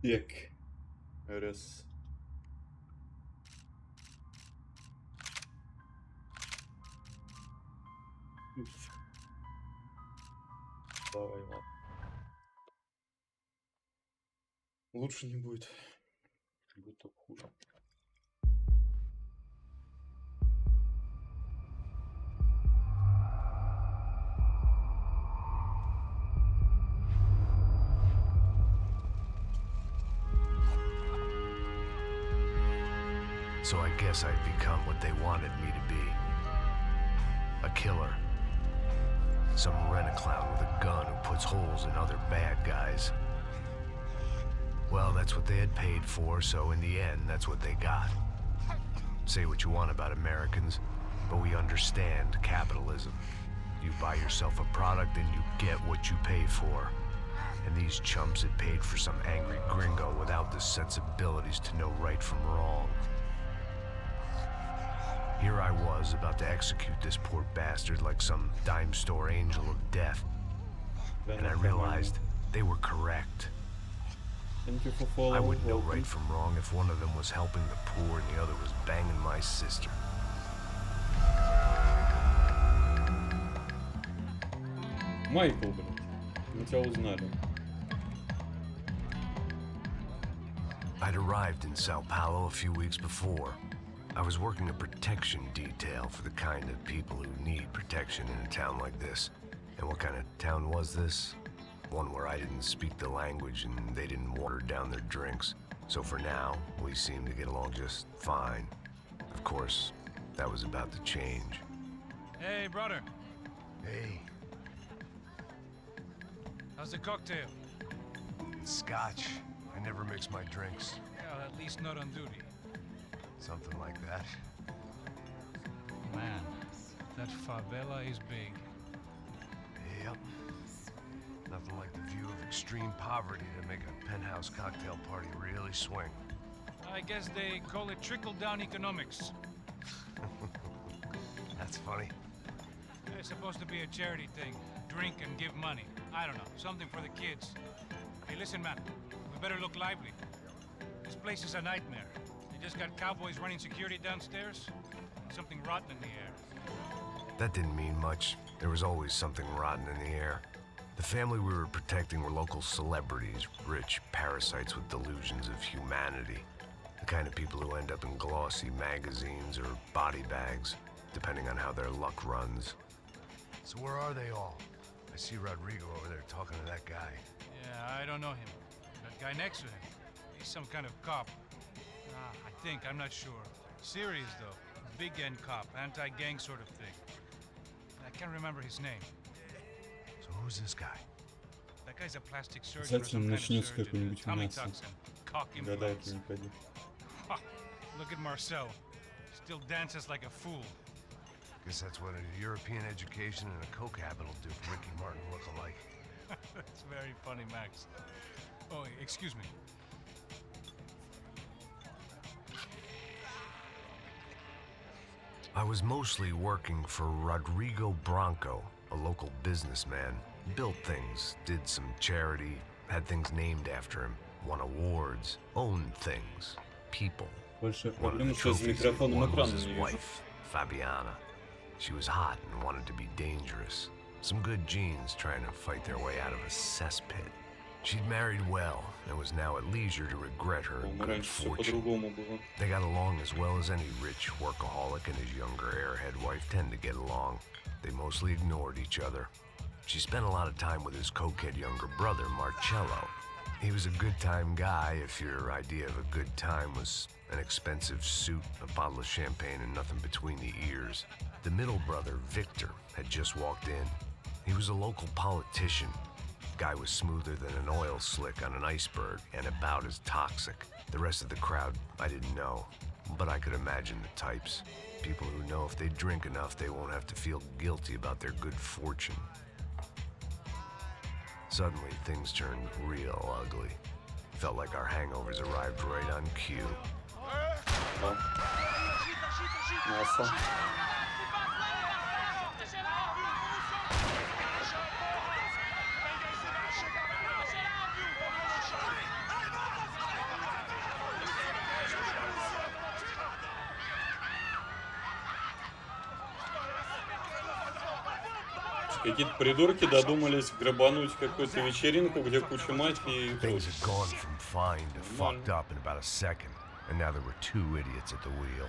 Jak? Раз. Уф. Давай, ладно. Лучше не будет. Будет только хуже. So I guess I'd become what they wanted me to be. A killer. Some rent-a-clown with a gun who puts holes in other bad guys. Well, that's what they had paid for, so in the end, that's what they got. Say what you want about Americans, but we understand capitalism. You buy yourself a product and you get what you pay for. And these chumps had paid for some angry gringo without the sensibilities to know right from wrong. Here I was, about to execute this poor bastard like some dime store angel of death. And I realized they were correct. Thank you for I following. would know right from wrong if one of them was helping the poor and the other was banging my sister. Майкл, блин. Мы тебя узнали. I'd arrived in Sao Paulo a few weeks before. I was working a protection detail for the kind of people who need protection in a town like this. And what kind of town was this? One where I didn't speak the language and they didn't water down their drinks. So for now, we seemed to get along just fine. Of course, that was about to change. Hey, brother. Hey, How's the cocktail? it's scotch. I never mix my drinks. Well, at least not on duty. Something like that. Man, that favela is big. Yep. Nothing like the view of extreme poverty to make a penthouse cocktail party really swing. I guess they call it trickle-down economics. That's funny. It's supposed to be a charity thing. Drink and give money. I don't know, something for the kids. Hey, listen, man. We better look lively. This place is a nightmare. They just got cowboys running security downstairs. And something rotten in the air. That didn't mean much. There was always something rotten in the air. The family we were protecting were local celebrities, rich parasites with delusions of humanity. The kind of people who end up in glossy magazines or body bags, depending on how their luck runs. So where are they all? I see Rodrigo over there talking to that guy. Yeah, I don't know him. That guy next to him. He's some kind of cop. I think, I'm not sure. Serious, though. Big end cop, anti-gang sort of thing. I can't remember his name. So who's this guy? That guy's a plastic surgeon or Обязательно some kind of начнет с surgeon. какой-нибудь Tummy мяса. tucks and cock Гадалки implants. не ходи. Ha! Look at Marcel. Still dances like a fool. Guess that's what a European education and a coke habit will do for Ricky Martin look-alike. That's very funny, Max. Oh, excuse me. I was mostly working for Rodrigo Branco, a local businessman. Built things, did some charity, had things named after him, won awards, owned things, people. Большая One of the проблема, что с trophies микрофоном one was экрана his не вижу. wife, Fabiana. She was hot and wanted to be dangerous. Some good genes trying to fight their way out of a cesspit. She'd married well and was now at leisure to regret her По-моему, good раньше все fortune. по-другому было. They got along as well as any rich workaholic and his younger airhead wife tend to get along. They mostly ignored each other. She spent a lot of time with his cokehead younger brother, Marcello. He was a good time guy if your idea of a good time was an expensive suit, a bottle of champagne, and nothing between the ears. The middle brother, Victor, had just walked in. He was a local politician. Guy was smoother than an oil slick on an iceberg and about as toxic. The rest of the crowd, I didn't know, but I could imagine the types. People who know if they drink enough, they won't have to feel guilty about their good fortune. Suddenly, things turned real ugly. Felt like our hangovers arrived right on cue. Да. Мясо. Какие-то придурки додумались грабануть какую-то вечеринку, где куча мафии и Things прочее. had gone from fine to fucked Нормально. up in about a second, and now there were two idiots at the wheel.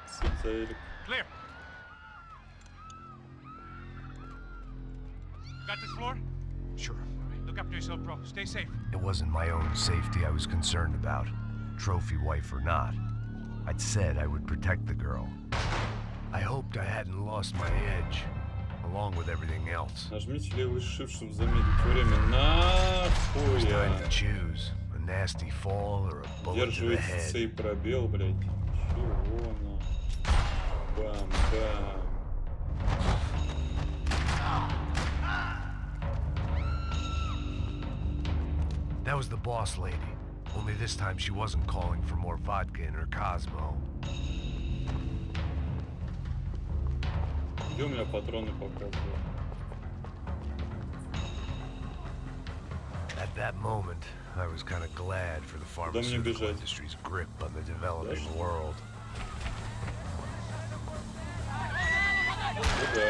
Спасибо за Эрик. Clear. Got this floor? Sure. Look after yourself, bro. Stay safe. It wasn't my own safety I was concerned about, trophy wife or not. I'd said I would protect the girl. I hoped I hadn't lost my edge, along with everything else. Нажмите левый shift, чтобы замедлить время. It was time to Нахуя! choose a насty fall or a bullet to the Удерживайте цей head. пробел, блядь. Чего на? Бам-бам. That was the boss lady. Only this time she wasn't calling for more vodka in her Cosmo. Где у меня патроны показывают? At that moment, I was kind of glad for the pharmaceutical бежать? industry's grip on the developing что ли? world. Ну да.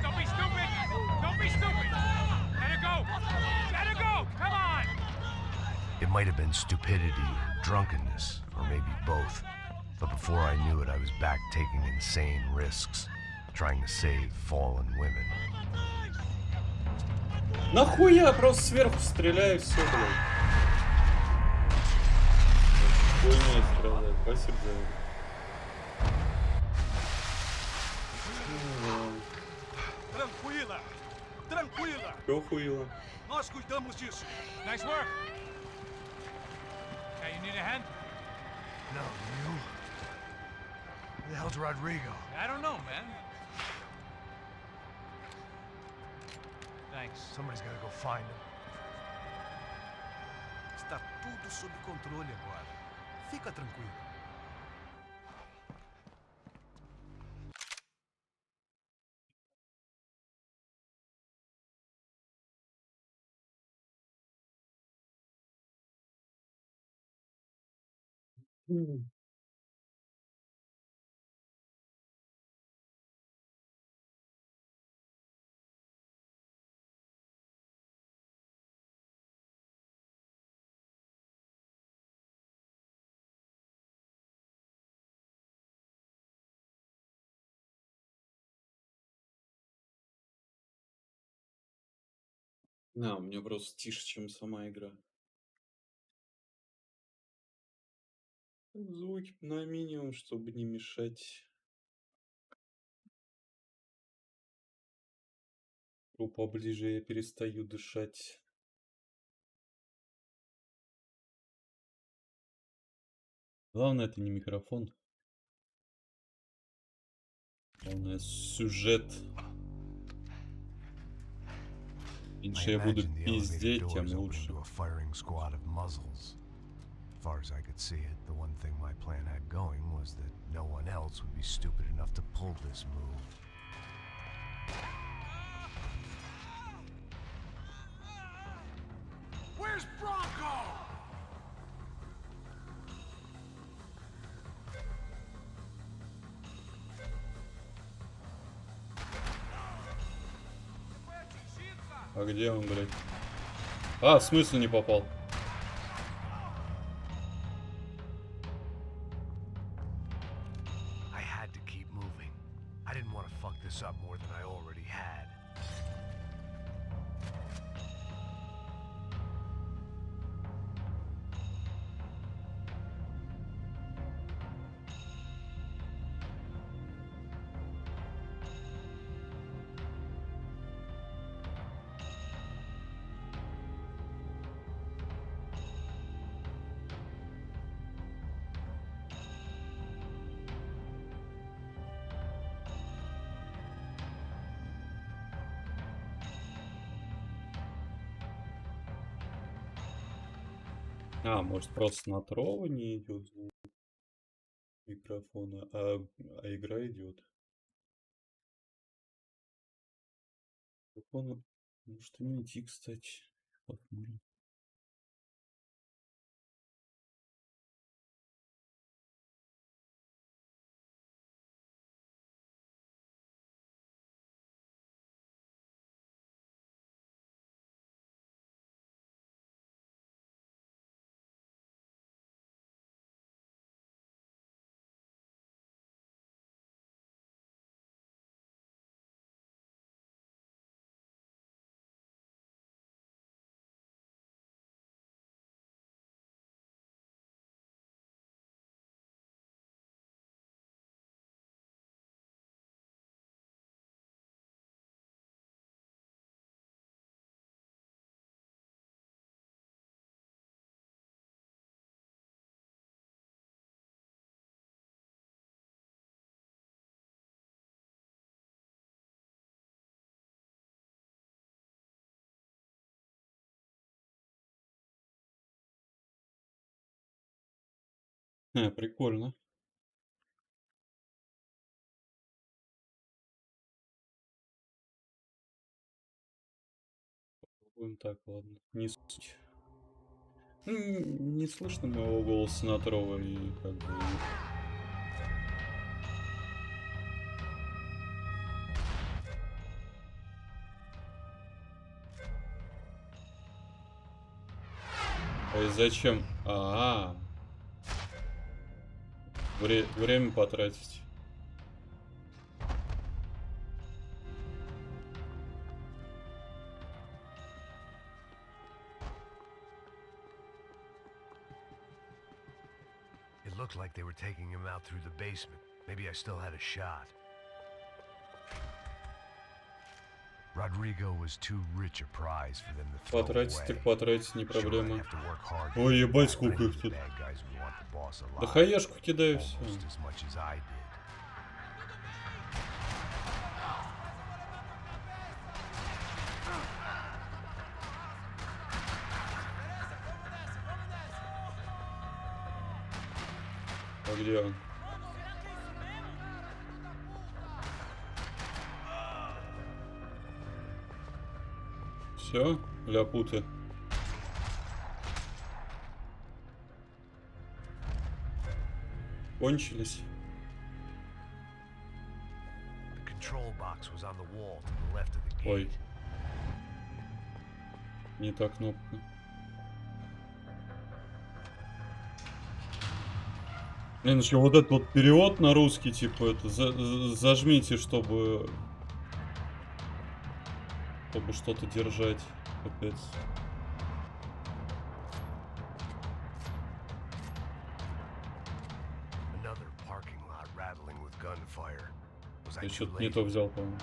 Don't be stupid! Don't be stupid! Let it go! Let it go! Come on! It might have been stupidity or drunkenness, or maybe both. But before I knew it, I was back taking insane risks, trying to save fallen women. Нахуя? Просто сверху стреляю, все, блядь. Хуйня стреляет. Спасибо за это. Tranquila! Tranquila! Чё хуило? Nós cuidamos disso. Nice work! Hey, you need a hand? No, you? Where the hell's Rodrigo? I don't know, man. Thanks. Somebody's gotta go find him. Está tudo sob controle agora. Fica tranquilo. На, у меня просто тише, чем сама игра. Звуки на минимум, чтобы не мешать. Поближе я перестаю дышать. Главное, это не микрофон. Главное, сюжет. Меньше I я буду imagined the elevator пиздеть, doors тем opened лучше. to a firing squad of muzzles. As far as I could see it, the one thing my plan had going was that no one else would be stupid enough to pull this move. Where's Bronco? А где он, блядь? А, в смысле не попал? I had to keep moving. I didn't want to fuck this up more than I already had. А, может просто на трова не идет звук микрофона, а игра идет. Микрофон может и не идти, кстати. Посмотрим. Прикольно. Будем так, ладно. Не суть. Ну, не слышно моего голоса на Трова и как бы... А и зачем? Время потратить. It looked like they were taking him out through the basement. Maybe I still had a shot. Rodrigo was too rich a prize for them to throw Потратить, так away. потратить, не Sure, I'd проблема. have to work hard to Ой, get ебать, back сколько many их of the тут. bad guys who want the boss alive. Да хаешку кидаю все. Almost as much as I did. А где он? Все, ляпуты. Кончились. The control box was on the wall to the left of the Ой. gate. Не та кнопка. Блин, еще вот этот вот перевод на русский, типа, это зажмите, чтобы что-то держать. Капец. Another parking lot rattling with gunfire. Was I Я too что-то не late? то взял, по-моему.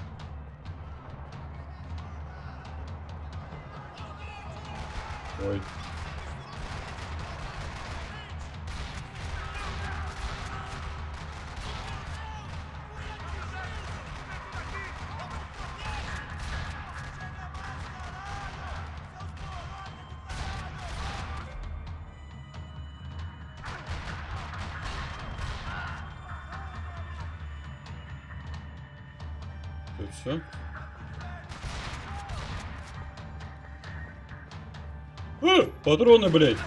Ой. Тут все. Патроны, блядь.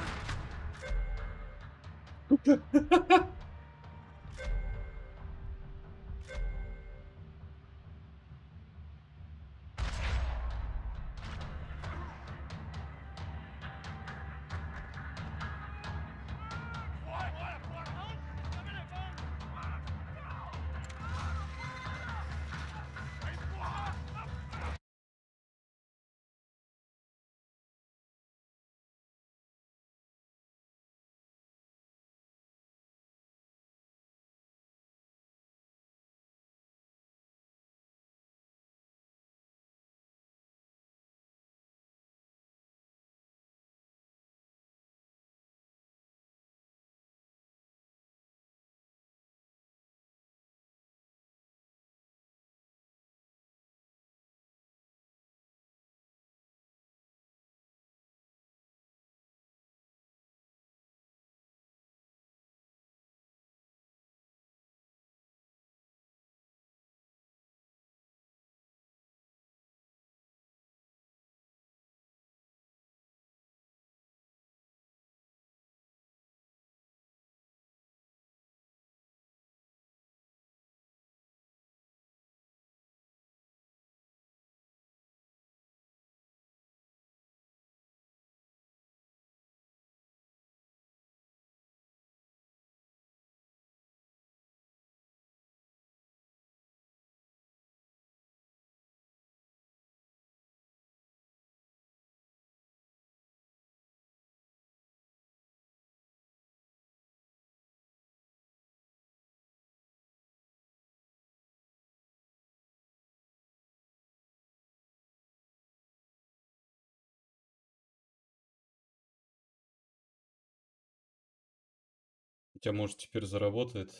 Хотя, может, теперь заработает.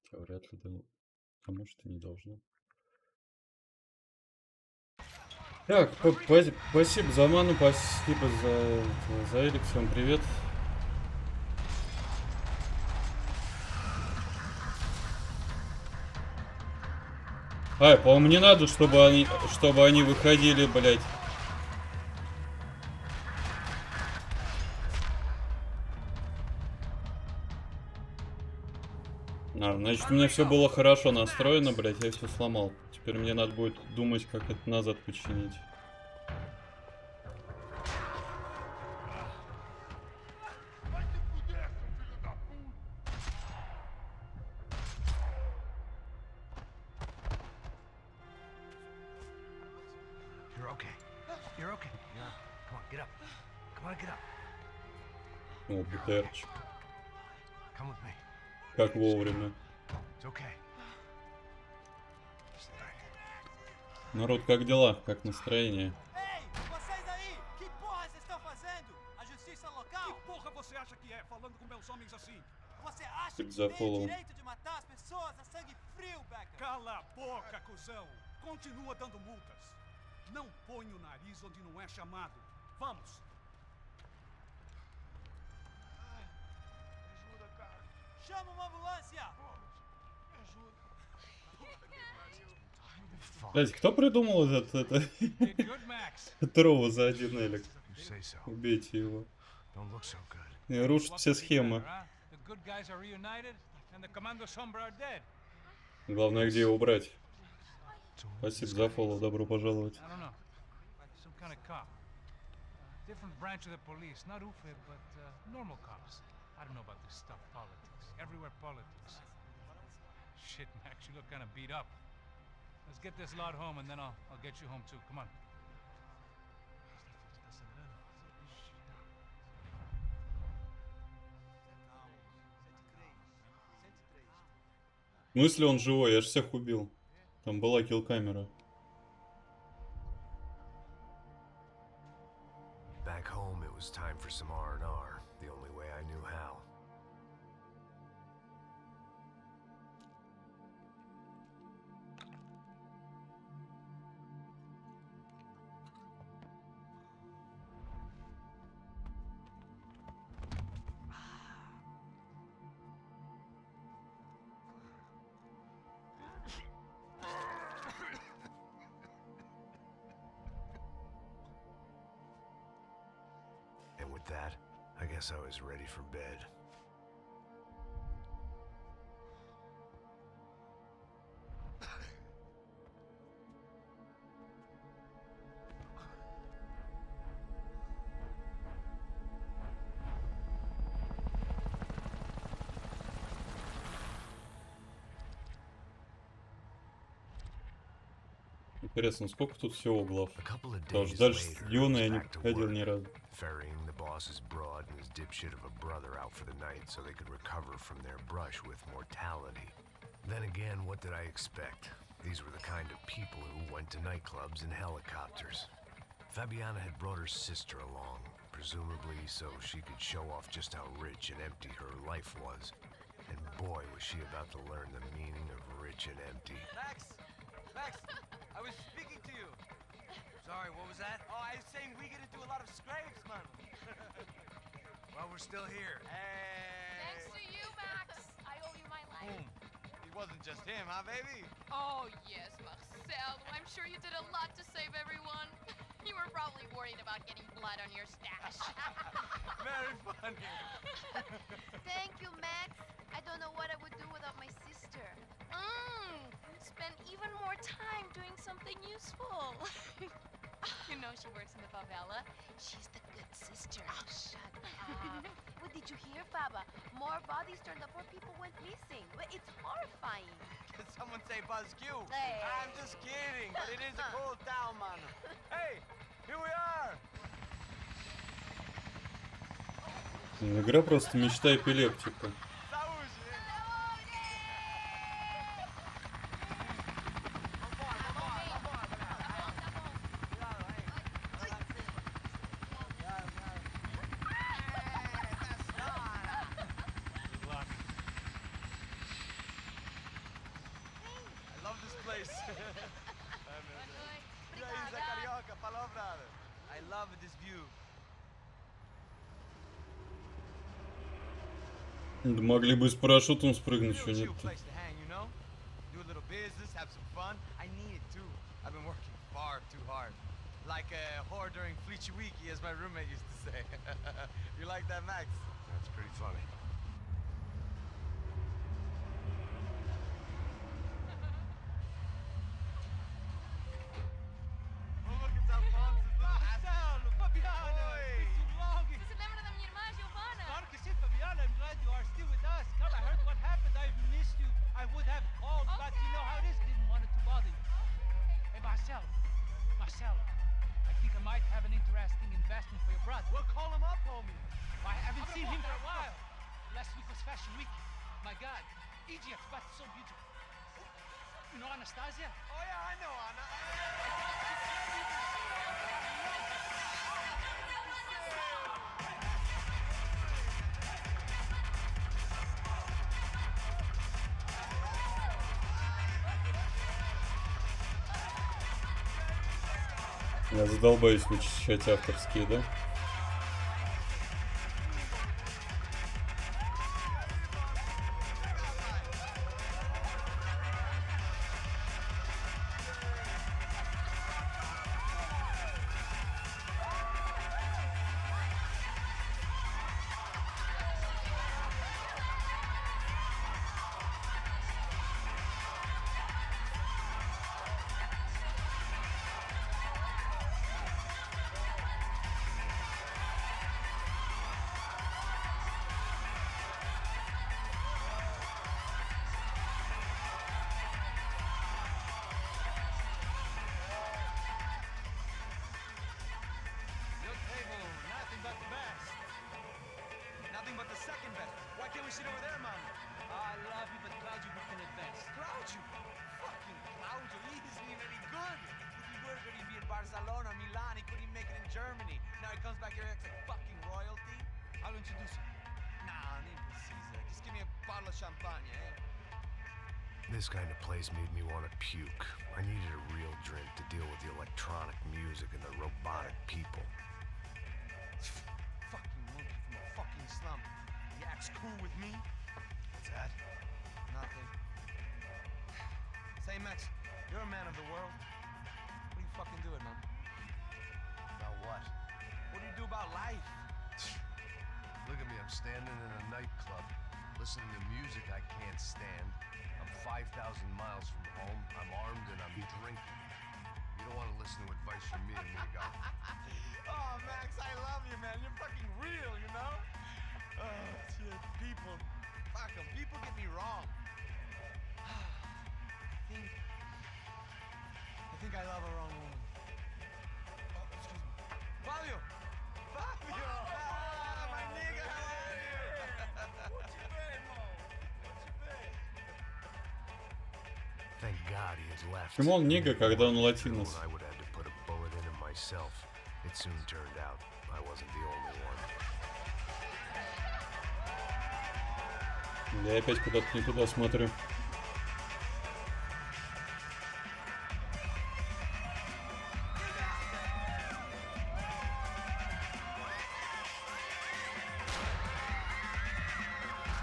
Хотя вряд ли, да. А может, и не должно. Так, спасибо за ману, спасибо за Эрик, всем привет. Ай, по-моему, не надо, чтобы они выходили, блядь. Значит, у меня все было хорошо настроено, блядь, я все сломал. Теперь мне надо будет думать, как это назад починить. You're okay. You're okay. Yeah. Come on, get up. Come on, get up. О, БТРчик. Come with me. Как вовремя. It's okay. Народ, как дела? Как настроение? Ei, vocês aí! Que porra vocês estão fazendo? A justiça local? Que porra você acha que é, falando com meus homens assim? Você acha Ele que já tem falou. o direito de matar as pessoas a sangue frio, Becker? Cala a boca, cuzão! Continua dando multas. Não põe o nariz onde não é chamado. Vamos! Chama uma ambulância! Блядь, кто придумал это Did good, Max. Трова за один элик? You say so. Убейте его. Don't look so good. И рушит What все could be схемы. better, huh? The good guys are reunited, and the Commando Sombra are dead. Главное, где его убрать. So Спасибо за фоллоу, добро пожаловать. I don't know. Some kind of cop. Different branch of the police. Not UFE, but normal cops. I don't know about this stuff, politics. Everywhere politics. Shit, Max, you look kind of beat up. Let's get this lot home, and then I'll get you home too. Come on. В смысле он живой? Я же всех убил. Там была килл-камера. back home, it was time for some R&R, the only way I knew how. And with that, I guess I was ready for bed. Интересно, сколько тут всего углов? A couple of Потому days что дальше later, I стадиона was я не back to проходил work, ни разу. ferrying the boss's broad and his dipshit of a brother out for the night so they could recover from their brush with mortality. Then again, what did I expect? These were the kind of people who went to nightclubs in helicopters. Fabiana had brought her sister along, presumably so she could show off just how rich and empty her life was. And boy, was she about to learn the meaning of rich and empty. Max! Max! I was speaking to you! Sorry, what was that? Oh, I was saying we get to do a lot of scrapes, man. Well, we're still here. Hey! Thanks to you, Max. I owe you my life. It wasn't just him, huh, baby? Oh, yes, Marcel. I'm sure you did a lot to save everyone. You were probably worried about getting blood on your stash. Very funny. Thank you, Max. I don't know what I would do without my sister. Spend even more time doing something useful. You know she works in the favela. She's the good sister. Oh, shut up. What did you hear, Baba? More bodies turned up where people went missing. But it's horrifying. Did someone say Buzz Q? Hey. I'm just kidding, but it is a cool town, man. Hey, here we are. Игра просто мечта эпилептика. Good luck. I love this place. Isla Carioca, palavra. I love this view. Да могли бы с парашютом спрыгнуть, Real что chill нет. place to hang, you know? do a little business, have some fun. I need it too. I've been working far too hard. Like a whore during Fleechy Weeky, as my roommate used to say. You like that, Max? That's pretty funny. Oh, look, it's Alphonse's little Marcelo, Fabiana, Oi. it's too long. Você se lembra da minha irmã, Giovanna? Claro que sim, Fabiana. I'm glad you are still with us. Come, I heard what happened. I've missed you. I would have called, but you know how it is. Didn't want it to bother you. Hey, Marcelo. Marcelo. I think I might have an interesting investment for your brother. Well, call him up, homie. I haven't seen him for a while. Last week was Fashion Week. My God, Egypt, but so beautiful. You know Anastasia? Oh, yeah, I know, Anna. Я задолбаюсь вычищать авторские, да? Your table, nothing but the best. Nothing but the second best. Why can't we sit over there, man? I love you, but Claudio booked in advance. Claudio. Fucking Claudio. He isn't even any good. If he were going to be in Barcelona, Milan, he couldn't make it in Germany. Now he comes back here and acts like fucking royalty. I'll introduce you. Nah, nem precisa. Just give me a bottle of champagne, eh? This kind of place made me want to puke. I needed a real drink to deal with the electronic music and the robotic people. Fucking monkey from a fucking slum. He acts cool with me. What's that? Nothing. Say, Max, you're a man of the world. What do you fucking do it, man? About what? What do you do about life? Look at me, I'm standing in a nightclub, listening to music I can't stand. I'm 5,000 miles from home, I'm armed, and I'm drinking. You don't want to listen to advice from me, amigo. Oh, Max, I love you, man. You're fucking real, you know? Oh, shit. People. Fuck 'em. People get me wrong. I think I love a wrong woman. Oh, excuse me. Fabio! Fabio! Ah, my nigga, how are you? What you been, Mo? What you been? Thank God he had left. Почему он нига, когда он латинос? I would have to put a bullet in him myself. It soon turned out I wasn't the only one. Я опять куда-то не туда смотрю.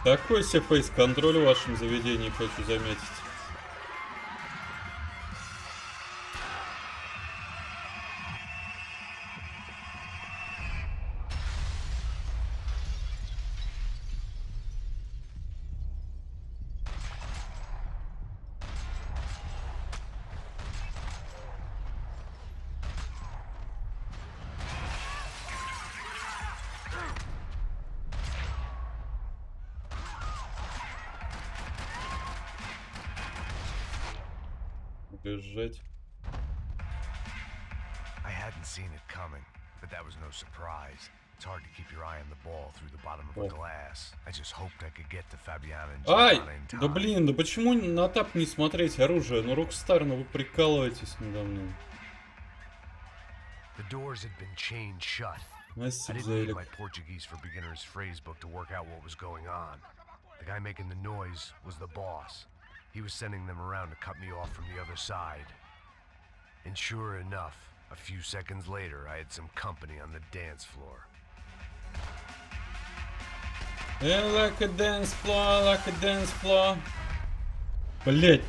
Такой себе фейс-контроль в вашем заведении, хочу заметить. Бежать. I hadn't seen it coming, but that was no surprise. It's hard to keep your eye on the ball through the bottom of a glass. I just hoped I could get to Fabiana and Ай! Giovanna in Да time. блин, да почему на тап не смотреть оружие? Ну, Rockstar, ну вы прикалываетесь надо мной. The doors had been chained shut. I Настя didn't need Зелик. my Portuguese for Beginners phrase book to work out what was going on. The guy making the noise was the boss. He was sending them around to cut me off from the other side. And sure enough, a few seconds later, I had some company on the dance floor. Like a dance floor, like a dance floor. Блять,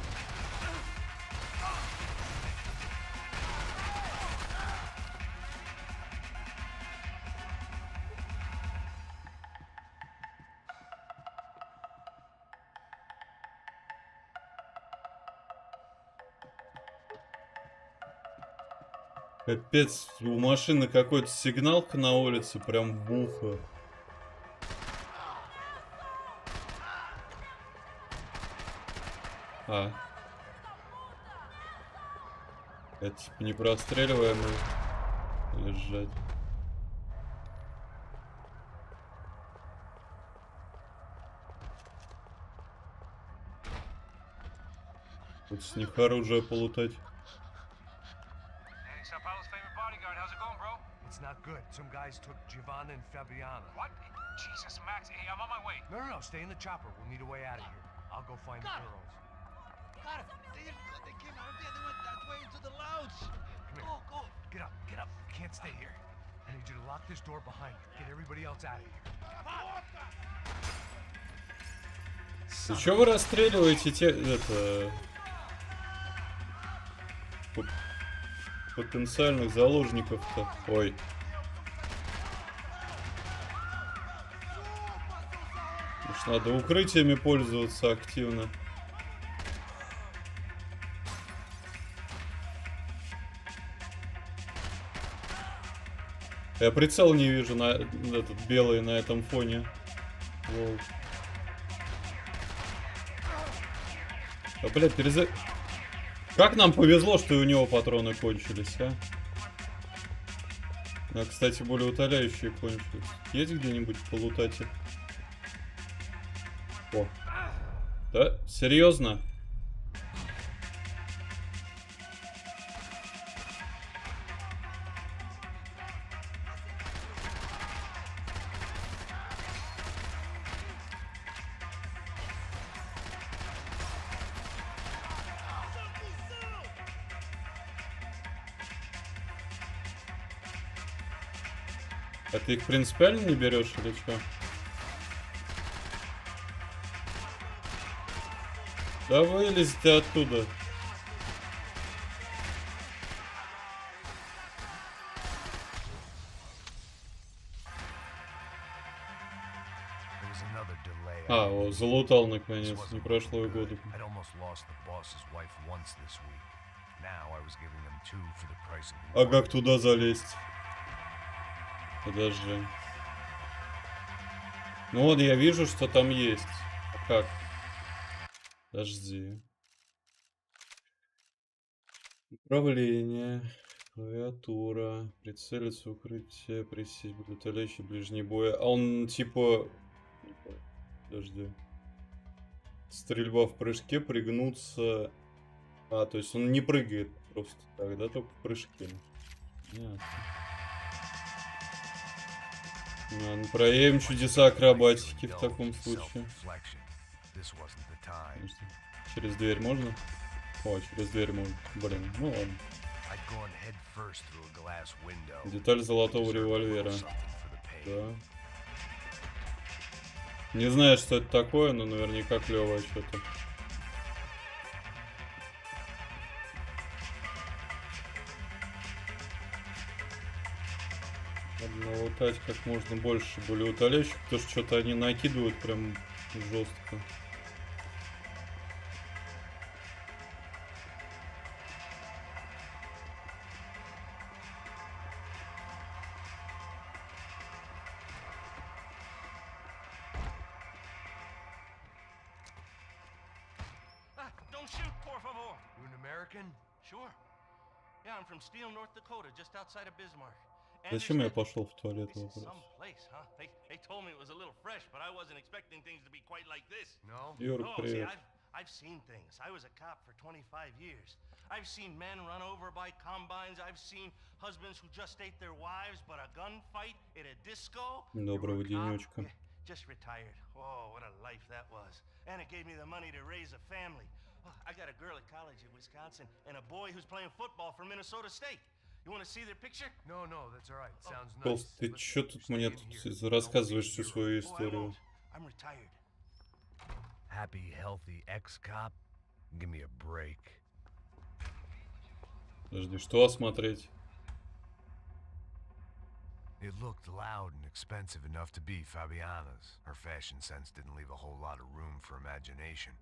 Капец, у машины какой-то сигналка на улице, прям в ухо. А. Это типа непростреливаемый. Лежать. Тут с них оружие полутать. Hey, Sao Paulo's favorite bodyguard. How's it going, bro? It's not good. Some guys took Giovanna and Fabiana. What? Jesus, Max. Hey, I'm on my way. No, stay in the chopper. We'll need a way out of here. I'll go find the Got it. girls. Got it. They came out of there. They went that way into the lounge. Come here. Go. Get up. You can't stay here. I need you to lock this door behind you. Get everybody else out of here. Ты чё вы расстреливаете потенциальных заложников-то? Ой. Уж надо укрытиями пользоваться активно. Я прицел не вижу на этот белый на этом фоне. Воу. А, блядь, Как нам повезло, что и у него патроны кончились, а? А, кстати, более утоляющие кончились. Есть где-нибудь полутать их? О. Да? Серьезно? А ты их принципиально не берешь или что? Да вылезь ты оттуда. А, о, залутал наконец. Не прошло и года. А как туда залезть? Подожди. Ну вот я вижу, что там есть. А как? Подожди. Управление. Клавиатура. Прицелиться, укрытие, присесть, утоляющий, ближний бой. А он типа... Подожди. Стрельба в прыжке, пригнуться. А, то есть он не прыгает просто так, да? Только в прыжке. Ясно. Ладно, проявим чудеса акробатики в таком случае. Через дверь можно? О, через дверь можно. Блин, ну ладно. Деталь золотого револьвера. Да. Не знаю, что это такое, но наверняка клевое что-то. Надо лутать как можно больше болеутоляющих, потому что что-то они накидывают прям жестко. Don't shoot, por favor. You an American? Sure. Yeah, I'm from Steele, North Dakota, just outside of Bismarck. Зачем я пошел в туалет? Вопрос. They told me it was a little fresh, but I wasn't expecting things to be quite like this. No? Юр, See, привет. I've seen things. I was a cop for 25 years. I've seen men run over by combines. I've seen husbands who just ate their wives, but a gunfight at a disco. Доброго денечка. Just retired. Oh, what a life that was. And it gave me the money to raise a family. Oh, I got a girl at college in Wisconsin and a boy who's playing football for Minnesota State. You want to see their picture? No, that's all right. Sounds nice. Толст, ты чё тут мне тут рассказываешь всю свою историю? I'm retired. Happy, healthy ex-cop? Give me a break. Подожди, что осмотреть? It looked loud and expensive enough to be Fabiana's. Her fashion sense didn't leave a whole lot of room for imagination,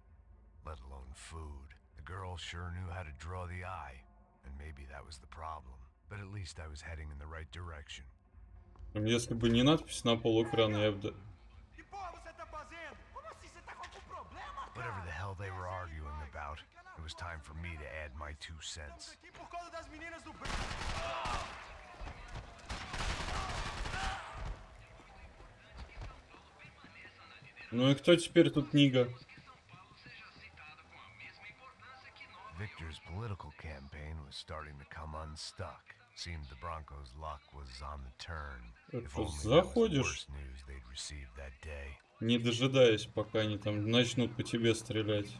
let alone food. The girl sure knew how to draw the eye, and maybe that was the problem. but at least I was heading in the right direction. Если бы не надпись на пол экрана, я бы... Que porra você tá fazendo? Como assim? Você tá com algum problema, Whatever the hell they were arguing about, it was time for me to add my 2 Estamos cents. aqui por causa das meninas do... Ну и кто теперь тут Нига? Victor's political campaign was starting to come unstuck. Seemed the Broncos' luck was on the turn. If only that was the Заходишь, worst news they'd received that day. не дожидаясь, пока они там начнут по тебе стрелять.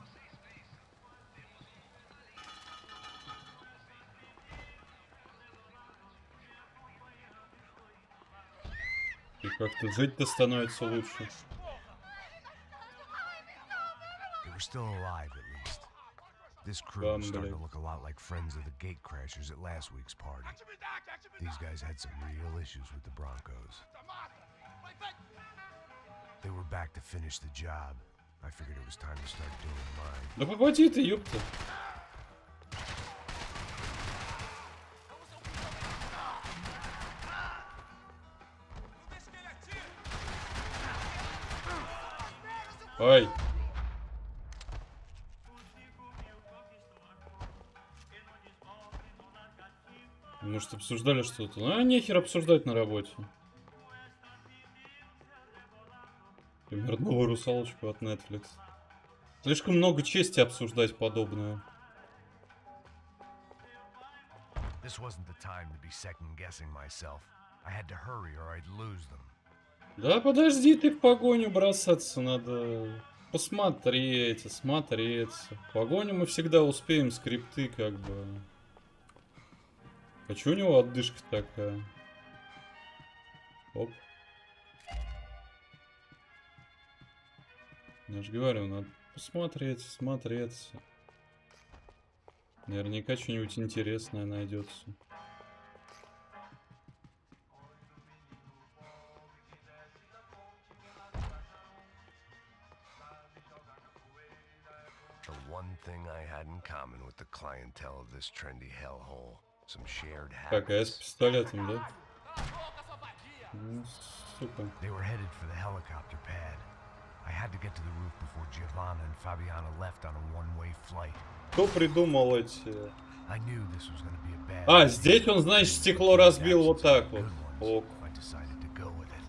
И как-то жить-то становится лучше. They were still alive, at least. This crew was starting to look a lot like friends of the gate crashers at last week's party. These guys had some real issues with the Broncos. They were back to finish the job. I figured it was time to start doing mine. Да попади ты, ёпта. Ай. Может, обсуждали что-то? А, нехер обсуждать на работе. Например, новую русалочку от Netflix. Слишком много чести обсуждать подобное. This wasn't the time to be second-guessing myself. I had to hurry or I'd lose them. Да подожди ты в погоню бросаться, надо посмотреть, осмотреться. В погоню мы всегда успеем, скрипты как бы. А чё у него отдышка такая? Оп. Я же говорю, надо посмотреть, смотреться. Наверняка что-нибудь интересное найдется. The one thing I had in common with the clientele of this trendy hellhole. Some shared Так, а я с habits. пистолетом, да? Ну, сука. They were headed for the helicopter pad. I had to get to the roof before Giovanna and Fabiana left on a one-way flight. Кто придумал эти... I knew this was going to be a bad А, idea. здесь он, значит, стекло разбил вот так вот. Ок. I decided to go with it.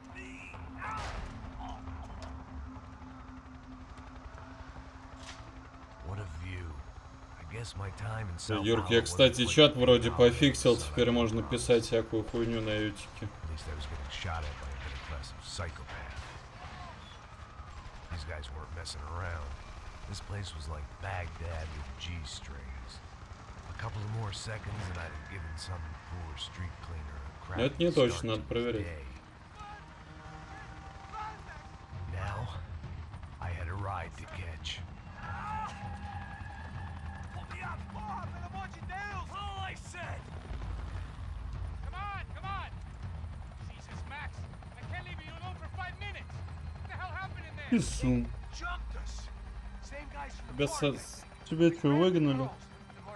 What a view. I guess my time in Sao Юрк, Paulo я, wasn't кстати, quite чат the вроде big пофиксил, holiday теперь sun. можно писать всякую хуйню на ютике. At least I was getting shot at by a bit aggressive psychopath. These guys weren't messing around. This place was like Baghdad with G-strings. A couple of more seconds and I'd have given some poor street cleaner a crappy Это не точно, start надо to his проверять. day. Now, I had a ride to catch. Porra, pelo amor de Deus! All I said! Come on, come on! Jesus, Max! I can't leave you alone for 5 minutes! What the hell happened in there? Писун. Jumped us! Same guys from the Тебя, party. тебя что, выгнали? Girls,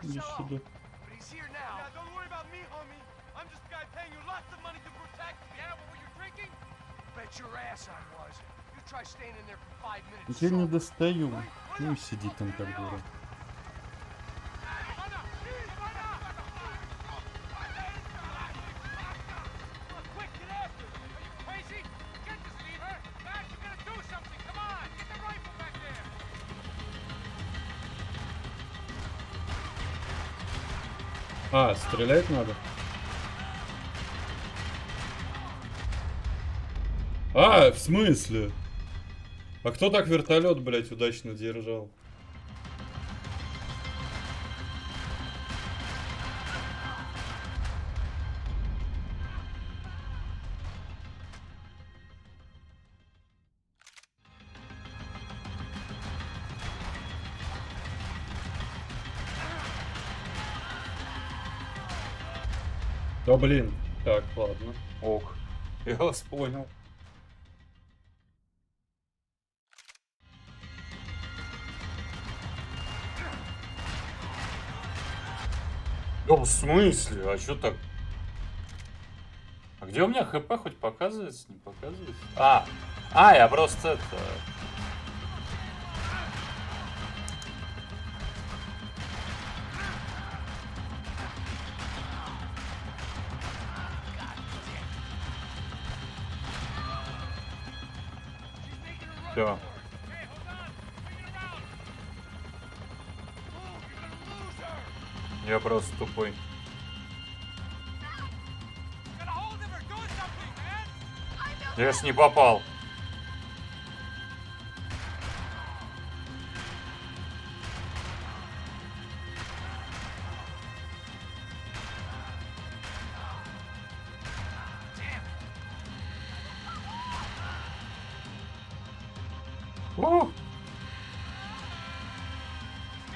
the Иди Marcello. сюда. But he's here now. Yeah, don't worry about me, homie. I'm just a guy paying you lots of money to protect me. Yeah, what were you drinking? Bet your ass I was. You try staying in there for 5 minutes. Я не sober. достаю. Ну и сиди там как дура. Quick, get after her! Are you crazy? You can't just leave her! Max, you gotta do something! Come on! Get the rifle back there! А, стрелять надо? А, в смысле? А кто так вертолет, блядь, удачно держал? Да блин. Так, ладно. Ок. Я вас понял. Да в смысле? А чё так? Где у меня хп хоть показывается? Не показывается? А, я просто это... Все. Я просто тупой. Я ж не попал.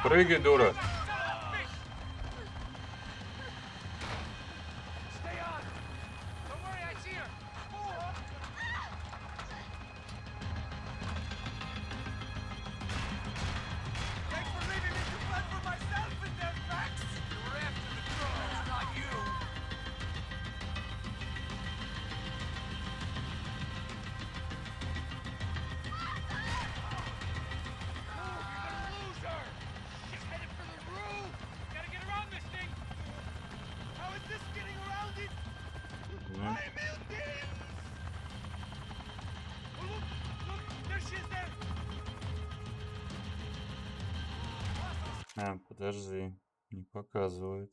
Прыгай, дура. Подожди, не показывает.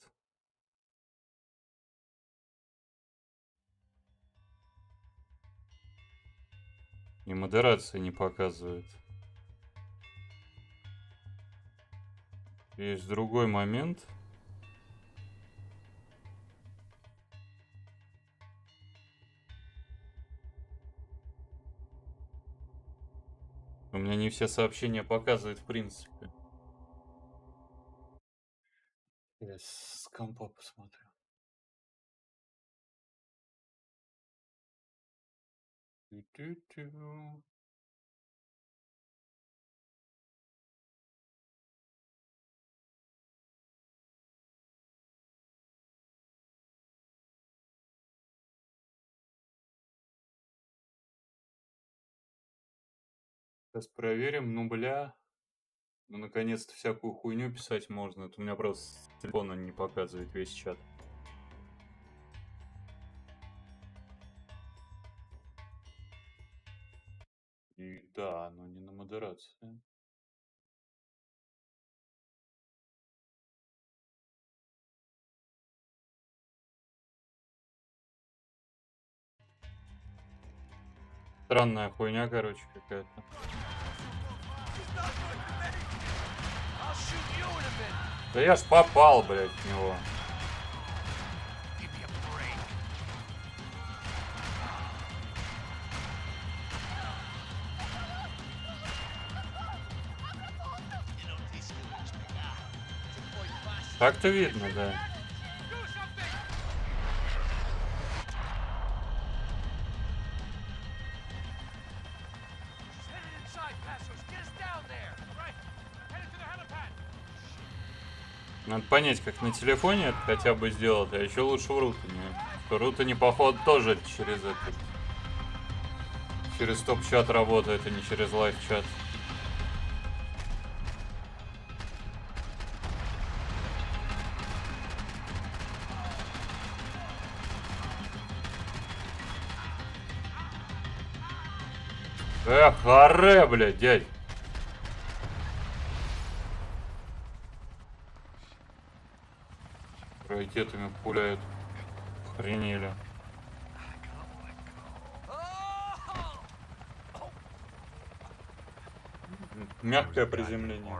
И модерация не показывает. Есть другой момент. У меня не все сообщения показывают, в принципе. Я с компа посмотрю. Ту-ту-ту. Сейчас проверим. Ну, бля. Ну, наконец-то всякую хуйню писать можно. Это у меня просто с телефона не показывает весь чат. И да, но не на модерации. Странная хуйня, короче, какая-то. Да я ж попал, блядь, в него. Так-то видно, да. Надо понять, как на телефоне это хотя бы сделать, а еще лучше в Рутане. В Рутане, походу, тоже через это. Через топ-чат работает, а не через лайв-чат. Эх, аре, блядь, дядь. Ракетами пуляют. Охренели. Мягкое приземление.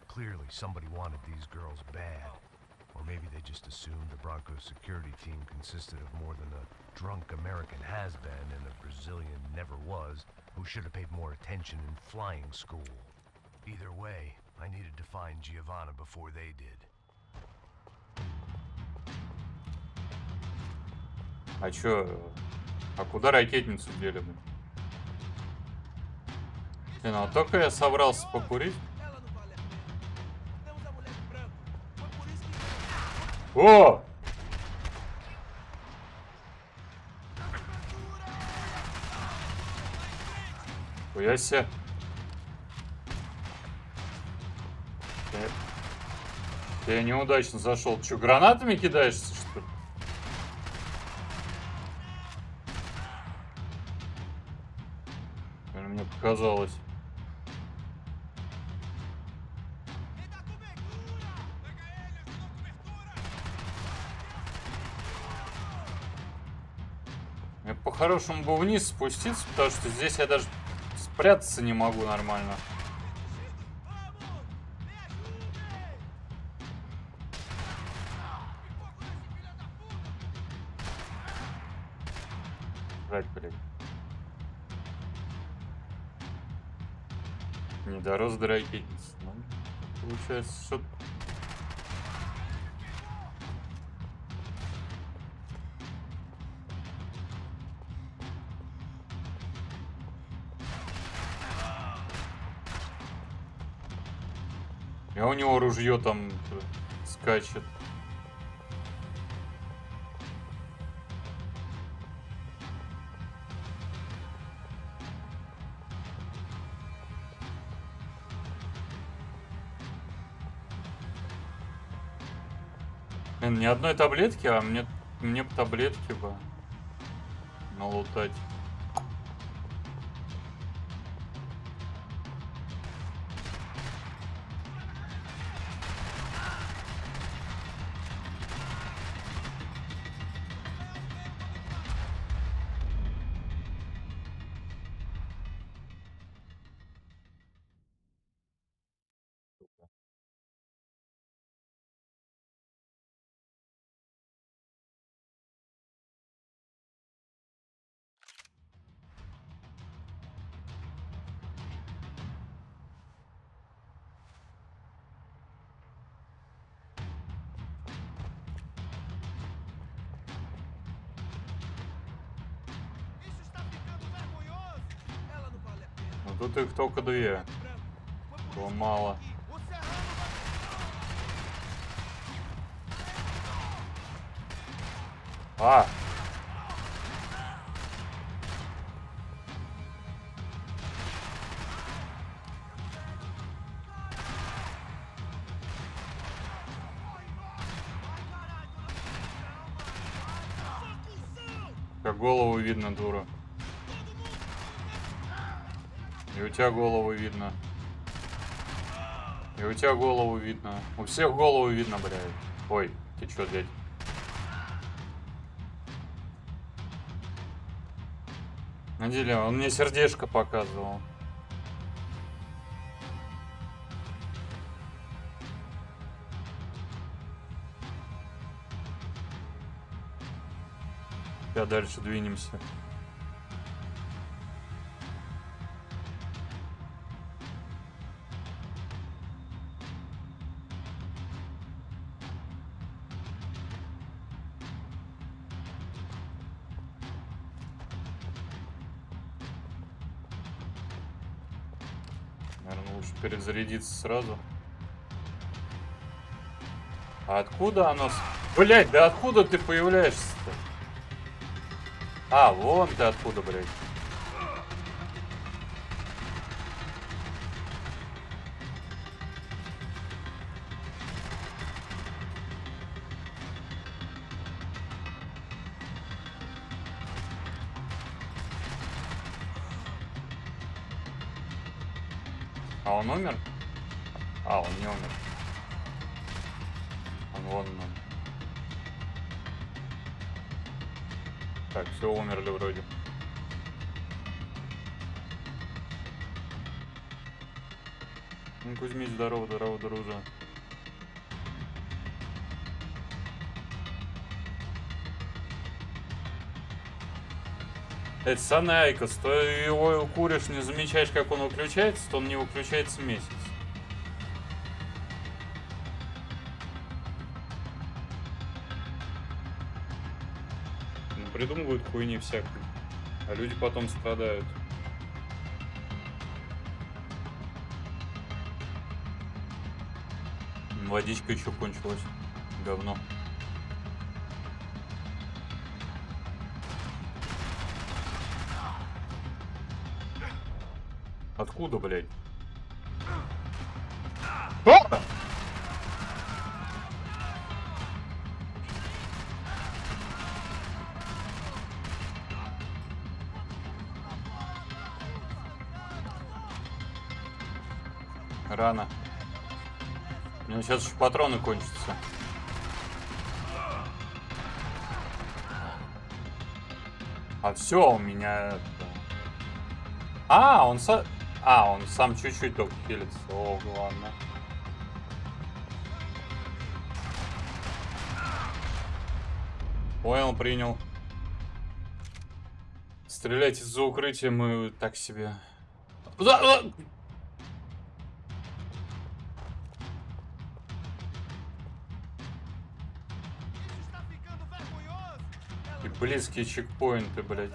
Clearly somebody wanted these girls bad. Or maybe they just assumed the Broncos security team consisted of more than a drunk American has-been and a Brazilian never was who should have paid more attention in flying school. Either way, I needed to find Giovanna before they did. А чё? А куда ракетницу дели мы? Ну, а только я собрался покурить. О! Хуя себе. Я неудачно зашел. Че, гранатами кидаешься, что ли? Мне показалось. Мне по-хорошему бы вниз спуститься, потому что здесь я даже спрятаться не могу нормально. Блядь. Не дорос до ракетницы. Ну, получается, что... А у него ружье там скачет. Ни одной таблетки, а мне бы таблетки бы налутать. Ну тут их только две. Было мало. А! Как голову видно, дура. И у тебя голову видно. И у тебя голову видно. У всех голову видно, блядь. Ой, ты чё, дядь? На деле, он мне сердечко показывал. Сейчас дальше двинемся. Наверное, лучше перезарядиться сразу. А откуда оно... Блять, да откуда ты появляешься-то? А, вон ты откуда, блядь. А он умер? А, он не умер. Он вон он. Так, все умерли вроде. Ну, Кузьмич, здорово, дружа. Это Санайкос, то его куришь, не замечаешь, как он выключается, то он не выключается месяц. Придумывают хуйни всякие, а люди потом страдают. Водичка еще кончилась. Говно. Откуда, блядь? О! Рано. У меня сейчас еще патроны кончатся. А все, у меня... он сам чуть-чуть только хилится. О, ладно. Понял, принял. Стрелять из-за укрытия мы так себе. И близкие чекпоинты, блядь.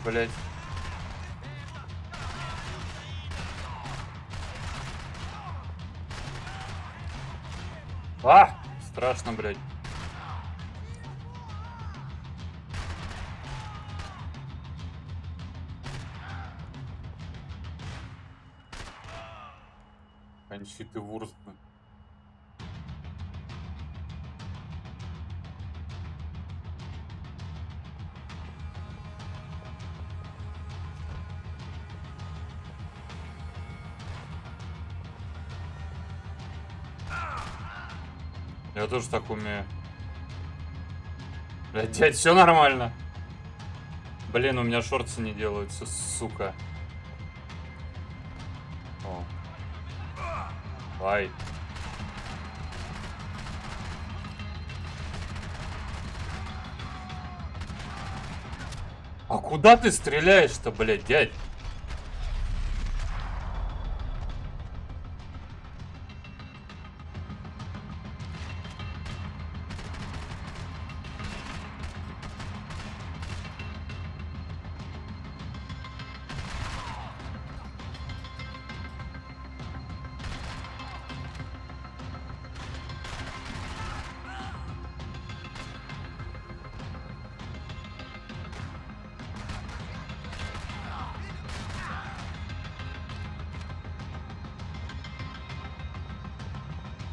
Блядь. Страшно, блядь. Кончи ты вурст. Я тоже так умею. Блядь, дядь, все нормально. Блин, у меня шорты не делаются, сука. О. Ай. А куда ты стреляешь-то, блядь, дядь?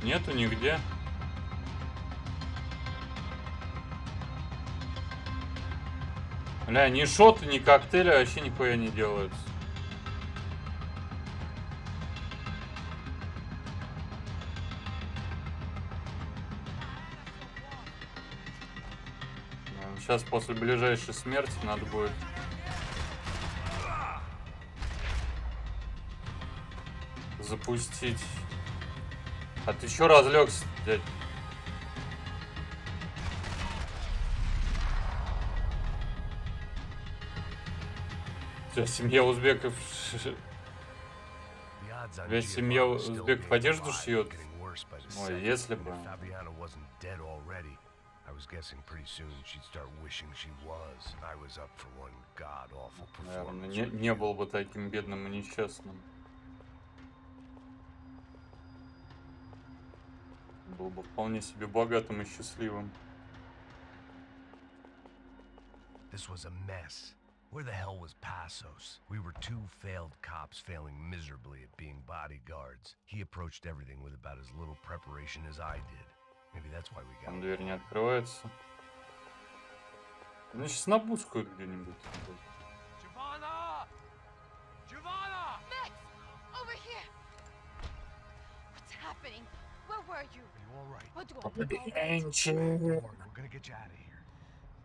Нету нигде. Бля, ни шоты, ни коктейли вообще нихуя не делаются. Сейчас после ближайшей смерти надо будет запустить. А ты чё разлегся, дядь? Вся семья узбеков... Вся семья узбеков одежду шьет. Ой, если бы. Наверное, не был бы таким бедным и несчастным. Был бы вполне себе богатым и счастливым. This was a mess. Where the hell was Passos? We were two failed cops failing miserably at being bodyguards. He approached everything with about as little preparation as I did. Maybe that's why we got. Там дверь не открывается. Значит, набускают где-нибудь. Giovanna! Giovanna! Max! Over here! What's happening? Where were you? Are you all right? What do Don't worry, we're gonna get you out of here.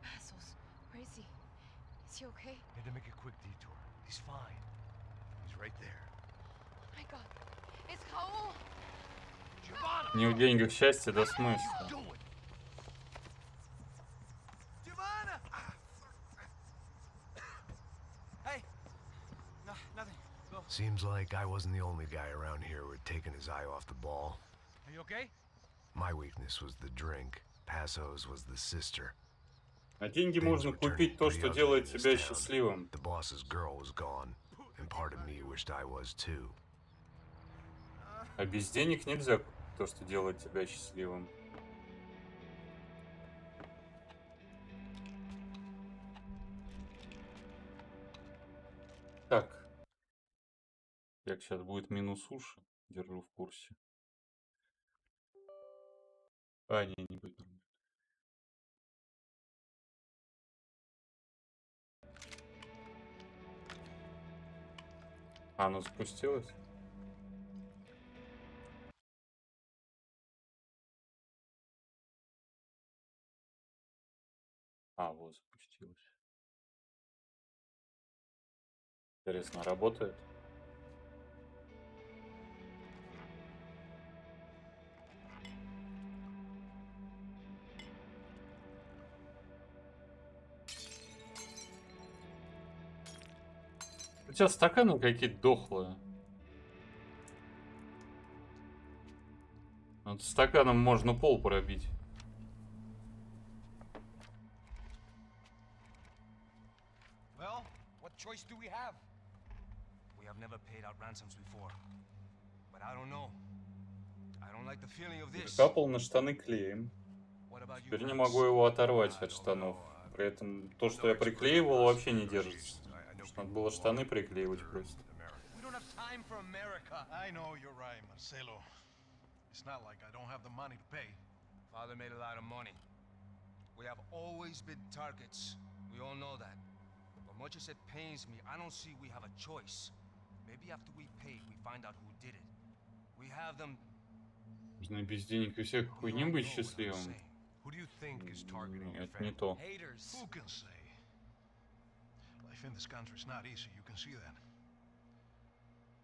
Passos, where is he? Is he okay? Had to make a quick detour. He's fine. He's right there. Oh my God. It's Raul! Giovanna! Не в деньгах счастье, да смысл. Giovanna! Hey! No, nothing. Go. Seems like I wasn't the only guy around here who had taken his eye off the ball. Are you okay? My weakness was the drink. Passos was the sister. А деньги можно купить то, что делает тебя счастливым. The boss's girl was gone, and part of me wished I was too. А без денег нельзя купить то, что делает тебя счастливым. Так. Как сейчас будет минус уши. Держу в курсе. А, не будет нормально. А, оно запустилось? А, вот запустилось. Интересно, работает? У тебя стаканы какие-то дохлые. Вот стаканом можно пол пробить. Well, what choice do we have? We have never paid out ransoms before. But I don't know. I don't like the feeling of this. Капал на штаны клеем. What about you, Теперь не Max? могу его оторвать от штанов. При этом то, что я приклеивал, вообще не держится. Потому что надо было штаны приклеивать просто. We don't have time for America. I know you're right, Marcelo. It's not like I don't have the money to pay. Father made a lot of money. We have always been targets. We all know that. But much as it pains me, I don't see we have a choice. Maybe after we pay, we find out who did it. We have them. Нужно без денег и всех хуйни быть счастливым. Who do you think is targeting your Это не family? то. Haters. Who can say? Life in this country is not easy, you can see that.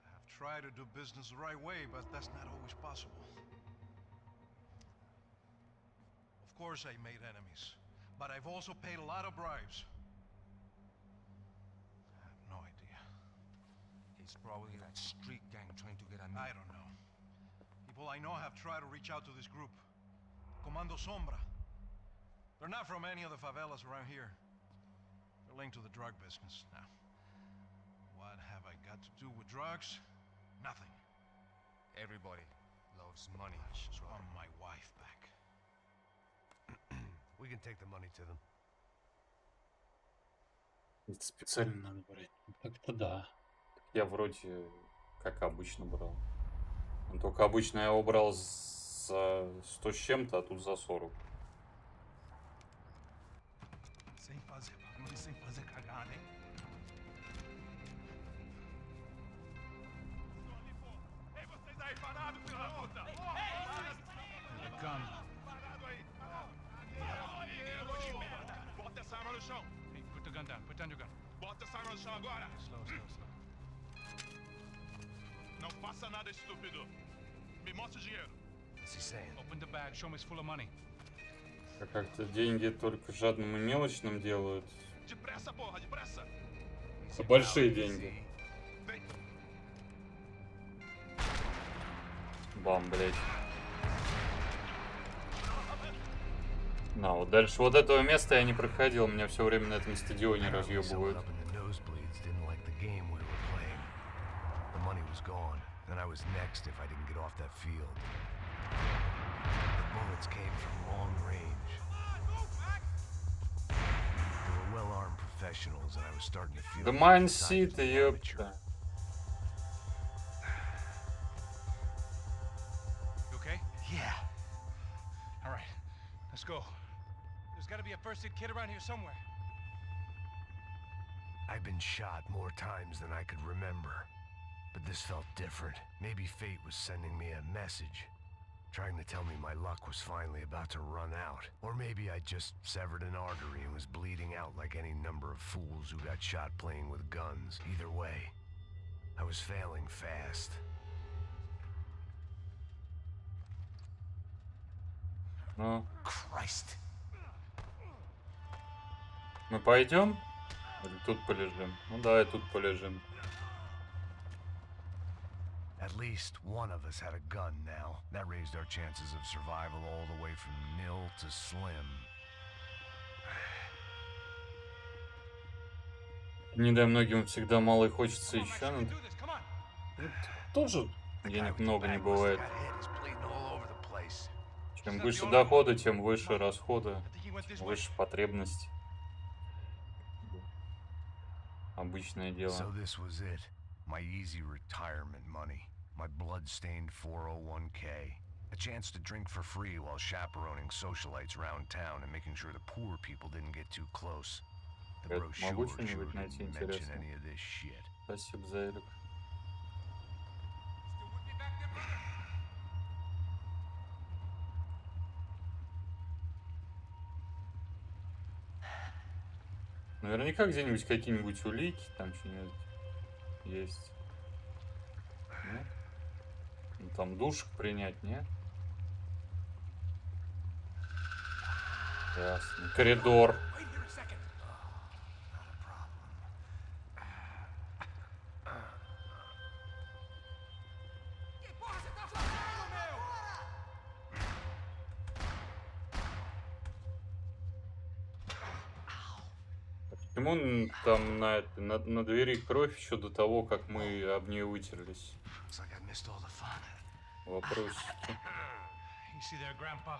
I have tried to do business the right way, but that's not always possible. Of course I made enemies, but I've also paid a lot of bribes. I have no idea. It's probably that street gang trying to get at me. I don't know. People I know have tried to reach out to this group. Comando Sombra. They're not from any of the favelas around here. They're linked to the drug business. Now, what have I got to do with drugs? Nothing. Everybody loves money. I just want my wife back. We can take the money to them. Это специально надо брать. Так-то да. Я вроде как обычно брал. Но только обычно я его брал за 100 с чем-то, а тут за 40. Sem fazer barulho, sem fazer cagada, hein? Ei, vocês aí parados, filho da puta! The gun. Parado aí! Bota essa arma no chão! Hey, put the gun down. Put down your gun. Bota essa arma no chão agora! Slow, slow, slow. Não faça nada, estúpido! Me mostre o dinheiro! What's he saying? Open the bag. Show me it's full of money. А как-то деньги только жадным и мелочным делают. Depressa, porra, depressa! А большие деньги. Vem! Бам, блять. На, вот дальше вот этого места я не проходил. Меня все время на этом стадионе разъебывают. Up in the nosebleeds, didn't like the game we were playing. The money was gone. Then I was next if I didn't get off that field. The bullets came from long range. They were well-armed professionals, and I was starting to feel Да like майн the time сит, to be ёпта. amateur. You okay? Yeah. All right. Let's go. There's got to be a first aid kit around here somewhere. I've been shot more times than I could remember. But this felt different. Maybe fate was sending me a message, trying to tell me my luck was finally about to run out. Or maybe I just severed an artery and was bleeding out like any number of fools who got shot playing with guns. Either way, I was failing fast. Ну, Christ. мы пойдем? Или тут полежим? Ну давай тут полежим. At least one of us had a gun now. That raised our chances of survival all the way from nil to slim. Не дай многим всегда мало и хочется еще. Come on, Но do this. Come on. тоже The guy денег with the много не bag must have бывает. got hit. He's bleeding all over the place. Чем выше доходы, тем выше расходы, I think he went this way. выше потребности. Обычное дело. So this was it. My easy retirement money. My blood-stained 401k. A chance to drink for free while chaperoning socialites around town and making sure the poor people didn't get too close. The Могу brochure sure что-нибудь найти didn't mention интересное? any of this shit. Спасибо за Эрик. Наверняка где-нибудь какие-нибудь улики, там что-нибудь есть. Нет? Ну, там душек принять, нет? Ясно. Коридор. Почему там на двери кровь еще до того, как мы об нее вытерлись? Looks like I missed all the fun. Вопросики. You see there, Grandpa?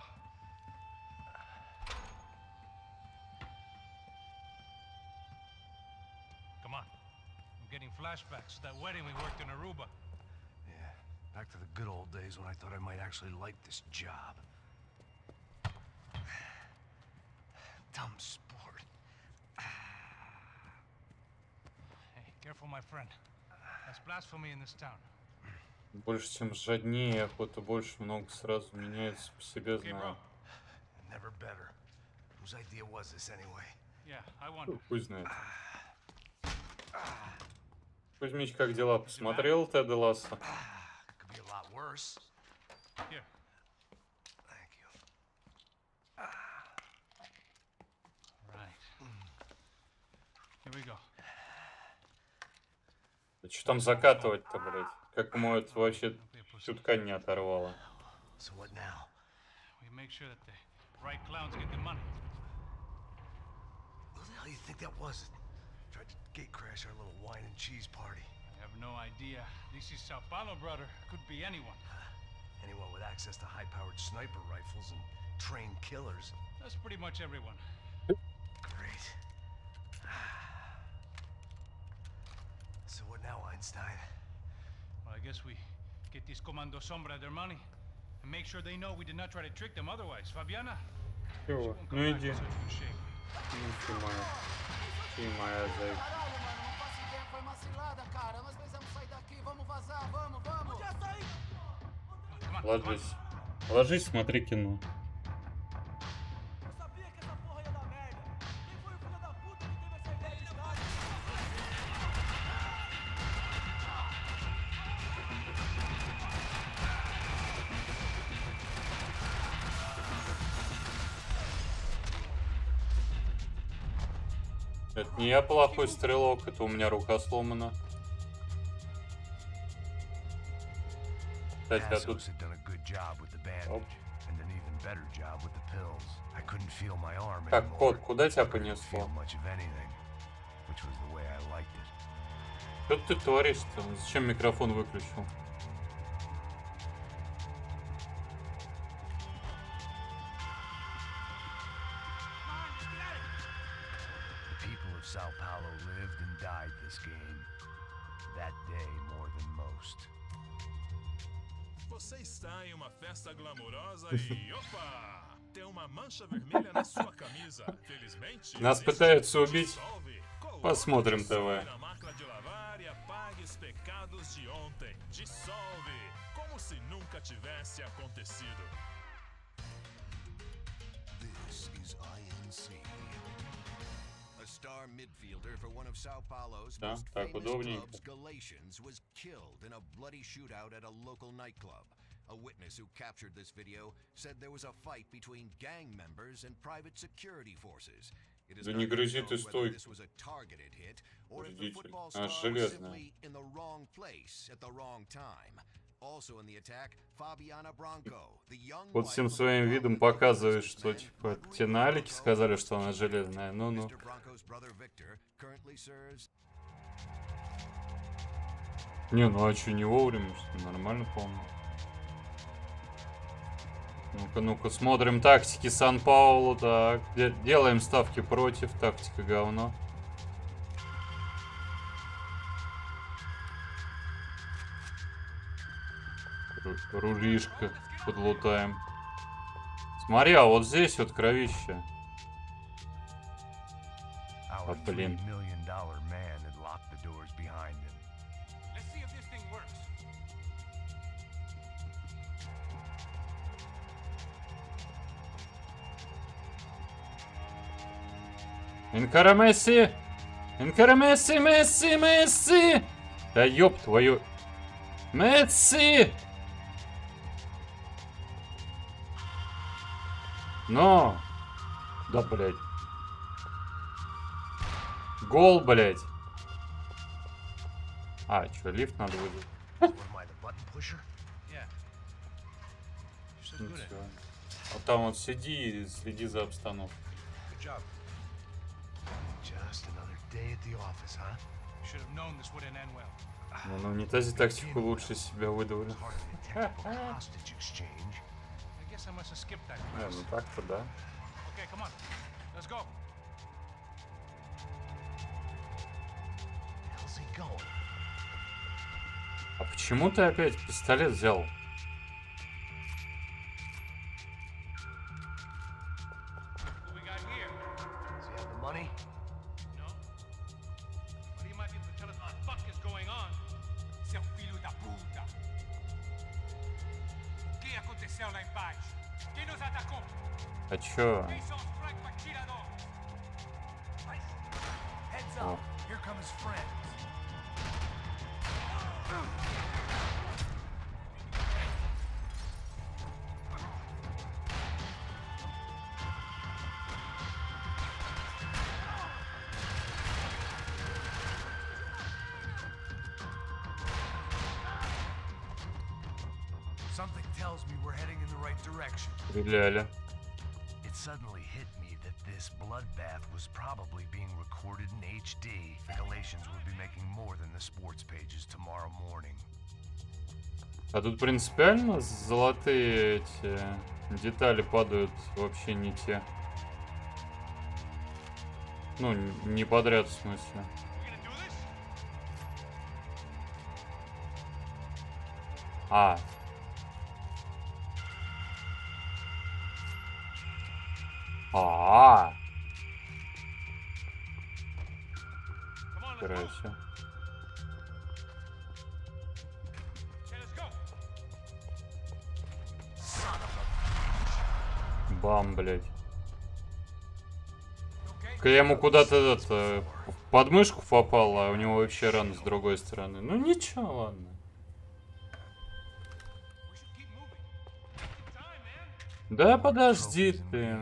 Come on. I'm getting flashbacks to that wedding we worked in Aruba. Yeah, back to the good old days when I thought I might actually like this job. Dumb sport. Hey, careful, my friend. That's blasphemy in this town. Больше, чем жаднее, охота больше, много сразу меняется, по себе Okay, bro. знаю. Never better. Whose idea was this anyway? Yeah, I wonder. Пусть знает. Кузьмич, как дела? Посмотрел Теда Ласса? Could be a lot worse. Here. Thank you. Right. Here we go. Да что там закатывать-то, блядь? Как ему это вообще всю ткань не оторвало? So what now? We make sure that the right clowns get the money. Who the hell do you think that was? Tried to gate crash our little wine and cheese party. I have no idea. This is Sao Paulo, brother. Could be anyone. Anyone with access to high-powered sniper rifles and trained killers. That's pretty much everyone. Great. So what now, Einstein? Well, I guess we get these Comando Sombra their money and make sure they know we did not try to trick them otherwise. Fabiana? She Чего? won't come Ну back иди. in such good shape. Ну, снимаю. Снимаю, зайка. Caralho, mano, não faço ideia, foi uma cilada, cara. Nós precisamos sair daqui, vamos vazar, vamos, vamos. Podia sair! Come on, come on. Ложись. Ложись, смотри кино. Eu sabia que essa porra ia dar merda. Quem foi o filho da puta que teve essa ideia de estádio? Это не я плохой стрелок, это у меня рука сломана. Кстати, а тут... Assos had done a good job with the bandage, and an even better job with the pills. I couldn't feel my arm Так, anymore. кот, куда тебя Couldn't понесло? feel much of anything, which was the way I liked it. Что ты творишь-то? Зачем микрофон выключил? The people of Sao Paulo lived and died this game. That day more than most. Você está em uma festa glamourosa e opa! Tem uma mancha vermelha na sua camisa. Felizmente, Нас isso пытаются убить. dissolve. Coloque Посмотрим dissolve ТВ. na máquina de lavar e apague os pecados de ontem. Dissolve, como se nunca tivesse acontecido. This is INC. A star midfielder for one of Sao Paulo's Да, most так famous удобненько. clubs, Galatians, was killed in a bloody shootout at a local nightclub. A witness who captured this video said there was a fight between gang members and private security forces. It is Да not не yet грызи known ты whether стойку. this was a targeted hit or if the Вредитель. football Она star was железная. simply in the wrong place at the wrong time. Also in the attack, Fabiana Branco, the young Вот wife всем of a своим видом prominent показывает, что businessman, типа Rodrigo те на Алике Branco сказали, was что она killed. железная. Ну-ну. Mr. Branco's brother Victor currently serves. Не, ну а чё, не вовремя, что нормально, по-моему. Ну-ка, ну-ка, смотрим тактики Сан-Паулу, так. Делаем ставки против, тактика говно. Рулишка подлутаем. Смотри, а вот здесь вот кровище. Our А, блин. $3 million man had locked the doors behind him. Let's see if this thing works. Инкара Месси! Инкара Месси, Месси, Месси! Да ёб твою... Месси! Но! Да, блядь. Гол, блядь. А, чё, лифт надо вызвать? What am I, the button pusher? Yeah. You're so Ну good at it. всё. Вот там вот сиди и следи за обстановкой. Good job. Just another day at the office, huh? Should have known this wouldn't end well. Ну, на унитазе тактику лучше из себя выдавали. It's hardly a technical hostage exchange. I guess I must have skipped that. Ну так-то да. Okay, come on. Let's go. How's he going? А почему ты опять пистолет взял? What do we got here? Does he have the money? No? But he might be able to tell us what the fuck is going on. Seu filho da puta. O que aconteceu lá embaixo? Quem nos atacou? А чё? Quem são os franco-atiradores? Heads up! Here come his friends. Something tells me we're heading in the right direction. Стреляли. It suddenly hit me that this bloodbath was probably being recorded in HD. The Galatians would be making more than the sports pages tomorrow morning. А тут принципиально золотые эти детали падают вообще не те. Ну, не подряд в смысле. А. А. Короче. Бам, блядь. Я ему куда-то это, в подмышку попал, а у него вообще рана с другой стороны. Ну ничего, ладно. Да подожди ты.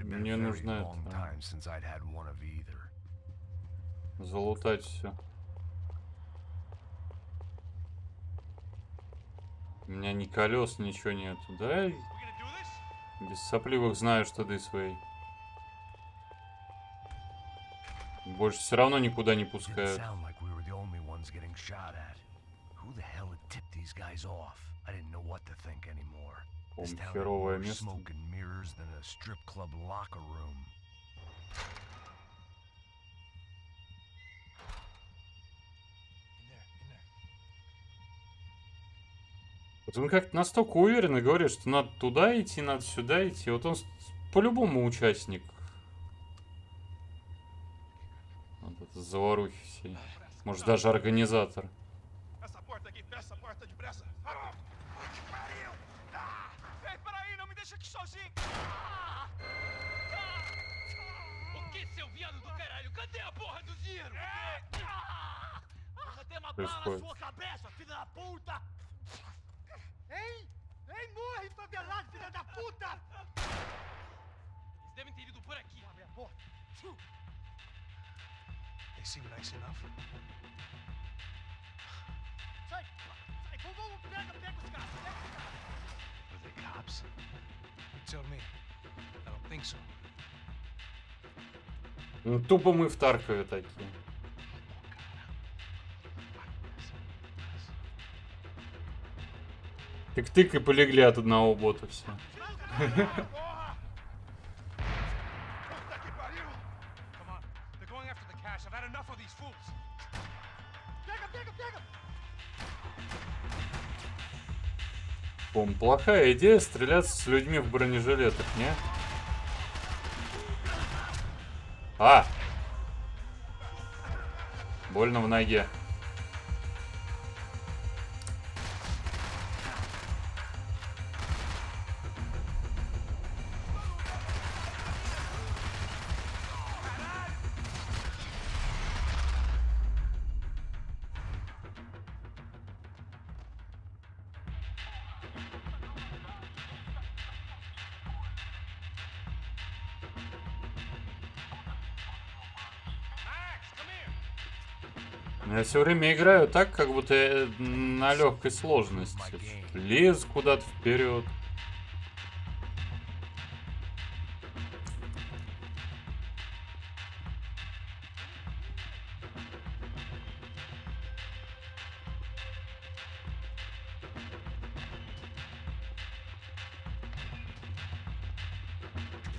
Мне нужно это, залутать все. У меня ни колес, ничего нету. Да? Без сопливых знаю, что ты свои. Больше все равно никуда не пускают. Херовое место. Вот он как-то настолько уверенно говорит, что надо туда идти, надо сюда идти. Вот он по-любому участник. Вот это заварухи всей. Может, даже организатор. Происходит. Hein? Hein, morre, favelado, filha da puta! Eles devem ter ido por aqui. Abre a porta. They seem nice enough. Sai! Sai! Vamos, pega os caras! Pega os caras! Are they cops? You tell me. I don't think so. Ну, тупо мы в Таркове такие. Тык-тык и полегли от одного бота все. Плохая идея стреляться с людьми в бронежилетах, не? А! Больно в ноге. Я все время играю так, как будто я на легкой сложности. Лез куда-то вперед.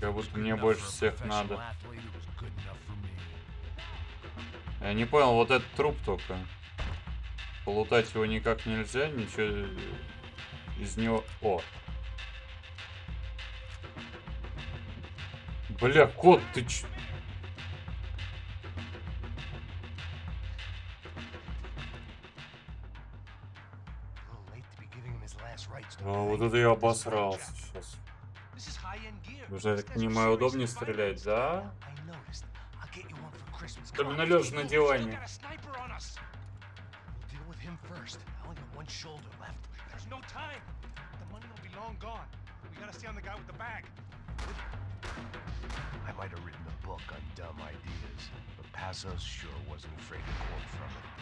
Как будто мне больше всех надо. Я не понял, вот этот труп только. Полутать его никак нельзя, ничего из него... О! Бля, кот, ты ч... вот это я обосрался сейчас. Уже, я так понимаю, удобнее стрелять, да? Особенно лежа на диване. I might have written a book on dumb ideas, but Passos sure wasn't afraid to quote from it.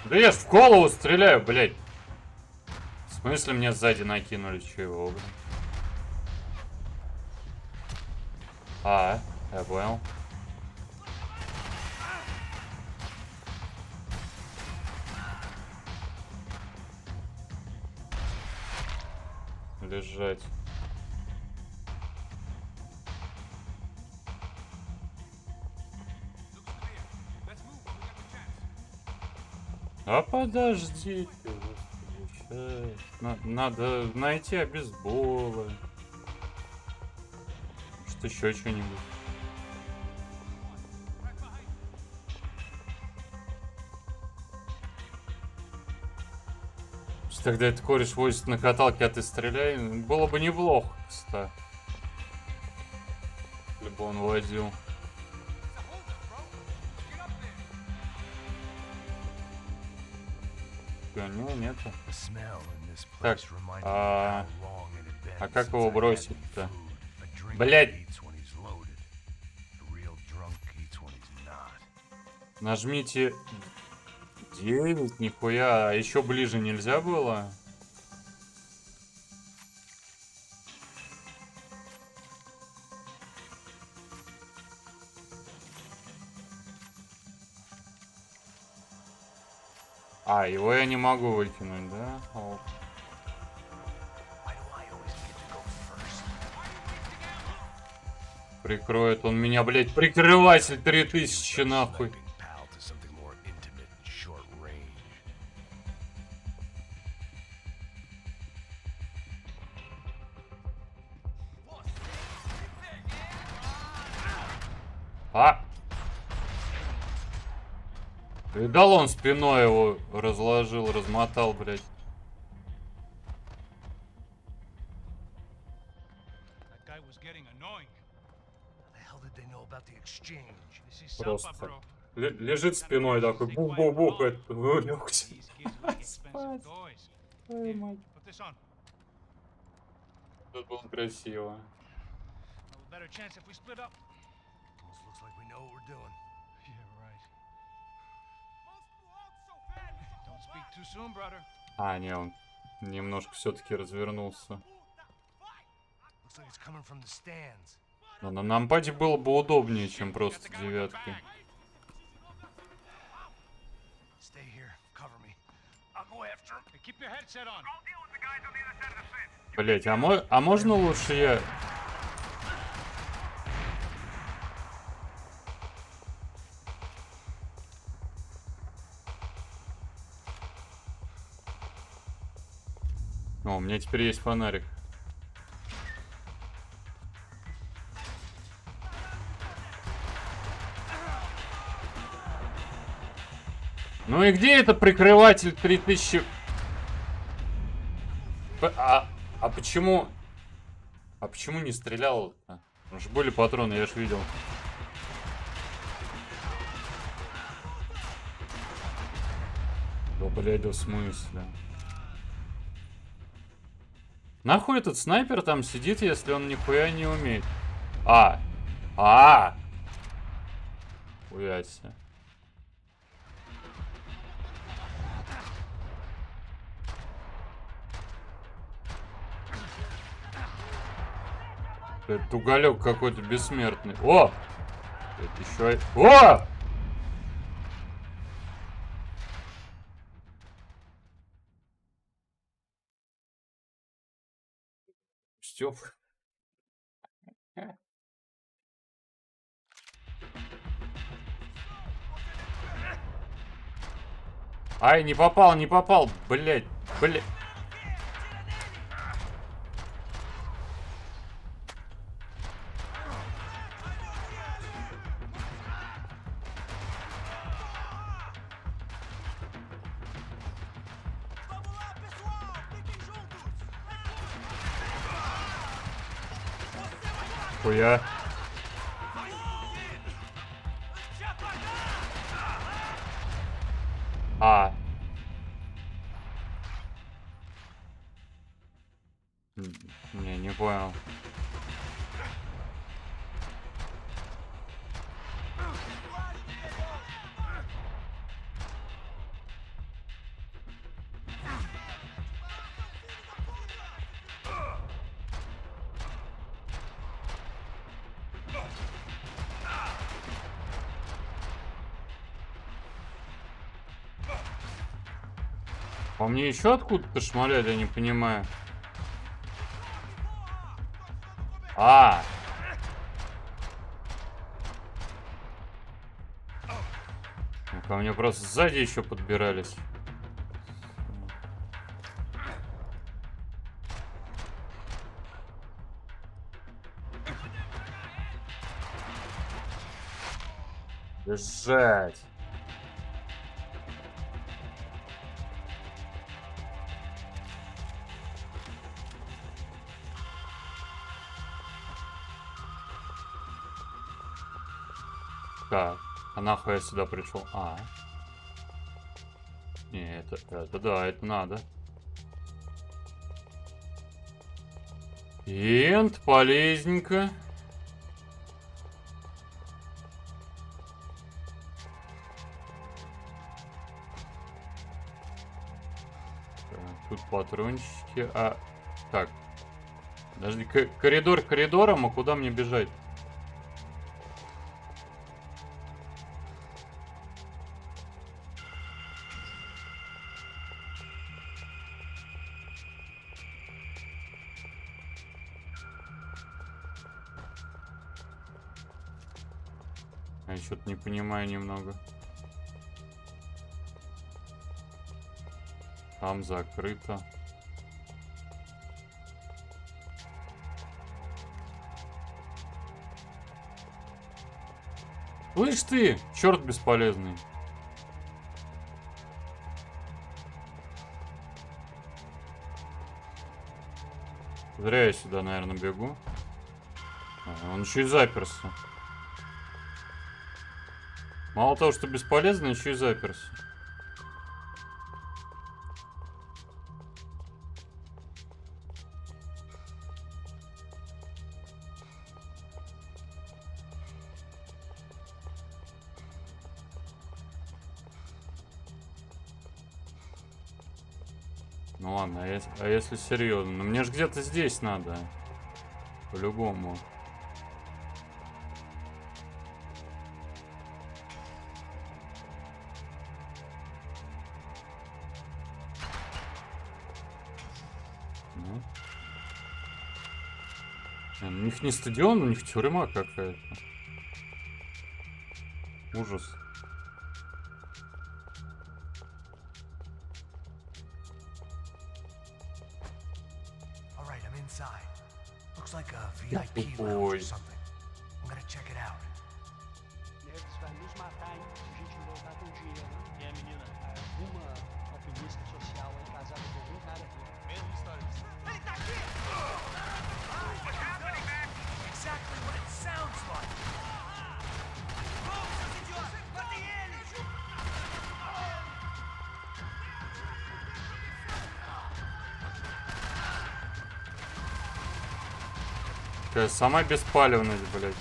Да я ж в голову стреляю, блядь. В смысле мне сзади накинули чего, блядь? А, я понял. Лежать. А подождите, господи, сейчас. Надо найти обезболы. Что еще что-нибудь. Тогда этот кореш возит на каталке, а ты стреляй. Было бы неплохо, кстати. Если бы он возил. Не, нету. Так, а как его бросить-то? Блять! Нажмите 9, нихуя. А еще ближе нельзя было? А, его я не могу выкинуть, да? О. Прикроет он меня, блядь. Прикрыватель 3000, нахуй. А! Видал, он спиной его разложил, размотал, блядь. Просто лежит спиной такой, бух-бух-бух, улегся. Спать. Ой, мать. Тут было красиво. Speak too soon, brother. А, не, он немножко все-таки развернулся. Looks like it's coming from the stands. Но на нампаде было бы удобнее, чем просто девяткой. Stay here. Cover me. I'll go after him. Hey, keep your headset on. Блять, а можно лучше я... О, у меня теперь есть фонарик. Ну и где это прикрыватель 3000? А почему... А почему не стрелял? Потому что были патроны, я ж видел. Да, блядь, да в смысле? Нахуй этот снайпер там сидит, если он нихуя не умеет? Хуяся. Это уголек какой-то бессмертный. О! Это еще... О! Стёп. Ай, не попал, не попал. Блять, блять. Хуя. Не понял. По мне еще откуда-то шмалят, я не понимаю. Ну, ко мне просто сзади еще подбирались. Бежать. Так, а нахуй я сюда пришел? Не, это да, это надо. Инт, полезненько. Так, тут патрончики. Так. Подожди, коридор коридором, а куда мне бежать? Я что-то не понимаю немного. Там закрыто. Слышь ты, черт бесполезный. Зря я сюда, наверное, бегу. Он еще и заперся. Мало того, что бесполезно, еще и заперся. Ну ладно, а если серьезно? Ну мне же где-то здесь надо. По-любому. Ну. У них не стадион, у них тюрьма какая-то. Ужас. Я тупой. Vai nos matar, hein, se a gente não voltar com dinheiro. E a menina? Alguma alpinista social aí casada com algum cara aqui. Mesma história. Ele tá aqui! What's happening, man? Exactly what it sounds like. Vamos, seus idiotas! Matem ele! Такая сама беспалевность, блядь.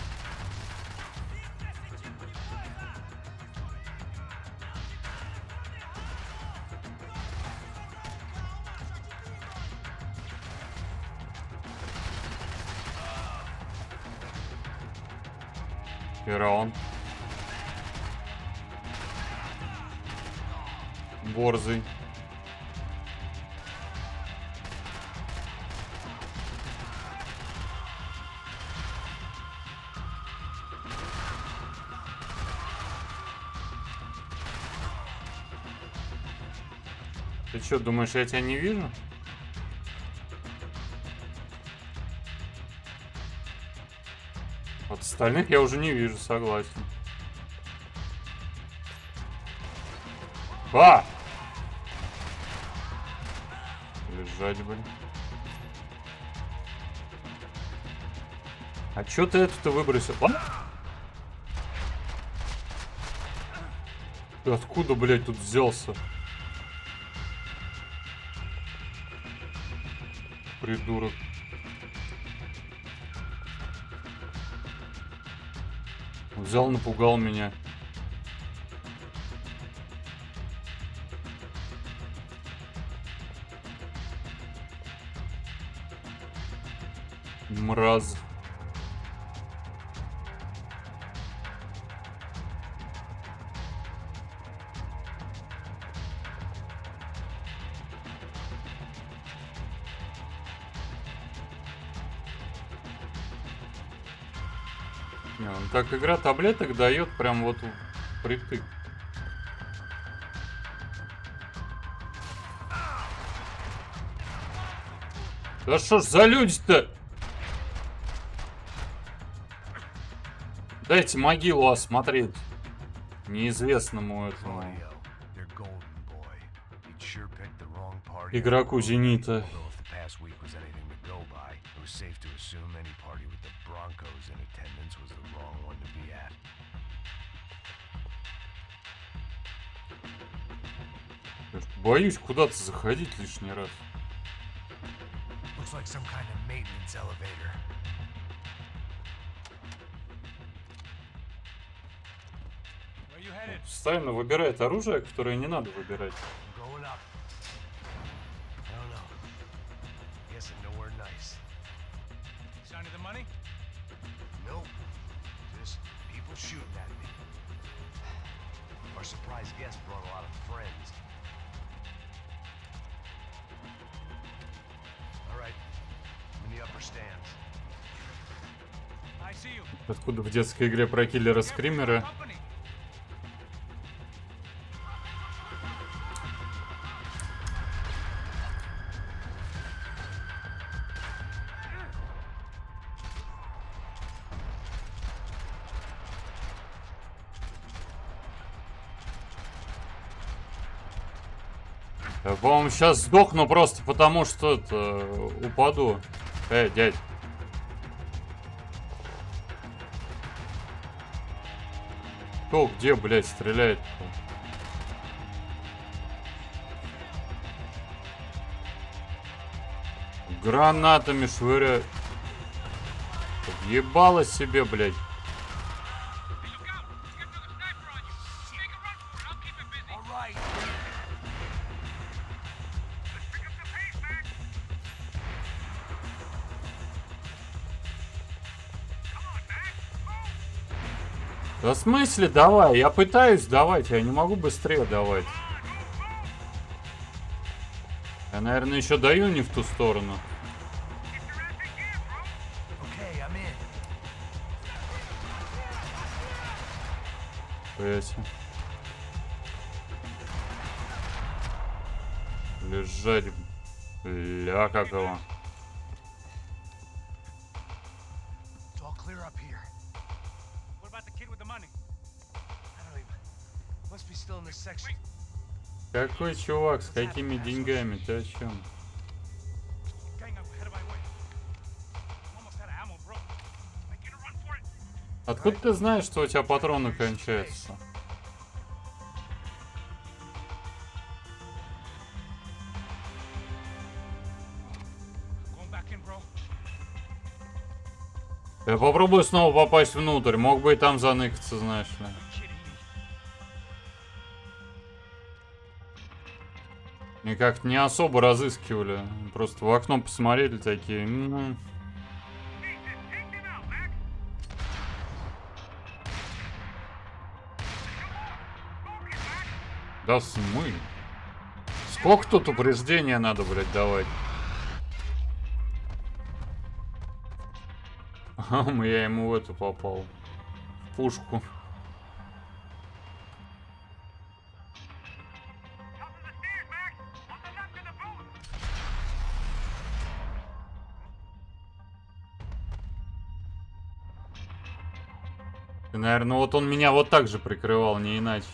Пирон. Борзый. Ты что, думаешь, я тебя не вижу? Вот остальных я уже не вижу, согласен. А! Лежать, блин. А чё ты эту-то выбросил? А? Ты откуда, блядь, тут взялся? Придурок. Взял, напугал меня. Мразь. Так игра таблеток дает прям вот притык. Да что ж за люди-то? Дайте могилу осмотреть неизвестному этому игроку Зенита. Боюсь куда-то заходить лишний раз. Постоянно выбирает оружие, которое не надо выбирать. Откуда в детской игре про киллера-скримера? Я, по-моему, сейчас сдохну просто потому, что это упаду. Дядь. Кто где, блядь, стреляет? Гранатами швыряют. Ебало себе, блядь. Да в смысле давай? Я пытаюсь давать, я не могу быстрее давать. Я, наверное, еще даю не в ту сторону. Лежать. Ля какого. Какой чувак, с какими деньгами? Ты о чем? Откуда ты знаешь, что у тебя патроны кончаются? Я попробую снова попасть внутрь. Мог бы и там заныкаться, знаешь ли. И как-то не особо разыскивали. Просто в окно посмотрели такие. Ну... Да смы. Сколько тут упреждения надо, блядь, давать? Я ему в эту попал. В пушку. И, наверное, вот он меня вот так же прикрывал, не иначе.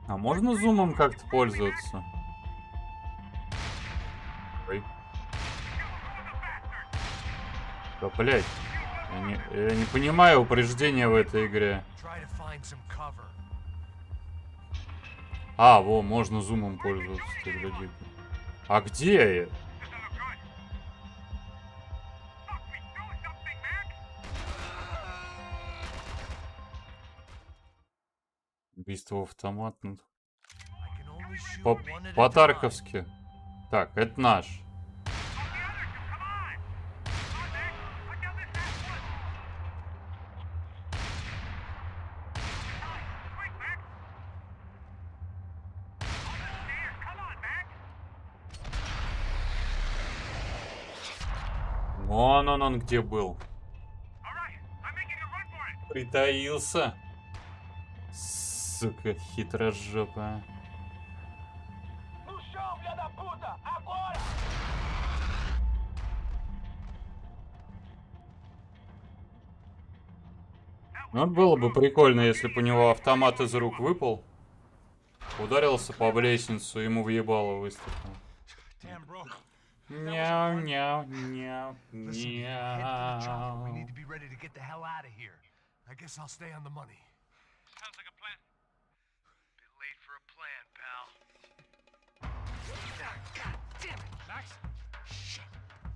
А можно зумом как-то пользоваться? Ой. Да, блядь. Я не понимаю упреждения в этой игре. А, во, можно зумом пользоваться. А где я? Убийство в автомат. По-тарковски. Так, это наш. Вон он где был. Притаился. Сука, хитрожопая. Ну, было бы прикольно, если бы у него автомат из рук выпал. Ударился по лестницу, ему въебало выстрелил. Няу, няу, няу, няу.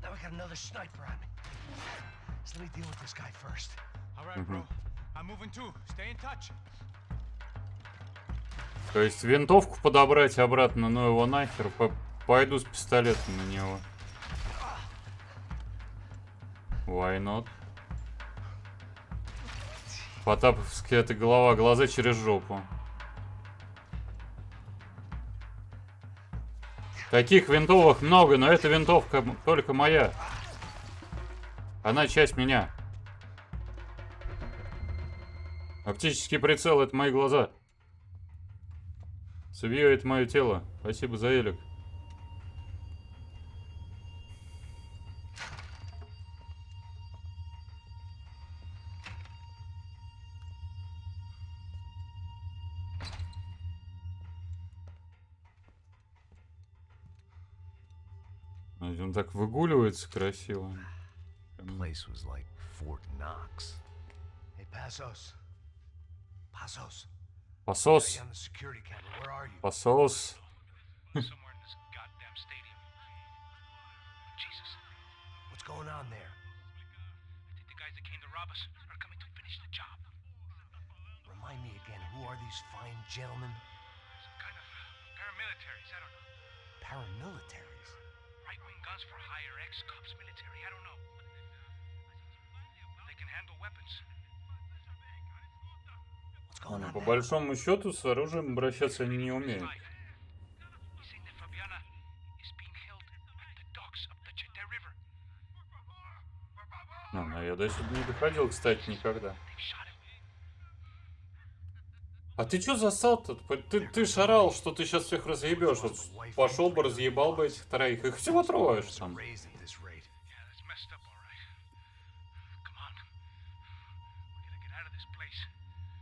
Now we got another sniper on me. So let me deal with this guy first. All right, bro. I'm moving too. Stay in touch. То есть винтовку подобрать обратно, но его нахер. Пойду с пистолетом на него. Why not? Потаповская это голова, глаза через жопу. Таких винтовок много, но эта винтовка только моя. Она часть меня. Оптический прицел — это мои глаза. Цевьё — это мое тело. Спасибо за элик. Он так выгуливается красиво. Place was like Fort Knox. Hey, Passos. Passos. Посос. Hey, on the security camera. Where are you? Посос. Somewhere in this goddamn stadium. Jesus. What's going on there? I think the guys that came to rob us are coming to finish the job. Remind me again, who are these fine gentlemen? Some kind of paramilitaries, I don't know. Paramilitaries? Right-wing guns for hire, ex-cops, military, I don't know. They can handle weapons. What's going on По there? большому счету с оружием обращаться они не умеют. He's saying that Fabiana is being held at the docks of the Chete River. Ну, я до сюда не доходил, кстати, никогда. They've shot him. А ты чё засал-то? Ты шарал, что ты сейчас всех разъебешь. Вот пошел бы, разъебал бы этих троих. Их всего трое там. Raised at this rate. Yeah, that's messed up, all right. Come on. We gotta get out of this place.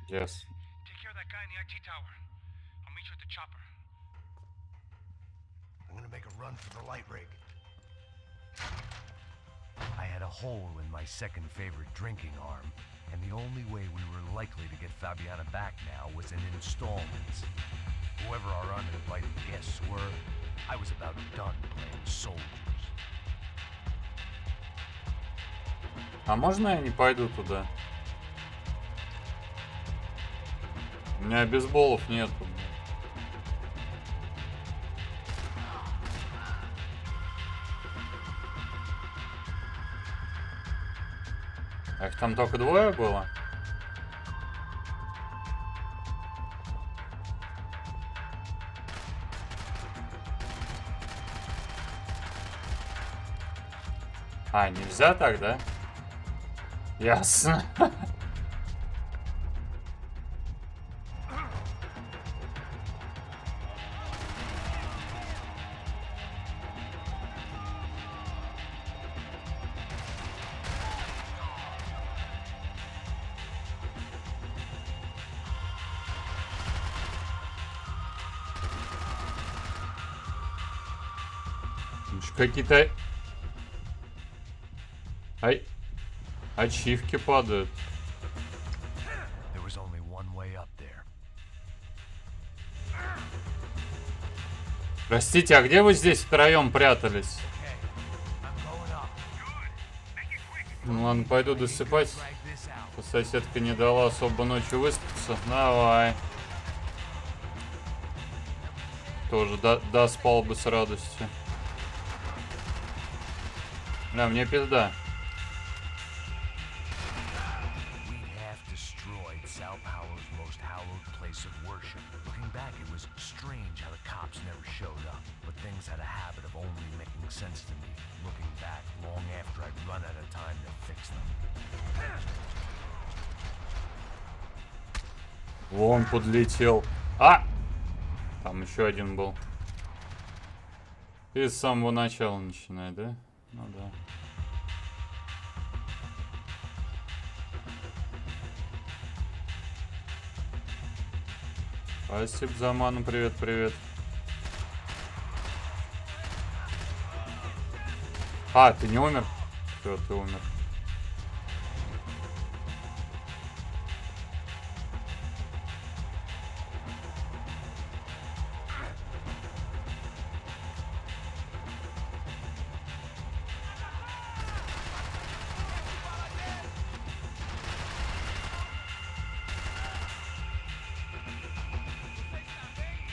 Yes. Take care of that guy in the IT tower. I'll meet you at the chopper. I'm gonna make a run for the light rig. I had a hole in my second favorite drinking arm, and the only way we were likely to get Fabiana back now was in installments. Whoever our uninvited guests were, I was about done playing soldiers. А можно я не пойду туда? У меня бейсболов нету. А их там только двое было? А, нельзя так, да? Ясно. Какие-то... Ай. Ачивки падают. There was only one way up there. Простите, а где вы здесь втроем прятались? Ну ладно, пойду досыпать. Соседка не дала особо ночью выспаться. Давай. Тоже доспал бы с радостью. Да, мне пизда. Вон подлетел. А! Там еще один был. И с самого начала начинай, да? Ну да. Спасибо за ману, привет. А, ты не умер? Все, ты умер.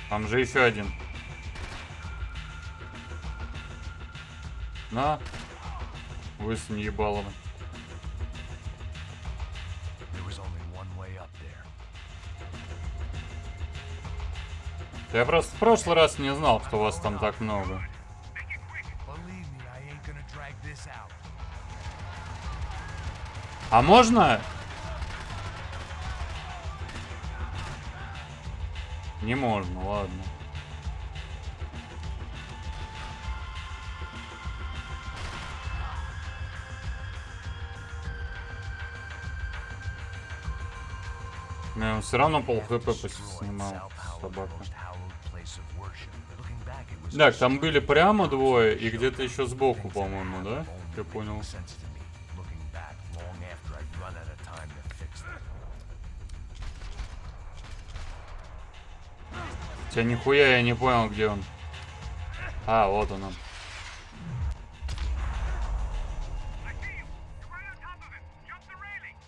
Там же еще один. На. Высунь ебалово. Я просто в прошлый раз не знал, что вас там так много. А можно? Не можно, ладно. Не, он все равно пол хп снимал, собака. packet was Так, там были прямо двое и где-то еще сбоку, по-моему, да? Я понял. sense to me, looking back long after I'd run out of time to fix them. Хотя нихуя я не понял, где он. А, вот он.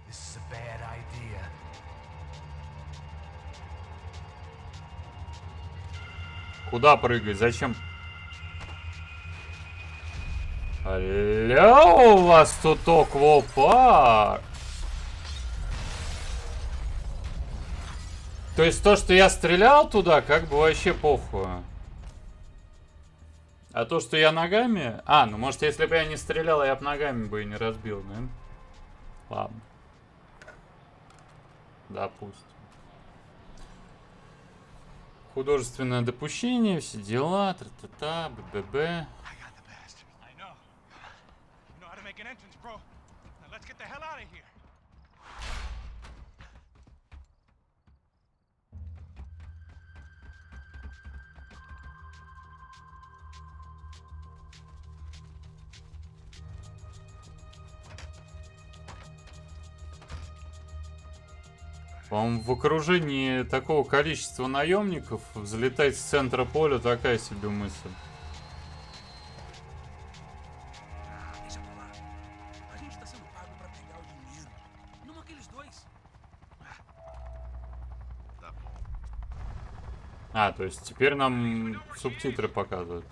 This is a bad idea. Куда прыгать? Зачем? Алло, у вас тут аквапарк. То есть то, что я стрелял туда, как бы вообще похуй. А то, что я ногами... А, ну может, если бы я не стрелял, я бы ногами бы и не разбил, да? Ладно. Допустим. Художественное допущение, все дела, тра-та-та, ББ. I know. You know how to make an entrance, bro. Now let's get the hell out of here. По-моему, в окружении такого количества наемников взлетать с центра поля такая себе мысль. А, то есть теперь нам субтитры показывают.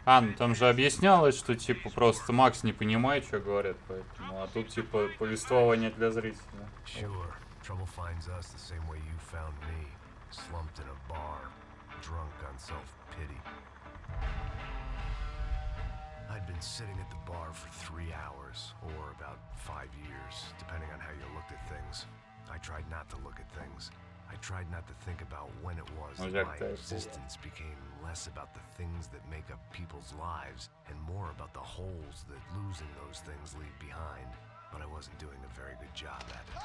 А, ну там же объяснялось, что типа просто Макс не понимает, что говорят, поэтому. А тут типа повествование для зрителя. Sure, trouble finds us the same way you found me, slumped in a bar, drunk on self-pity. I'd been sitting at the bar for 3 hours, or about 5 years, depending on how you looked at things. I tried not to look at things. I tried not to think about when it was that my existence became less about the things that make up people's lives and more about the holes that losing those things leave behind. But I wasn't doing a very good job at it.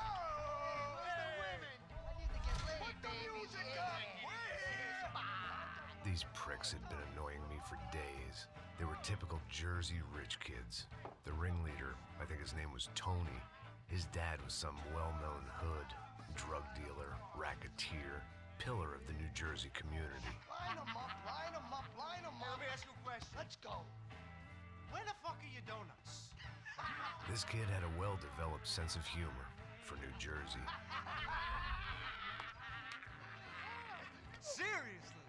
These pricks had been annoying me for days. They were typical Jersey rich kids. The ringleader, I think his name was Tony. His dad was some well-known hood, drug dealer, racketeer, pillar of the New Jersey community. Line 'em up, line 'em up, line 'em up. Let me ask you a question. Let's go. Where the fuck are your donuts? This kid had a well-developed sense of humor for New Jersey. Seriously?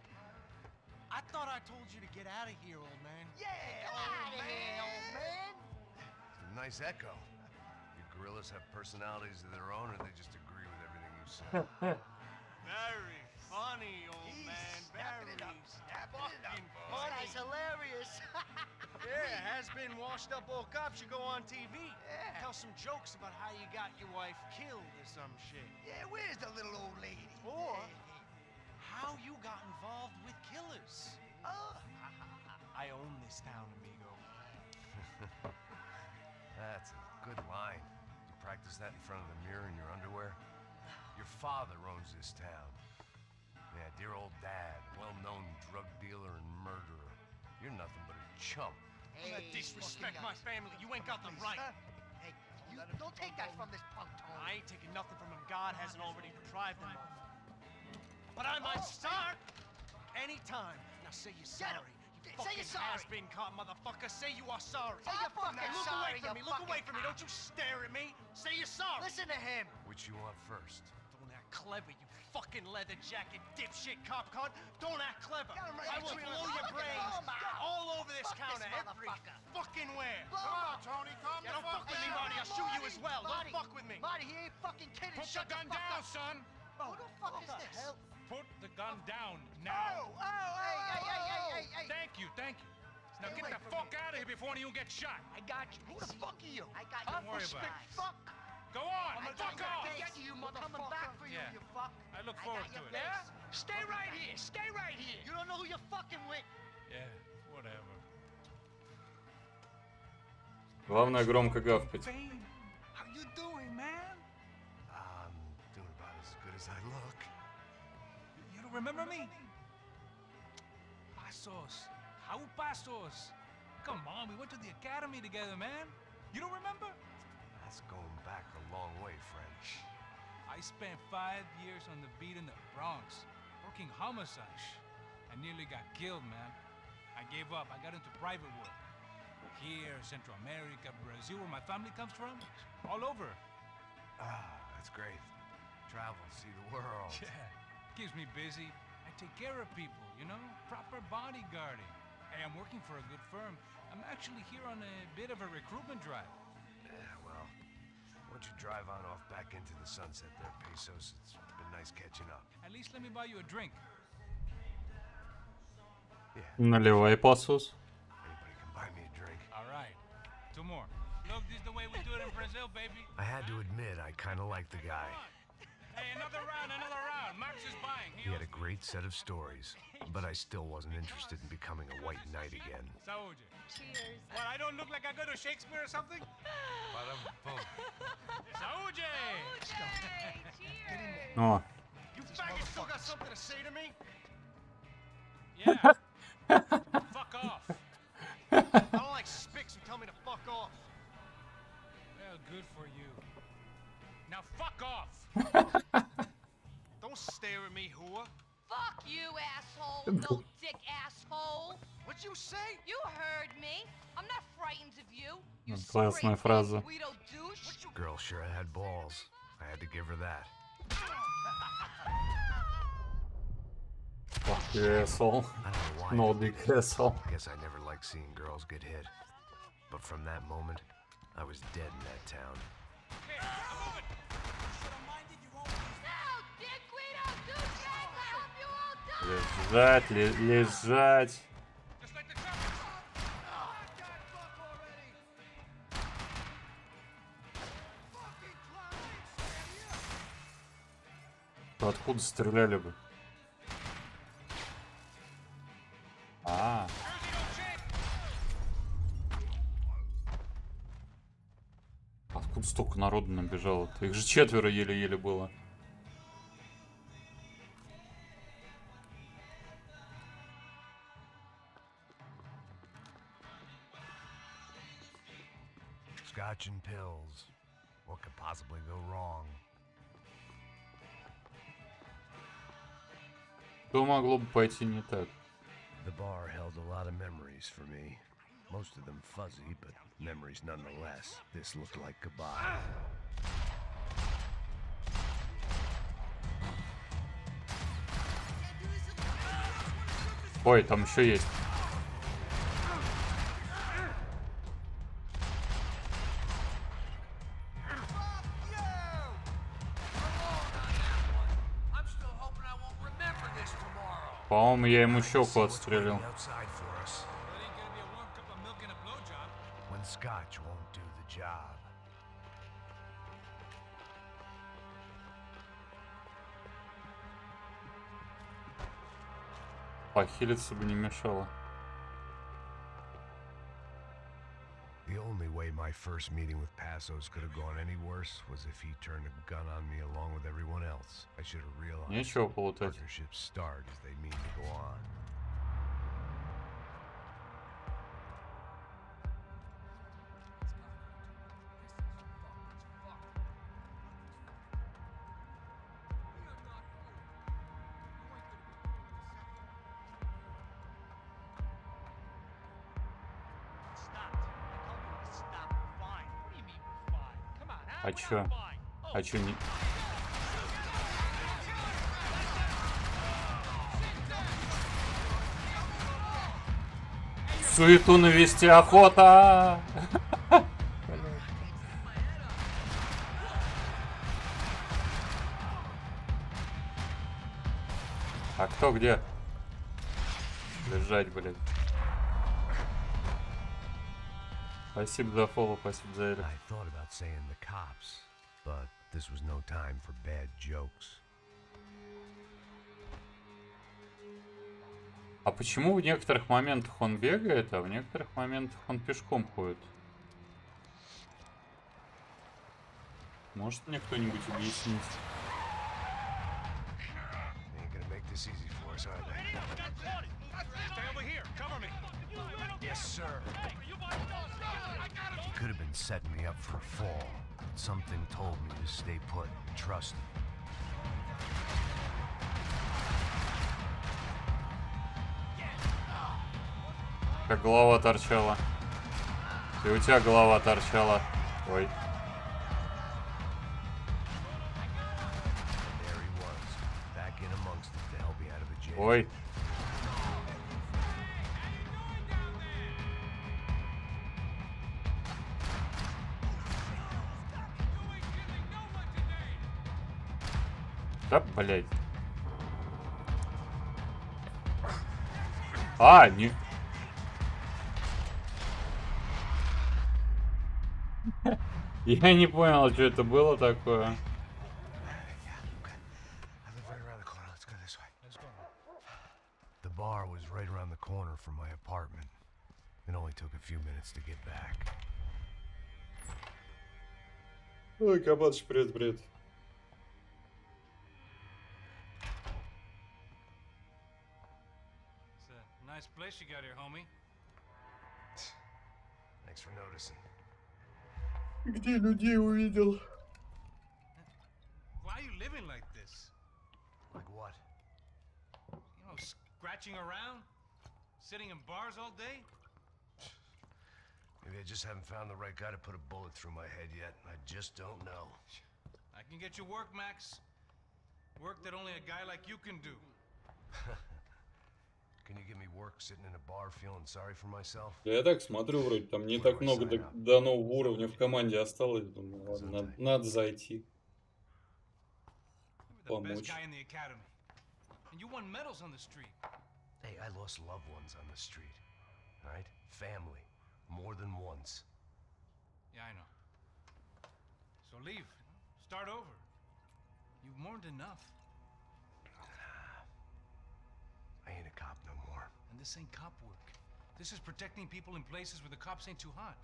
I thought I told you to get out of here, old man. Yeah, old man. It's a nice echo. You gorillas have personalities of their own, or they just agree with everything you say? Very funny, old man. Very fucking funny. That's hilarious. Yeah, has-been washed up old cop should go on TV. Yeah. Tell some jokes about how you got your wife killed or some shit. Yeah, where's the little old lady? Or how you got involved with killers. I own this town, amigo. That's a good line. You practice that in front of the mirror in your underwear? Your father owns this town. Yeah, dear old dad, well-known drug dealer and murderer. You're nothing but a chump. Hey, disrespect my family. You ain't got the right. Hey, you don't take that from this punk, Tony. I ain't taking nothing from him. God hasn't already deprived him of. But I might start anytime. Now say you're sorry. You Say you're sorry. has-been caught, motherfucker. Say you are sorry. Say you're fucking Look sorry, away from me. you Look away fucking from me. Don't you stare at me. Say you're sorry. Listen to him. Which you want first? Don't act clever, you fucking leather jacket dipshit cop cunt. Don't act clever. I will blow your brains all over this Fuck this counter every motherfucker. fucking where. Blow Come on, up. Tony. Calm Get the fuck with me, Marty. I'll shoot you as well. Don't fuck with me. Marty, he ain't fucking kidding. Put Shut the gun fuck down, up. son. Who the fuck is this? Put the gun down now. Hey. Thank you, thank you. Now Stay get away the from fuck out of here before you get shot. I got you. Who the fuck are you? I got Don't you. worry about it. Fuck. Go on, I fuck got off. your face. you, We're coming back for you, Yeah. you fuck. I look I forward got to your it. face. Stay right here. Stay right here. You don't know who you're fucking with. Yeah, whatever. Главное громко гавкать. Payne, how you doing, man? I'm doing about as good as I look. You don't remember me? Pasos. How Pasos? Come on, we went to the academy together, man. You don't remember? That's going back a long way, friend. I spent 5 years on the beat in the Bronx, working homicide. I nearly got killed, man. I gave up. I got into private work. Here, Central America, Brazil, where my family comes from. All over. Ah, that's great. Travel, see the world. Yeah, keeps me busy. I take care of people, you know? Proper bodyguarding. Hey, I'm working for a good firm. I'm actually here on a bit of a recruitment drive. Yeah, well, why don't you drive on off back into the sunset there, Pesos? It's been nice catching up. At least let me buy you a drink. Yeah, Наливай, пасус. anybody can buy me a drink. All right, 2 more. Look, this is the way we do it in Brazil, baby. I had to admit, I kind of liked the guy. Hey, another round, another round. Max is buying. He had a great set of stories, but I still wasn't interested in becoming a white knight again. Saúde. Cheers. What, I don't look like I go to Shakespeare or something? Saúde! Cheers. О, You faggot still got something to say to me? Yeah. Fuck off. I don't like spics who tell me to fuck off. Well, good for you. Now fuck off. Don't stare at me, whore. Fuck you, asshole. No dick asshole. What'd you say? You heard me. I'm not frightened of you. You классная фраза. Guido douche. Girl sure had balls. I had to give her that. Fuck you, asshole. I don't know why. No dick asshole. Guess I never liked seeing girls get hit. But from that moment, I was dead in that town. Here, I'm moving. No, dick Guido douche. I hope you all die. Лежать, лежать. Just like the trumpets. Откуда стреляли бы? А. Откуда столько народу набежало-то? Их же 4 еле-еле было. Scotch and pills. What could possibly go wrong? Что могло бы пойти не так? The bar held a lot of memories for me. Most of them fuzzy, but memories nonetheless. This looked like goodbye. Ой, там еще есть. По-моему, я ему щеку отстрелил. Outside for us. That ain't gonna be a warm cup of milk and a blowjob. When scotch won't do the job. Похилиться бы не мешало. The only way my first meeting with Passos could have gone any worse was if he turned a gun on me along with everyone else. I should have realized Нечего плутать. partnerships start as they mean to go on. А чё? А чё не... Суету навести охота! А кто где? Лежать, блин. Спасибо за фоллоу, спасибо за это. I thought about saying the cops, but this was no time for bad jokes. А почему в некоторых моментах он бегает, а в некоторых моментах он пешком ходит? Может мне кто-нибудь объяснить? They ain't gonna make this easy for us, are they? Stay over Yes, sir. He could have been setting me up for a fall, but something told me to stay put and trust him. Как голова торчала. И у тебя голова торчала. Ой. Ой. Да, блядь. А, не... Я не понял, что это было такое. The bar was right around the corner from my apartment. It only took a few minutes to get back. Ой, кабач, привет, привет. It's a nice place you got here, homie. Thanks for noticing. Где людей увидел? Why are you living like this? Like what? You know, scratching around? Sitting in bars all day? Maybe I just haven't found the right guy to put a bullet through my head yet. I just don't know. I can get you work, Max. Work that only a guy like you can do. Can you give me work sitting in a bar feeling sorry for myself? Я так смотрю, вроде там не так много до нового уровня в команде осталось. Думаю, ладно, надо зайти. Помочь. And you won medals on the street. Hey, I lost loved ones on the street. All right? Family. More than once. Yeah, I know. So leave. Start over. You've mourned enough. I ain't a cop no more. And this ain't cop work. This is protecting people in places where the cops ain't too hot.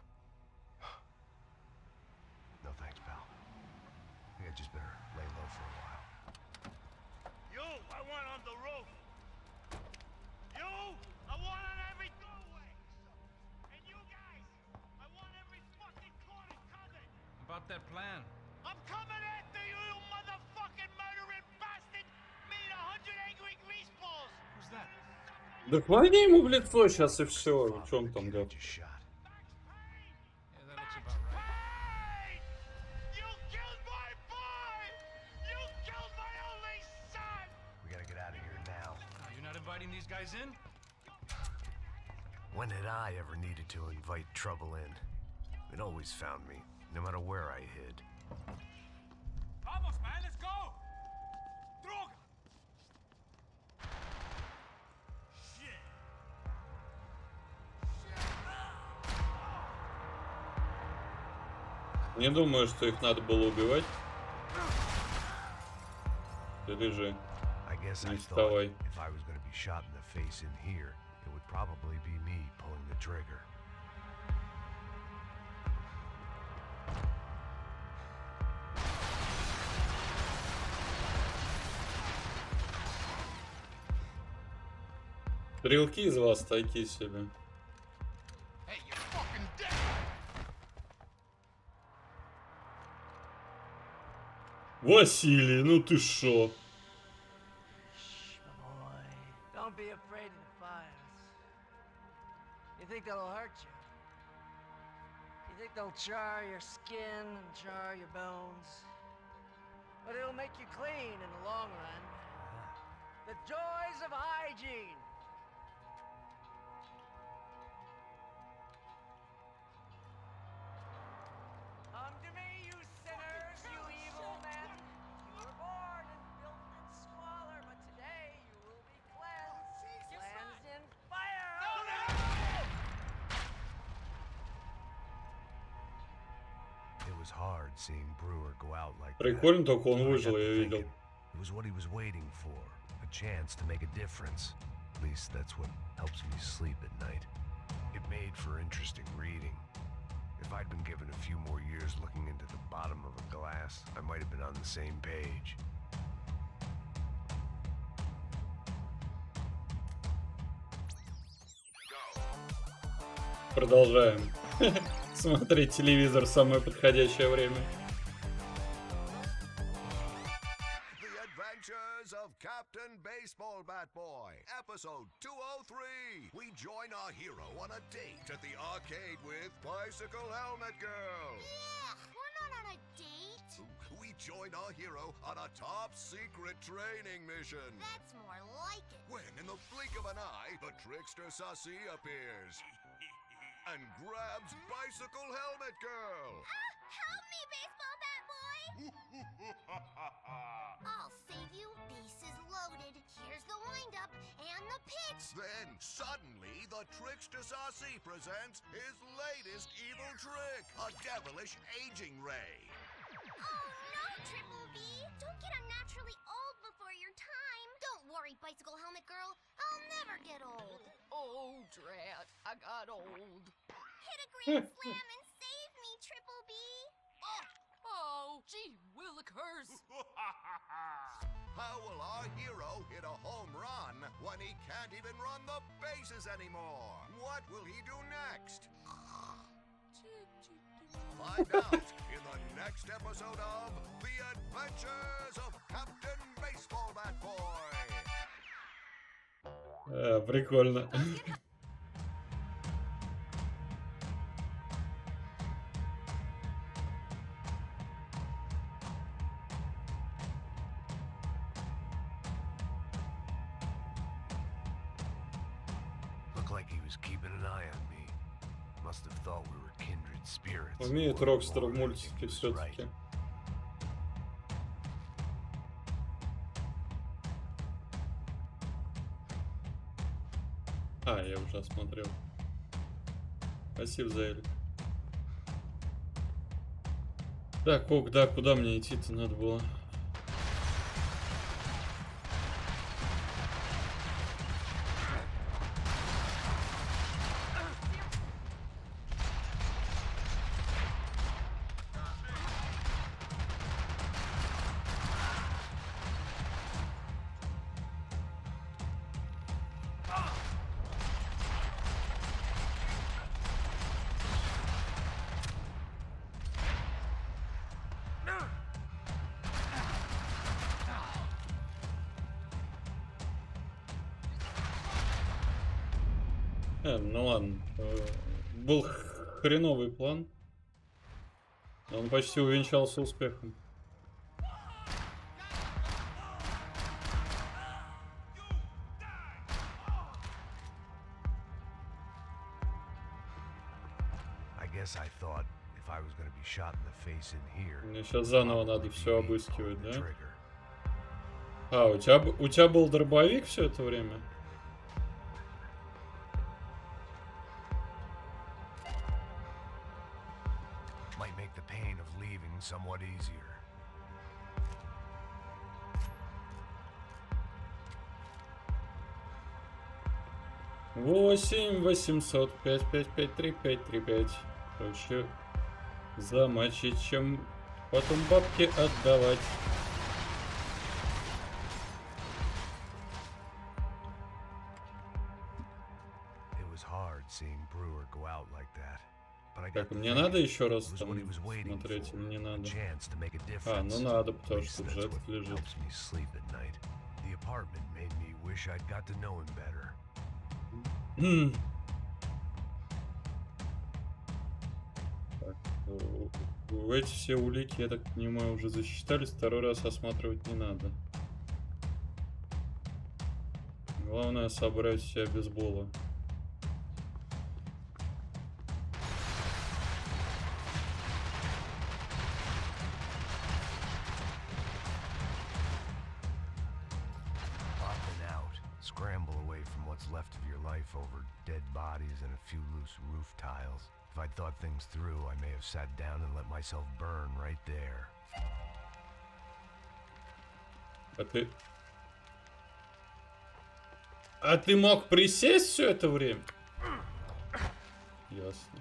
No thanks, pal. I think I just better lay low for a while. You, I want on the roof. You, I want on every doorway. And you guys, I want every fucking corner covered. About that plan. I'm coming after you, you motherfucking murdering bastard! Me and 100 angry greaseballs! Who's that? Да хвали ему в лицо сейчас и все. Че он там говорит? Yeah, that looks about right. You killed my boy! You killed my only son! We gotta get out of here now. You're not inviting these guys in? When had I ever needed to invite trouble in? It always found me, no matter where I hid. Vamos, man, let's go! Droga! Не думаю, что их надо было убивать. Ты лежи. Не вставай. If I was going to be shot in the face in here, it would probably be me pulling the trigger. Стрелки из вас такие себе. Василий, ну ты шо? Don't be afraid of the fires. You think they'll hurt you? You think they'll char your skin and char your bones? But it'll make you clean in the long run. The joys of hygiene. Come to me, you sinners, you evil men. You were born in filth and squalor, but today you will be cleansed. Cleansed in fire. It was hard seeing Brewer go out like that. Прикольно, только он выжил, я видел. It was what he was waiting for, a chance to make a difference. At least that's what helps me sleep at night. It made for interesting reading. If I'd been given a few more years looking into the bottom of a glass, I might have been on the same page. Продолжаем смотреть телевизор в самое подходящее время. The Adventures of Captain Baseball Bat Boy, episode 203. We join our hero on a date at the arcade with Bicycle Helmet Girl. Yeah, we're not on a date. We join our hero on a top secret training mission. That's more like it. When, in the blink of an eye, the trickster Sassy appears and grabs Bicycle Helmet Girl. Help me, baseball bat boy. I'll save you. Bases loaded. Here's the windup and the pitch. Then, suddenly, the trickster Sassy presents his latest evil trick, a devilish aging ray. Oh no, Triple B! Don't get unnaturally old before your time. Don't worry, Bicycle Helmet Girl. I'll never get old. Oh, drat, I got old. Hit a grand slam and save me, Triple B. Oh, gee willikers. How will our hero hit a home run when he can't even run the bases anymore? What will he do next? Find out in the next episode of The Adventures of Captain Baseball Bat Boy. Прикольно. Looked like he was keeping an eye on me. Must have thought we were kindred spirits. Умеет Рокстер в мультике все-таки. А, я уже осмотрел. Спасибо за Эль. Так, ок, да, куда мне идти-то надо было? Ну ладно. Был хреновый план. Он почти увенчался успехом. Мне сейчас заново надо все обыскивать, да? А, у тебя был дробовик все это время? Somewhat easier. 8-800-555-3535. Проще замочить, чем потом бабки отдавать. It was hard seeing Brewer go out like that. Так, мне надо еще раз там смотреть, или не надо? А, ну надо, потому что Джет лежит. Так, эти все улики, я так понимаю, уже засчитались, второй раз осматривать не надо. Главное собрать все бейсбола. Over dead bodies and a few loose roof tiles. If I'd thought things through, I may have sat down and let myself burn right there. А ты мог присесть все это время? Ясно.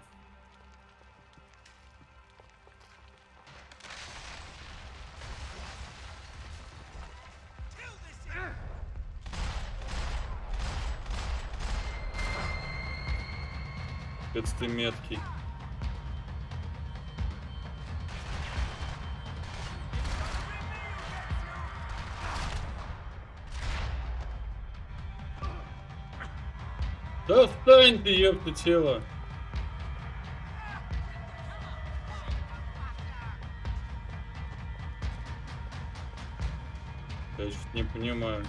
Капец ты меткий. Да встань ты, ёпта, тело. Я что-то не понимаю.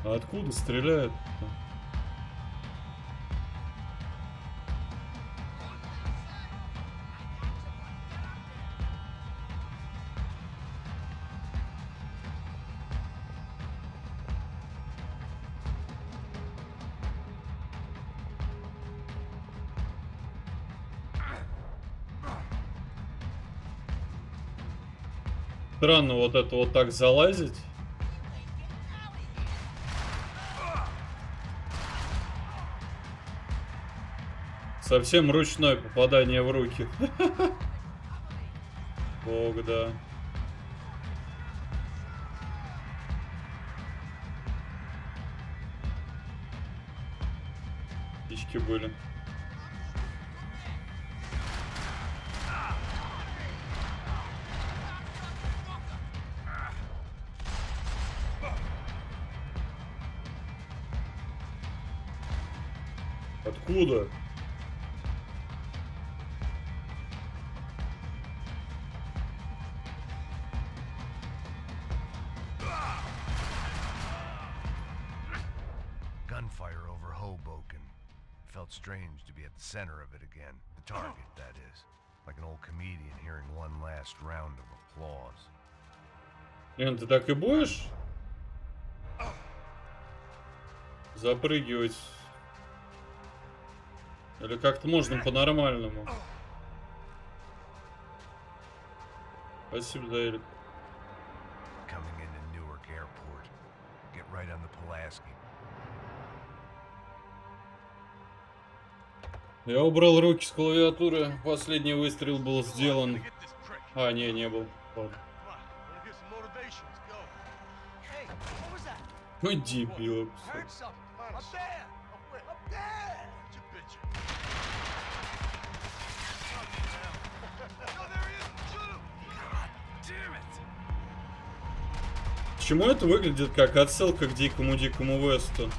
А откуда стреляют? Странно вот это вот так залазить. Совсем ручное попадание в руки. Бог, да. Птички были. Откуда? Gunfire over Hoboken. Felt strange to be at the center of it again. The target, that is. Like an old comedian hearing one last round of applause. Лен, ты так и будешь запрыгивать? Или как-то можно по-нормальному? Спасибо, Даэль. Coming into Newark Airport. Get right on the Pulaski. Я убрал руки с клавиатуры. Последний выстрел был сделан. А, не был. Ладно. Ну, дебил. Почему это выглядит как отсылка к Дикому Весту?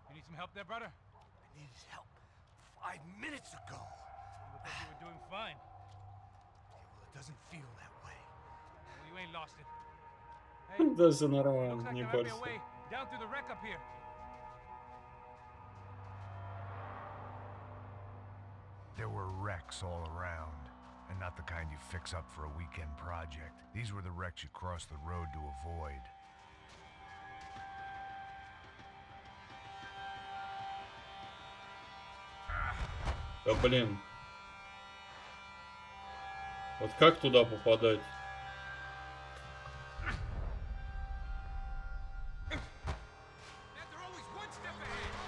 You need some help there, brother? I needed help 5 minutes ago. You look like you were doing fine. Well, it doesn't feel that way. Well, you ain't lost it. Hey, Да все looks нормально, like не there might be a парься. way down through the wreck up here. There were wrecks all around, and not the kind you fix up for a weekend project. These were the wrecks you cross the road to avoid. Да блин. Вот как туда попадать?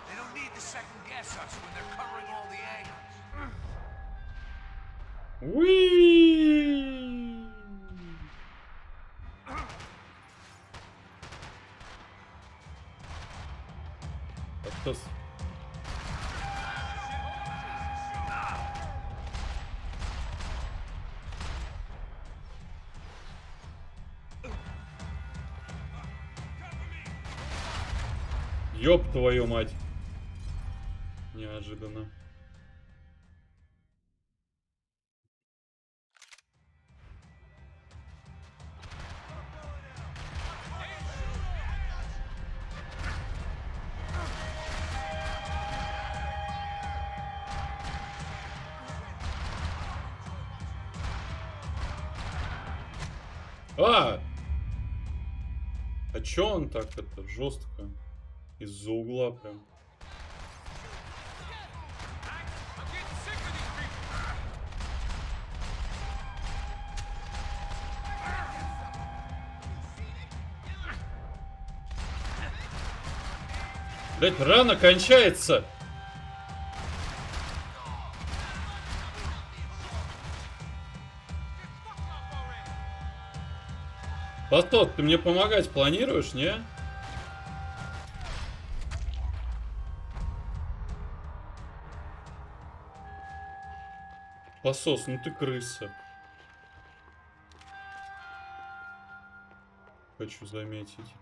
They don't need to second guess us when they're covering all the angles. Уи! Откос. Ёб твою мать. Неожиданно. А! А чё он так это жестко? Из-за угла прям. Блять, рано кончается. Потот, ты мне помогать планируешь, не? Посос, ну ты крыса. Хочу заметить.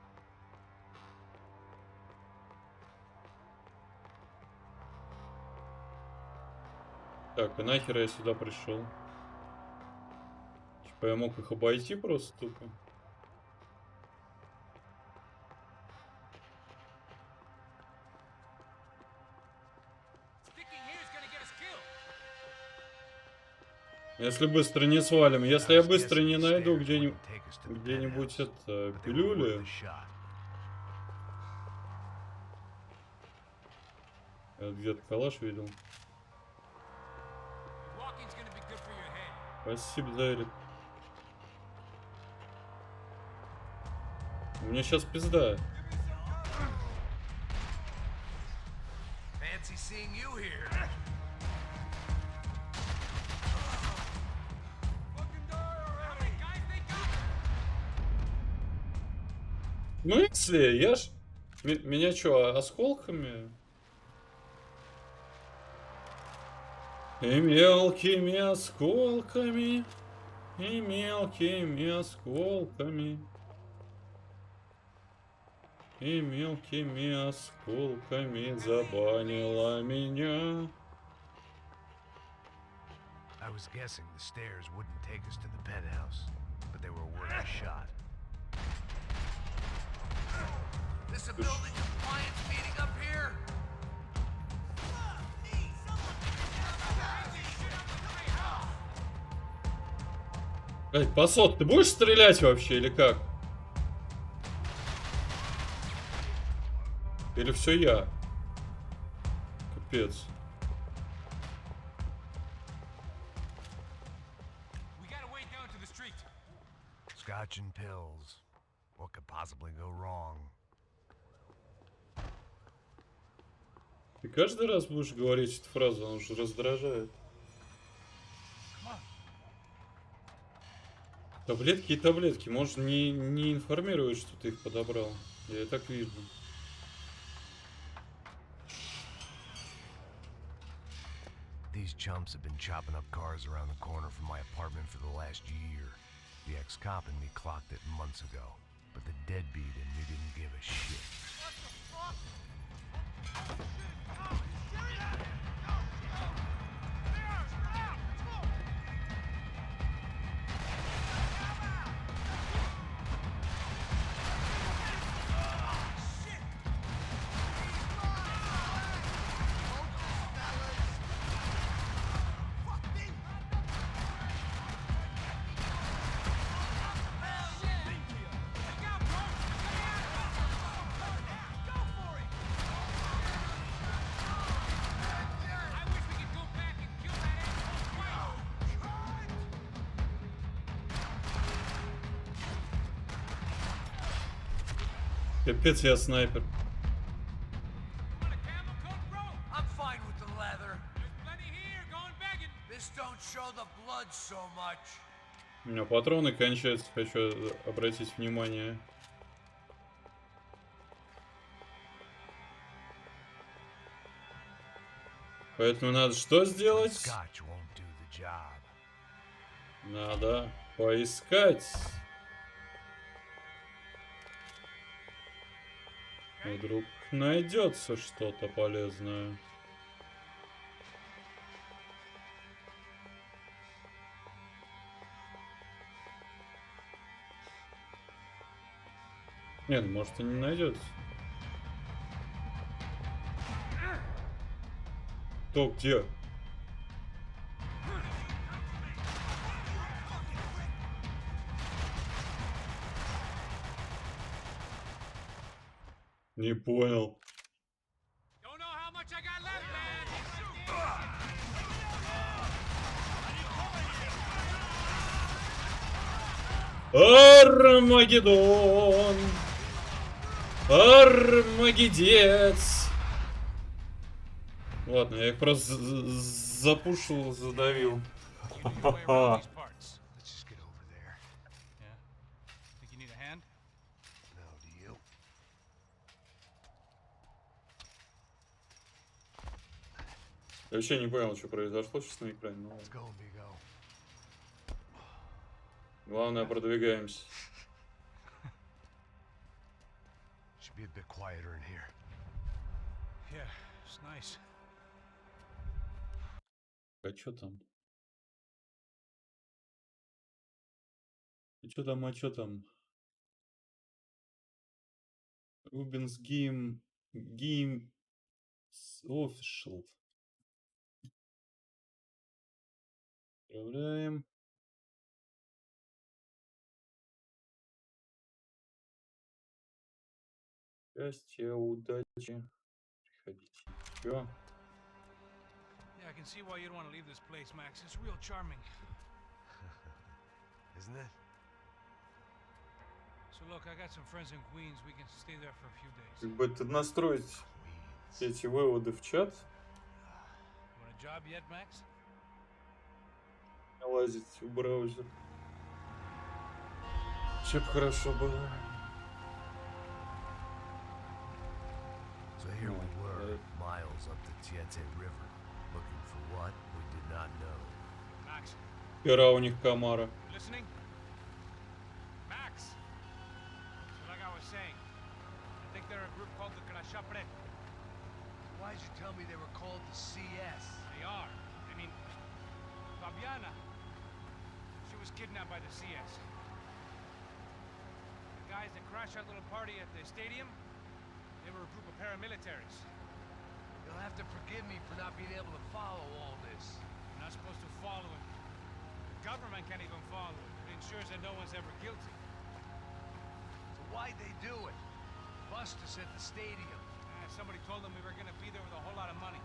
Так, и нахер я сюда пришел? Типа я мог их обойти просто тупо. Если быстро не свалим, если я быстро не найду где-нибудь это пилюли. Я где-то калаш видел. Спасибо за Эрик. У меня сейчас пизда. Ну если, я ж... Меня что, осколками? И мелкими осколками, и мелкими осколками, и мелкими осколками забанила меня. I was guessing the stairs wouldn't take us to the penthouse, but they were worth a shot. This a building compliance meeting up here? Эй, Пасот, ты будешь стрелять вообще или как? Или все я? Капец. Scotch and pills. What could possibly go wrong? Ты каждый раз будешь говорить эту фразу, он уже раздражает. Таблетки и таблетки. Может, не информирует, что ты их подобрал. Я и так вижу. These chumps have been chopping up cars around the corner from my apartment for the last year. The ex-cop in me clocked it months ago, but the deadbeat in me didn't give a shit. Капец, я снайпер. У меня патроны кончаются, хочу обратить внимание. Поэтому надо что сделать? Надо поискать. Вдруг найдется что-то полезное. Нет, может и не найдется. Кто где? Не понял. Don't know how much I got left, man. Армагеддон! Армагеддец! Ладно, я их просто запушил, задавил. You know your way around these parts. Let's just get over there. Yeah. Think you need a hand? No, do you? Я вообще не понял, что произошло сейчас на экране. Но... Let's go, amigo. Главное, продвигаемся. Should be a bit quieter in here. Yeah, it's nice. А чё там? А чё там, а чё там? Рубинс Гейм... Гейм... Official. Отправляем. Счастья, удачи. Приходите еще. Yeah, I can see why you'd want to leave this place, Max. It's real charming. Isn't it? So look, I got some friends in Queens. We can stay there for a few days. Как бы это настроить Queens. эти выводы в чат. You want a job yet, Max? Лазить в браузер. Чтоб хорошо было. So here we were, miles up the Tiete River, looking for what we did not know. Max, Пера у них комара. you listening? Max! So like I was saying, I think they're a group called the Crashapre. Why'd you tell me they were called the CS? They are. I mean, Fabiana. She was kidnapped by the CS. The guys that crashed that little party at the stadium, they were a group of paramilitaries. You'll have to forgive me for not being able to follow all this. You're not supposed to follow it. The government can't even follow it. It ensures that no one's ever guilty. So why'd they do it? Bust us at the stadium. Somebody told them we were gonna be there with a whole lot of money.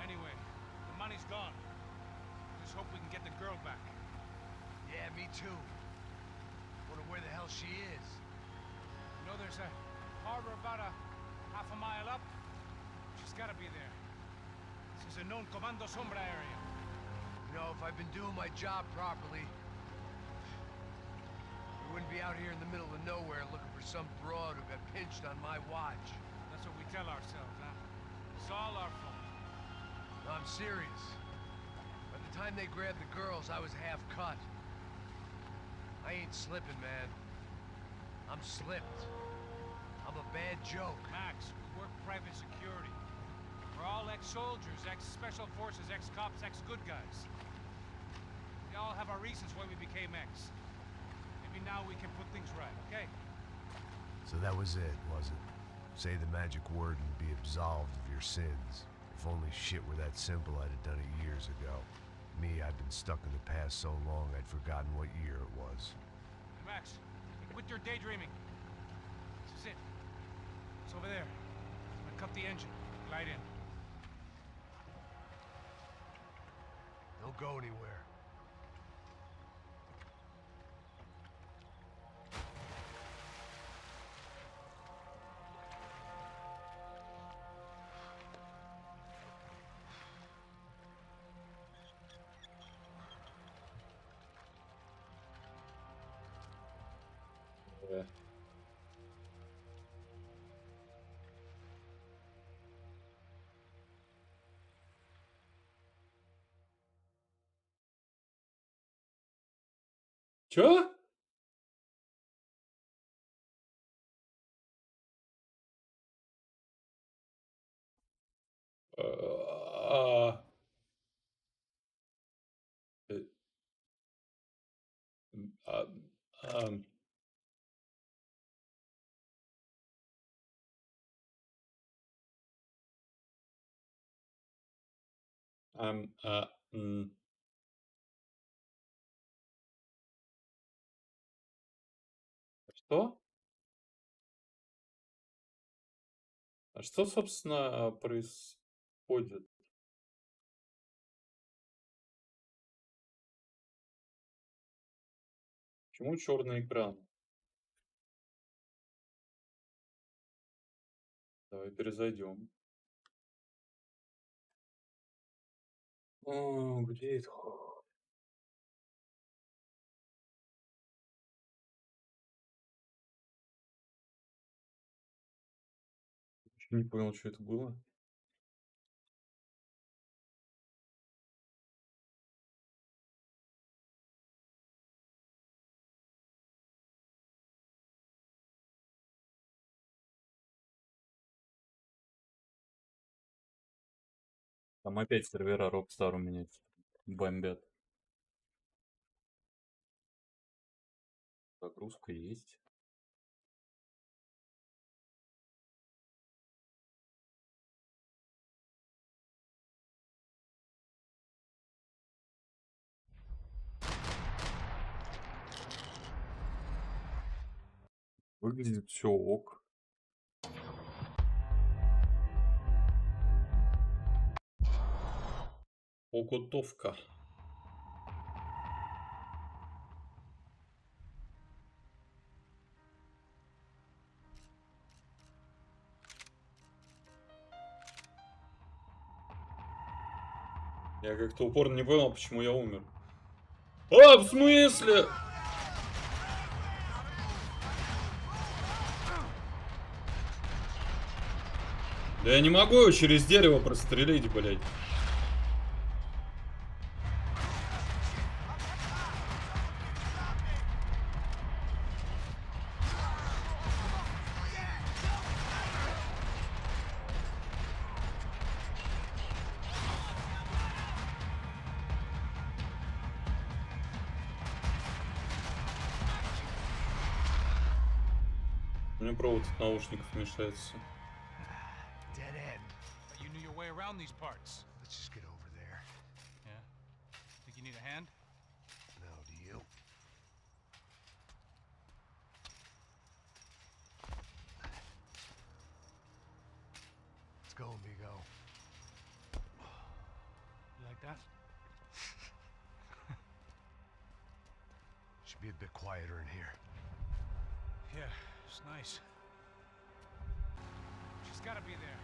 Anyway, the money's gone. Just hope we can get the girl back. Yeah, me too. Wonder where the hell she is. You know, there's a harbor about half a mile up. She's gotta be there. This is a known Comando Sombra area. You know, if I've been doing my job properly, we wouldn't be out here in the middle of nowhere looking for some broad who got pinched on my watch. That's what we tell ourselves, huh? It's all our fault. No, I'm serious. By the time they grabbed the girls, I was half cut. I ain't slipping, man. I'm slipped. I'm a bad joke. Max, we work private security. We're all ex-soldiers, ex-special forces, ex-cops, ex-good guys. We all have our reasons why we became ex. Maybe now we can put things right, okay? So that was it, was it? Say the magic word and be absolved of your sins. If only shit were that simple, I'd have done it years ago. Me, I've been stuck in the past so long I'd forgotten what year it was. Hey, Max, quit your daydreaming. This is it. It's over there. I'm gonna cut the engine. Glide in. Don't go anywhere. Да. Чё? А, э, а, ам. М. Что? А что, собственно, происходит? Почему черный экран? Давай перезайдем. Где это? Вообще не понял, что это было. Там опять сервера Rockstar у меня бомбят. Загрузка есть. Выглядит все ок. Уготовка. Я как-то упорно не понял, почему я умер. А, в смысле? Да я не могу его через дерево прострелить, блядь. У меня провод от наушников мешается. Dead end. But you knew your way around these parts. Let's just get over there. Yeah? Think you need a hand? No, do you? Let's go, amigo. You like that? Should be a bit quieter in here. Yeah, it's nice. She's gotta be there.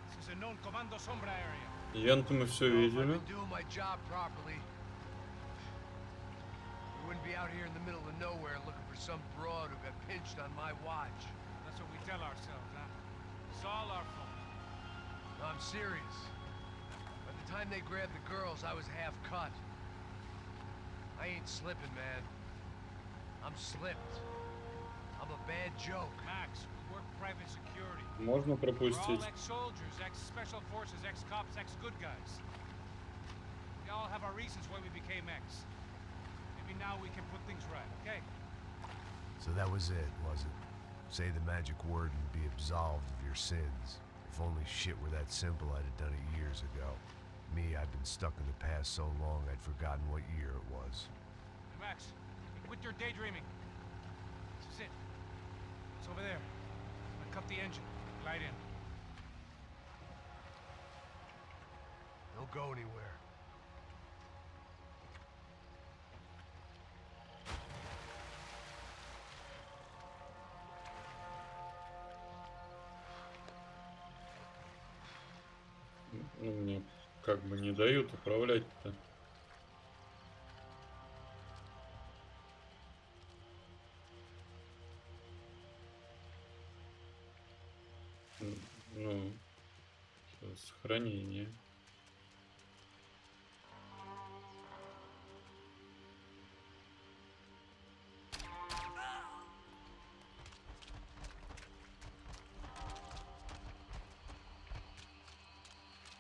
This is a known Comando Sombra area. Ян-то мы все If I've видели. been doing my job properly, we wouldn't be out here in the middle of nowhere looking for some broad who got pinched on my watch. That's what we tell ourselves, huh? It's all our fault. No, I'm serious. By the time they grabbed the girls, I was half cut. I ain't slipping, man. I'm slipped. I'm a bad joke. Max, we work private security. Можно We're all пропустить. ex-soldiers, ex-special forces, ex-cops, ex-good guys. We all have our reasons why we became ex. Maybe now we can put things right, okay? So that was it, was it? Say the magic word and be absolved of your sins. If only shit were that simple, I'd have done it years ago. Me, I've been stuck in the past so long I'd forgotten what year it was. Hey, Max, quit your daydreaming. This is it. It's over there. I'm gonna cut the engine. Glide in. Don't go anywhere. Ну, мне как бы не дают управлять-то. Ну, сохранение.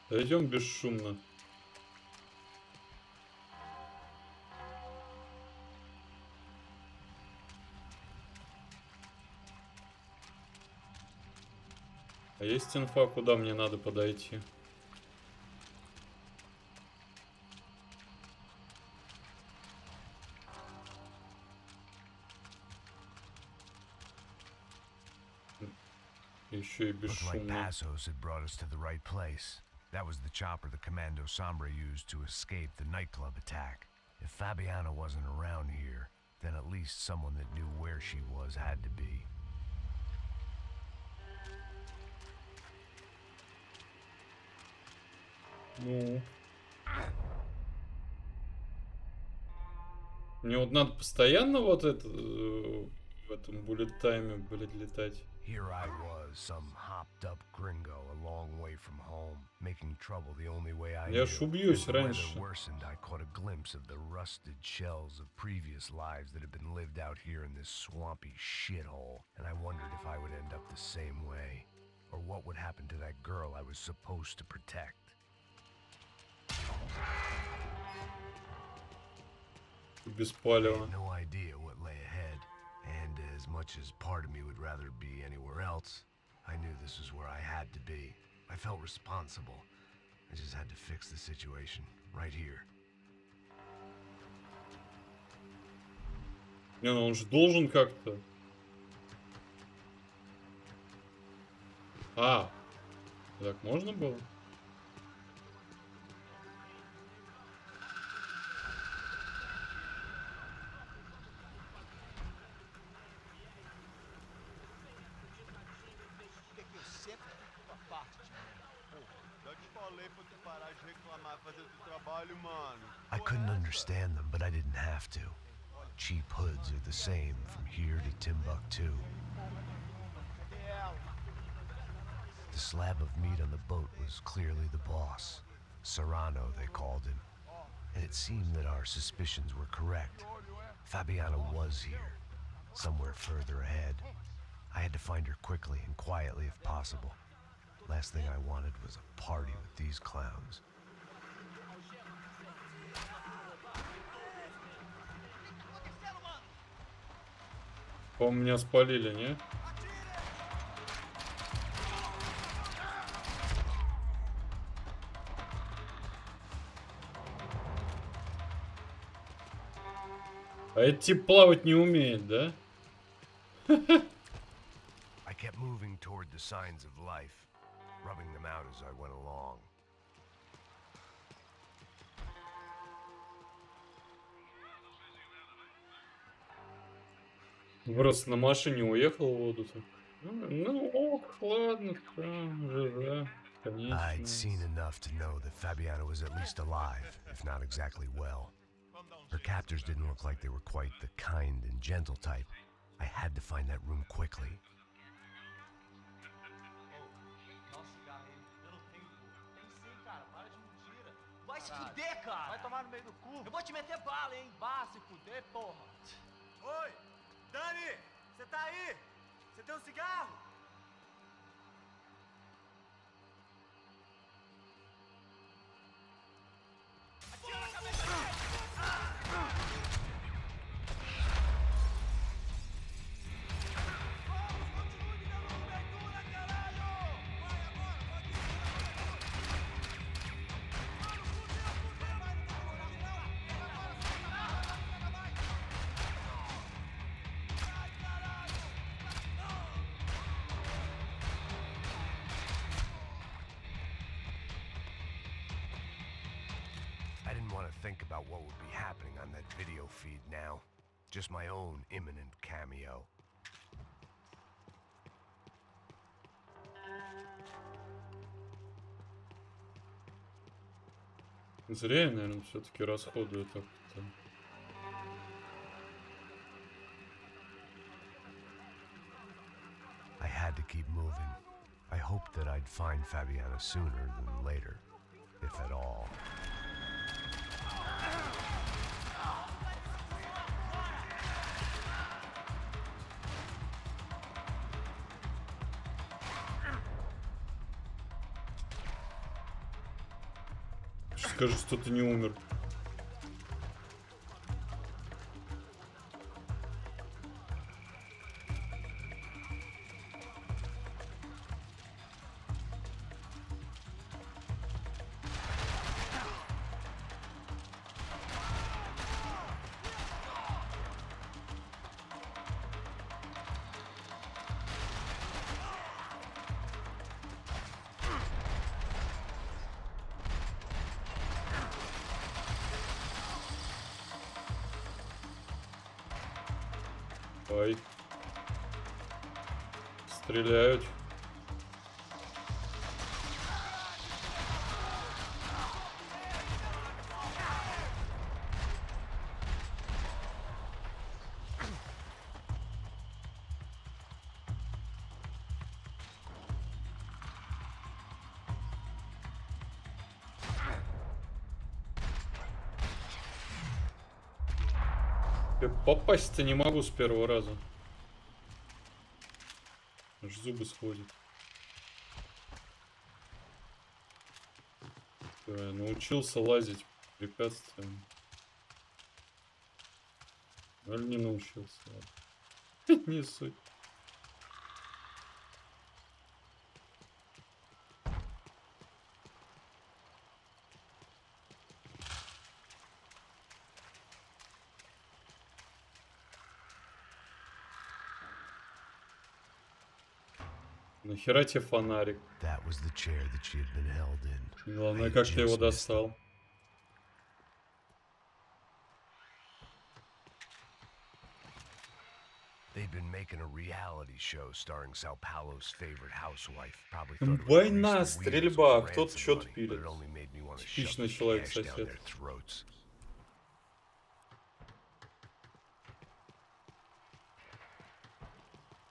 Пойдем бесшумно. А есть инфа, куда мне надо подойти? Еще и Looked like бесшумно. Passos had brought us to the right place. That was the chopper the Commando Sombra used to escape the nightclub attack. If Fabiana wasn't around here, then at least someone that knew where she was had to be. Ну. Мне вот надо постоянно вот это в этом буллет тайме, блядь, летать. Here I was, some hopped-up gringo a long way from home, making trouble the only way I knew. Я ж убьюсь As the weather раньше. worsened, I caught a glimpse of the rusted shells of previous lives that had been lived out here in this swampy shithole, and I wondered if I would end up the same way, or what would happen to that girl I was supposed to protect. Без I палева. had no idea what lay ahead, and as much as part of me would rather be anywhere else, I knew this was where I had to be. I felt responsible. I just had to fix the situation right here. Не, ну он же должен как-то. А, так можно было? I couldn't understand them, but I didn't have to. Cheap hoods are the same from here to Timbuktu. The slab of meat on the boat was clearly the boss. Serrano, they called him. And it seemed that our suspicions were correct. Fabiana was here, somewhere further ahead. I had to find her quickly and quietly if possible. Last thing I wanted was a party with these clowns. По-моему, меня спалили, не? А этот тип плавать не умеет, да? I kept moving toward the signs of life, rubbing them out as I went along. Просто на машине уехал в воду-то. Ну ок, ладно, да, конечно. I'd seen enough to know that Fabiana was at least alive, if not exactly well. Her captors didn't look like they were quite the kind and gentle type. I had to find that room quickly. Vai se fuder, cara! Vai tomar no meio do cu! Eu vou te meter bala, hein? Vá se fuder, porra! Oi! Dani! Você tá aí? Você tem um cigarro? Atira na cabeça dele! I didn't want to think about what would be happening on that video feed now. Just my own imminent cameo. Зря я, наверное, все-таки расходую так-то. I had to keep moving. I hoped that I'd find Fabiana sooner than later, if at all. Скажи, что ты не умер. Ай. Стреляют. Попасть-то не могу с первого раза. Аж зубы сходят. Научился лазить по препятствиям. Или не научился. Не суть. Нахера тебе фонарик? Главное, как ты его достал. Война, стрельба, кто-то что-то пилит. Типичный человек-сосед.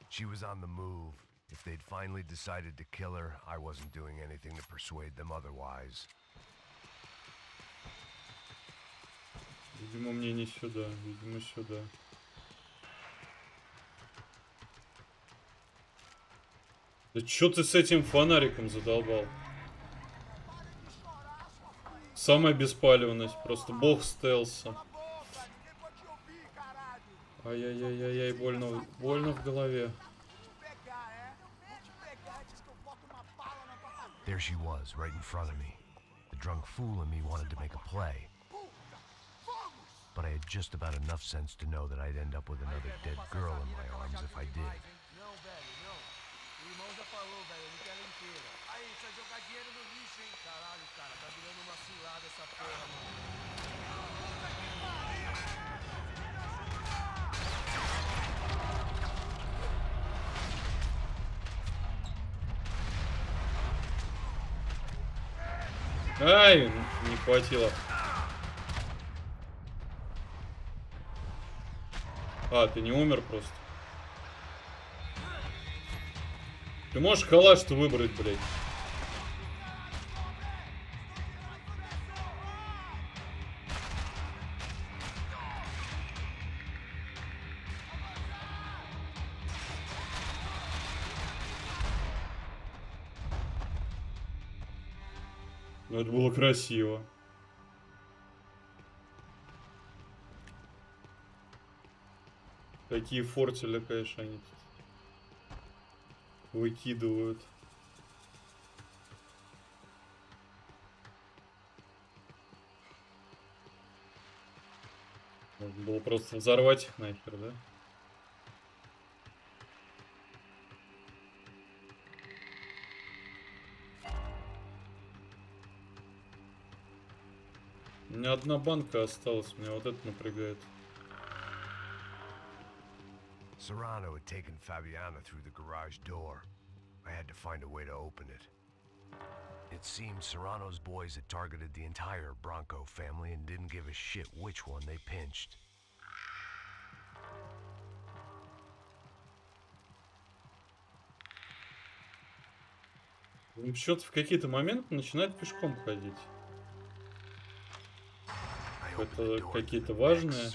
She was on the move. If they'd finally decided to kill her, I wasn't doing anything to persuade them otherwise. Видимо, мне не сюда, видимо, сюда. Да чё ты с этим фонариком задолбал? Самая беспалевность, просто бог стелса. Ай-яй-яй-яй-яй, больно в голове. There she was, right in front of me. The drunk fool in me wanted to make a play. But I had just about enough sense to know that I'd end up with another dead girl in my arms if I did. Ай, не хватило. А, ты не умер просто. Ты можешь калаш-то выбрать, блядь. Ну, это было красиво. Какие фортели, конечно, они тут выкидывают. Можно было просто взорвать их нахер, да? У меня одна банка осталась, меня вот это напрягает. Serrano had taken Fabiana through the garage door. I had to find a way to open it. It seemed Serrano's boys had targeted the entire Bronco family and didn't give a shit which one they pinched. Что-то в какие-то моменты начинает пешком ходить. Это какие-то важные.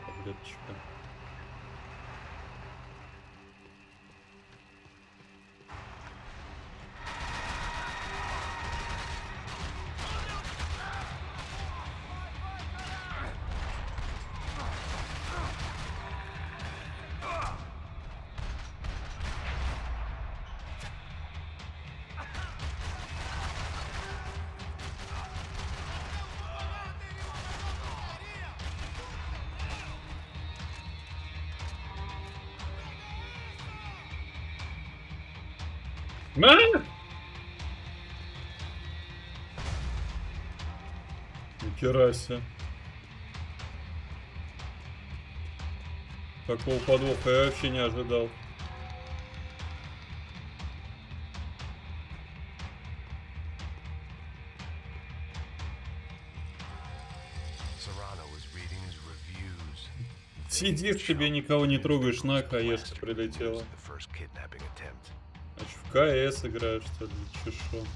Таблеточка. Нихера себе. Такого подвоха я вообще не ожидал. Сидишь, тебе никого не трогаешь, на хаешка прилетела. Значит, в КС играешь, что ли? Чешо.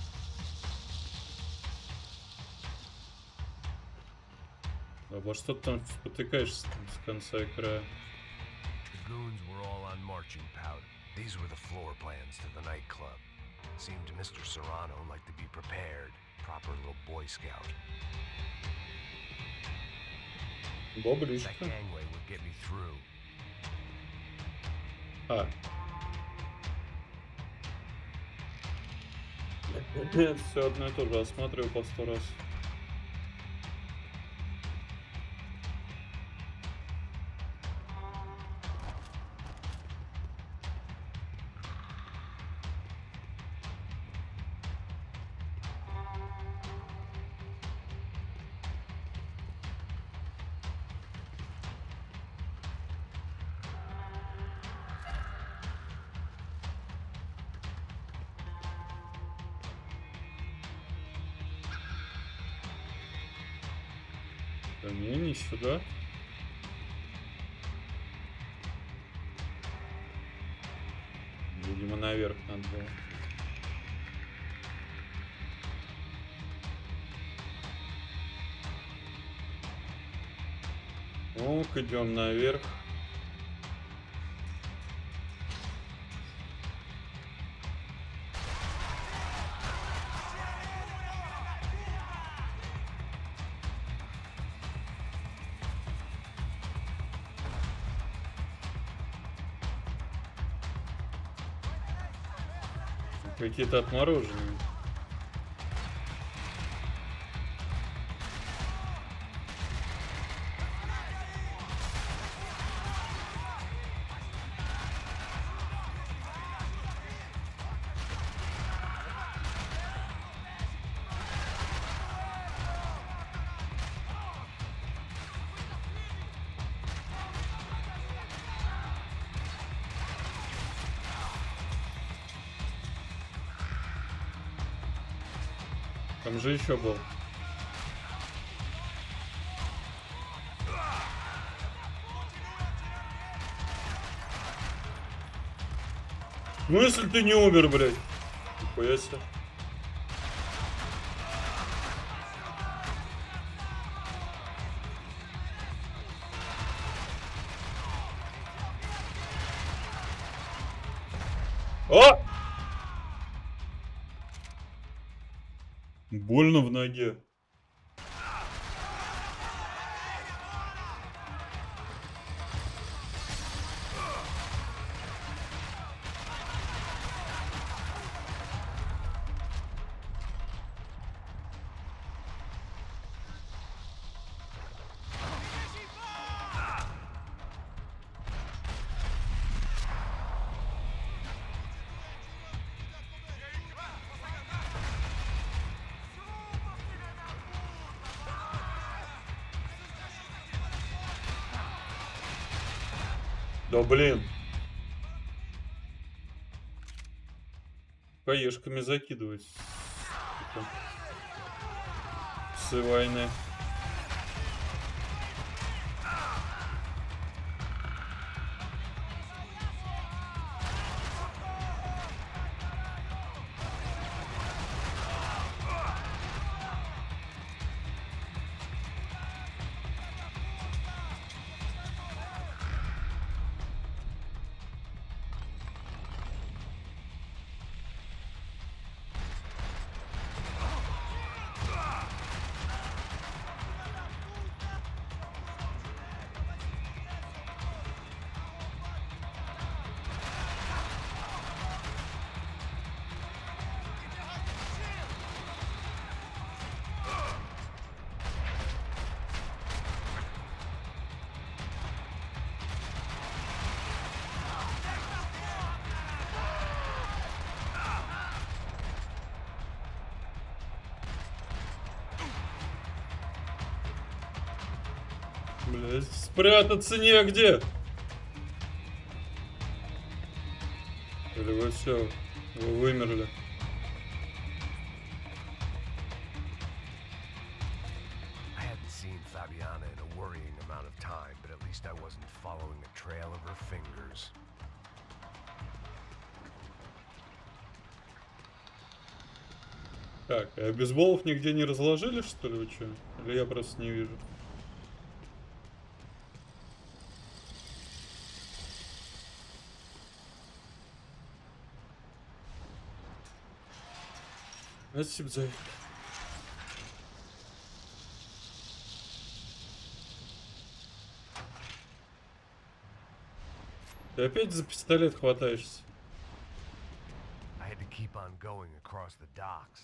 А во что ты там спотыкаешься с конца и края? These were the floor plans to the nightclub. Seemed to Mr. Serrano like to be prepared. Proper little Boy Scout. Бобришка. That gangway would get me through. А. Нет, все одно и то же. Осматриваю по 100 раз. Да не сюда. Видимо, наверх надо было. Ну-ка, идем наверх. Какие-то отмороженные. Там же еще был. Ну если ты не умер, блядь. Нихуя себе. О! Больно в ноге. Да блин. Хаешками закидывать. Псы войны. Блядь, спрятаться негде. Или вы все, вы вымерли? I hadn't seen Fabiana in a worrying amount of time, but at least I wasn't following a trail of her fingers. Так, а бейсболов нигде не разложили, что ли, вы чё? Или я просто не вижу? Спасибо за... Ты опять за пистолет хватаешься? I had to keep on going across the docks.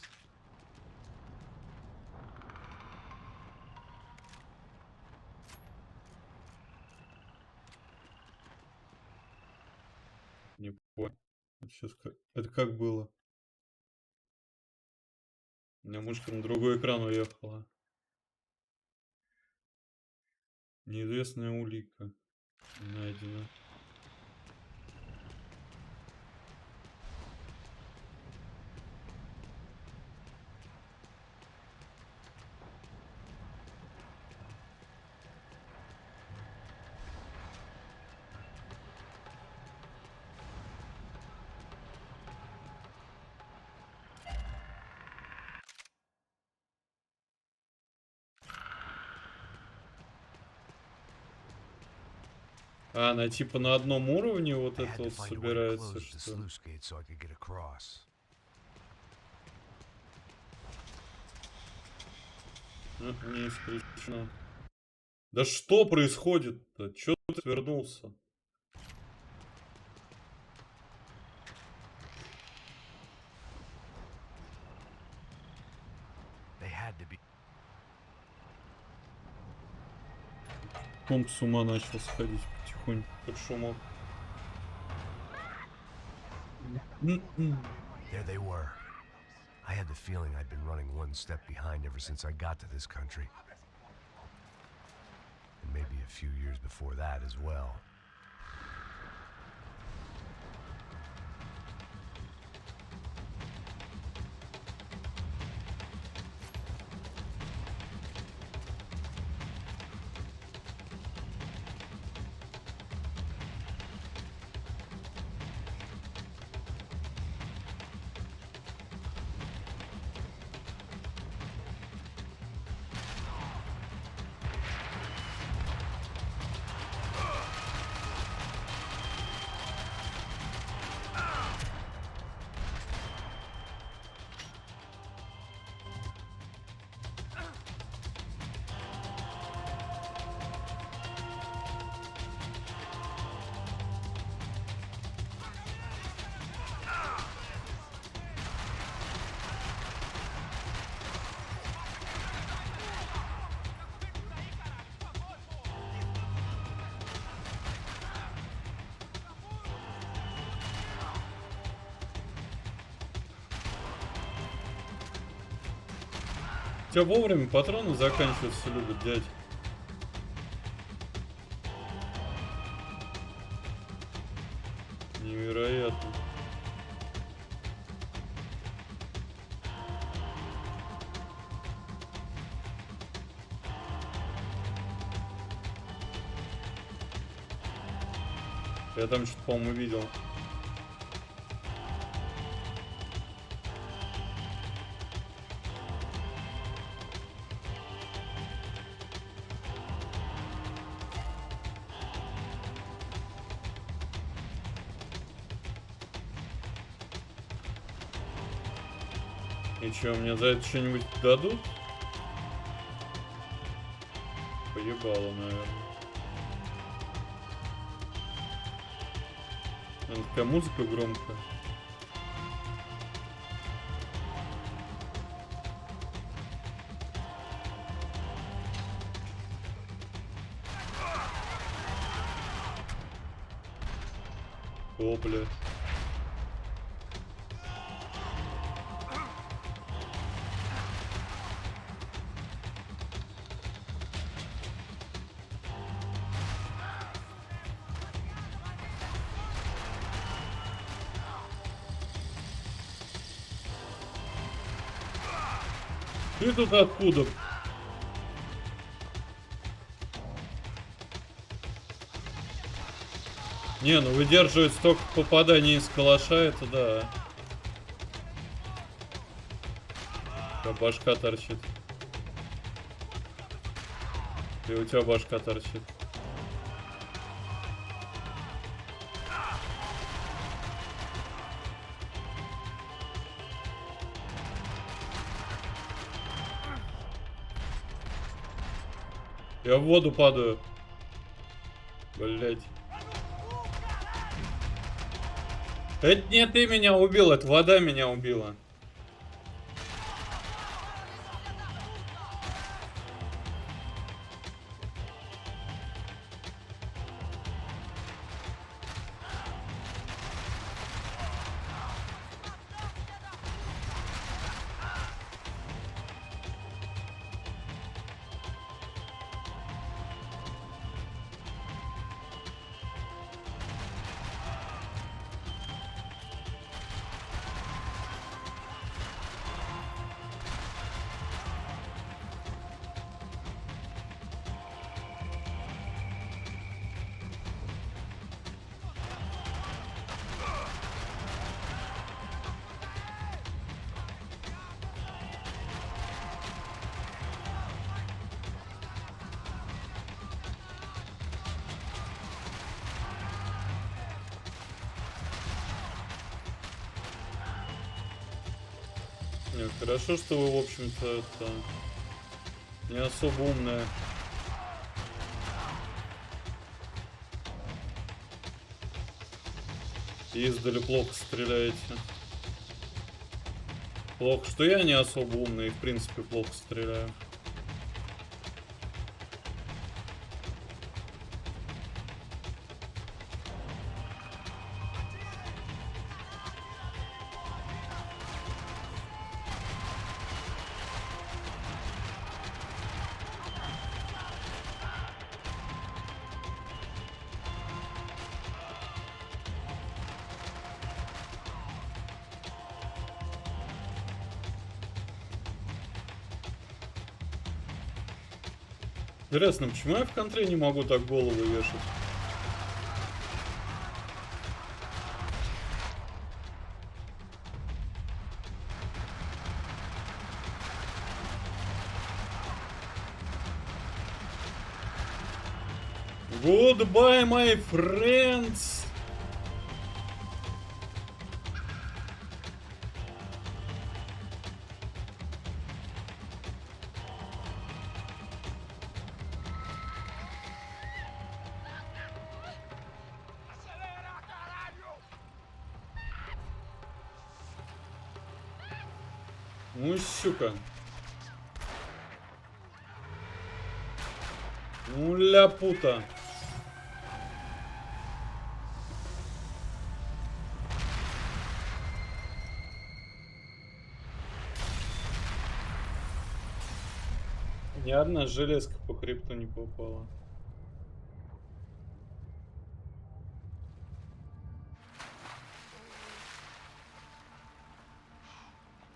Не понял. Сейчас как... Это как было? У меня мышка на другой экран уехала. Неизвестная улика найдена. А, она типа на одном уровне вот I had это to вот find a way to собирается, close the что? sluice gate so I could get across. Ну, не исключено. Да что происходит-то? Чё ты вернулся? They had to be. Комп с ума начал сходить потихоньку, под шумок. There they were. I had the feeling I'd been running one step behind ever since I got to this country. And maybe a few years before that as well. У тебя вовремя патроны заканчиваться любят, дядь. Невероятно. Я там что-то, по-моему, видел. И чё, мне за это что-нибудь дадут? Поебало, наверное. Такая музыка громкая. О, блядь. Ты тут откуда? Не, ну выдерживает столько попаданий из калаша, это да. У тебя башка торчит. И у тебя башка торчит. Я в воду падаю. Блять. Это не ты меня убил, это вода меня убила. Нет, хорошо, что вы, в общем-то, это не особо умная. И издали плохо стреляете. Плохо, что я не особо умный и, в принципе, плохо стреляю. Интересно, почему я в контре не могу так голову вешать? Goodbye, my friends! Ну, щука. Ну, ляпута. Ни одна железка по хребту не попала.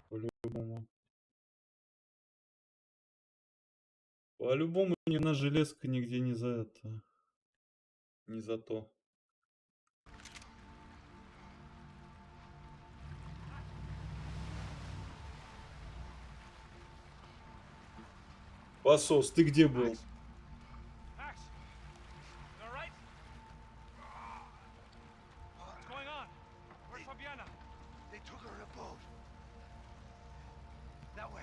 По-любому. По-любому ни одна железка нигде не за это. Не за то. Посос, ты где был? Max, you all right? What's going on? Where's Fabiana? They took her in a boat. That way.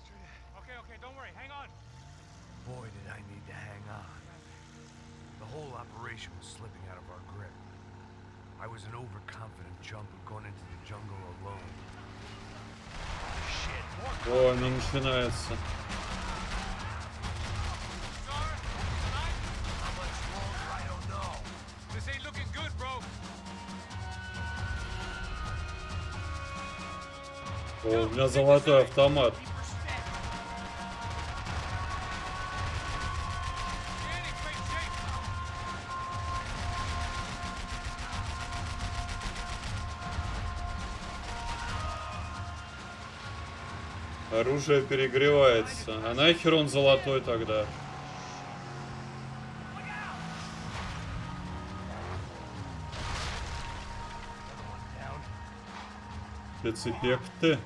Straight ahead. Okay, okay, don't worry. Hang on. Boy, did I need to hang on. The whole operation was slipping out of our grip. I was an overconfident chump who'd gone into the jungle alone. Shit, more О, оно начинается. How much longer, I don't know. This ain't looking good, bro. О, у меня золотой автомат. Оружие перегревается. А нахер он золотой тогда? Спецэффекты.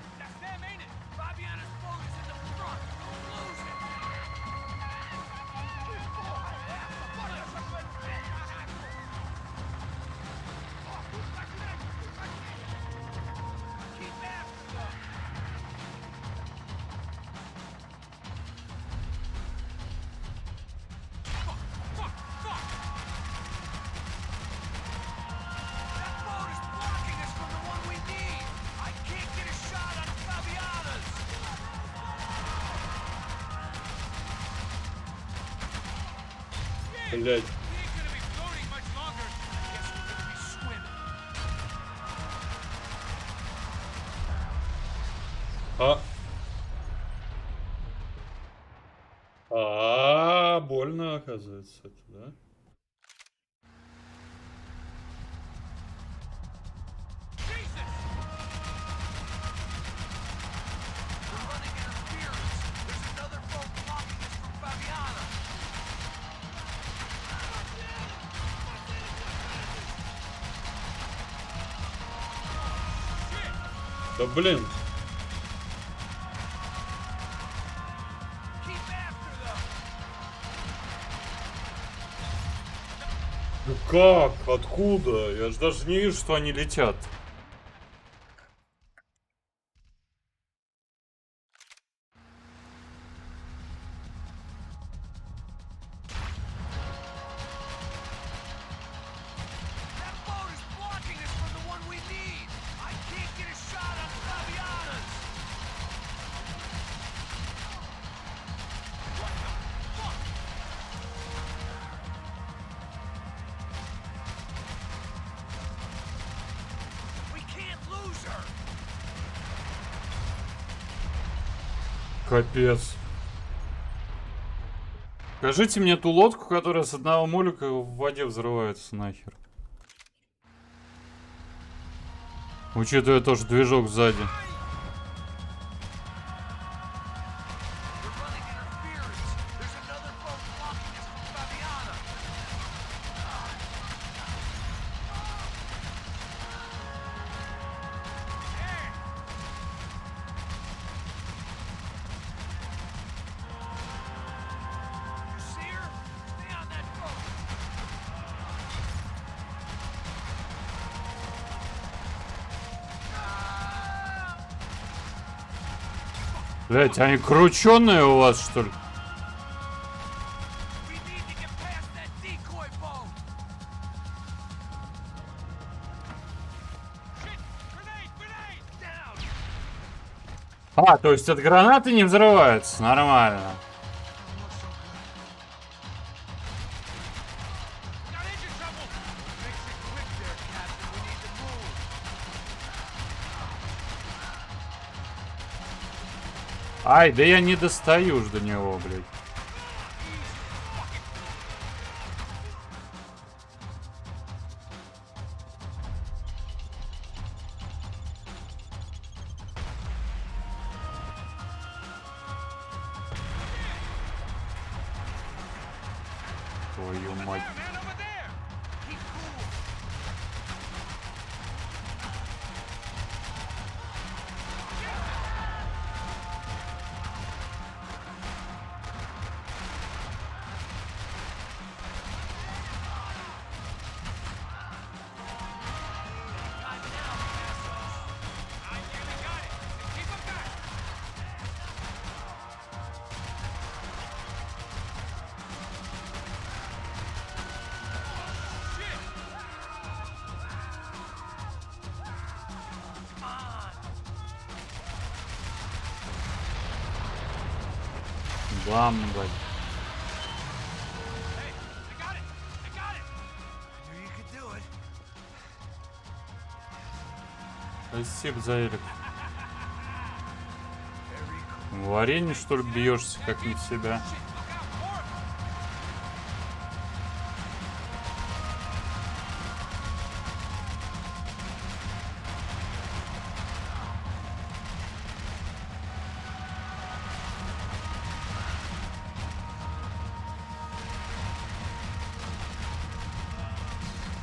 Блять. Больно, оказывается, это, да? Да блин. Ну как? Откуда? Я же даже не вижу, что они летят. Капец. Покажите мне ту лодку, которая с одного молика в воде взрывается нахер. Учитывая тоже движок сзади. Блять, они крученые у вас, что ли? А, то есть от гранаты не взрывается, нормально. Ай, да я не достаю ж до него, блядь. Твою мать. Бамбаль. Спасибо за Эрик. В арене, что ли, бьешься, как не в себя?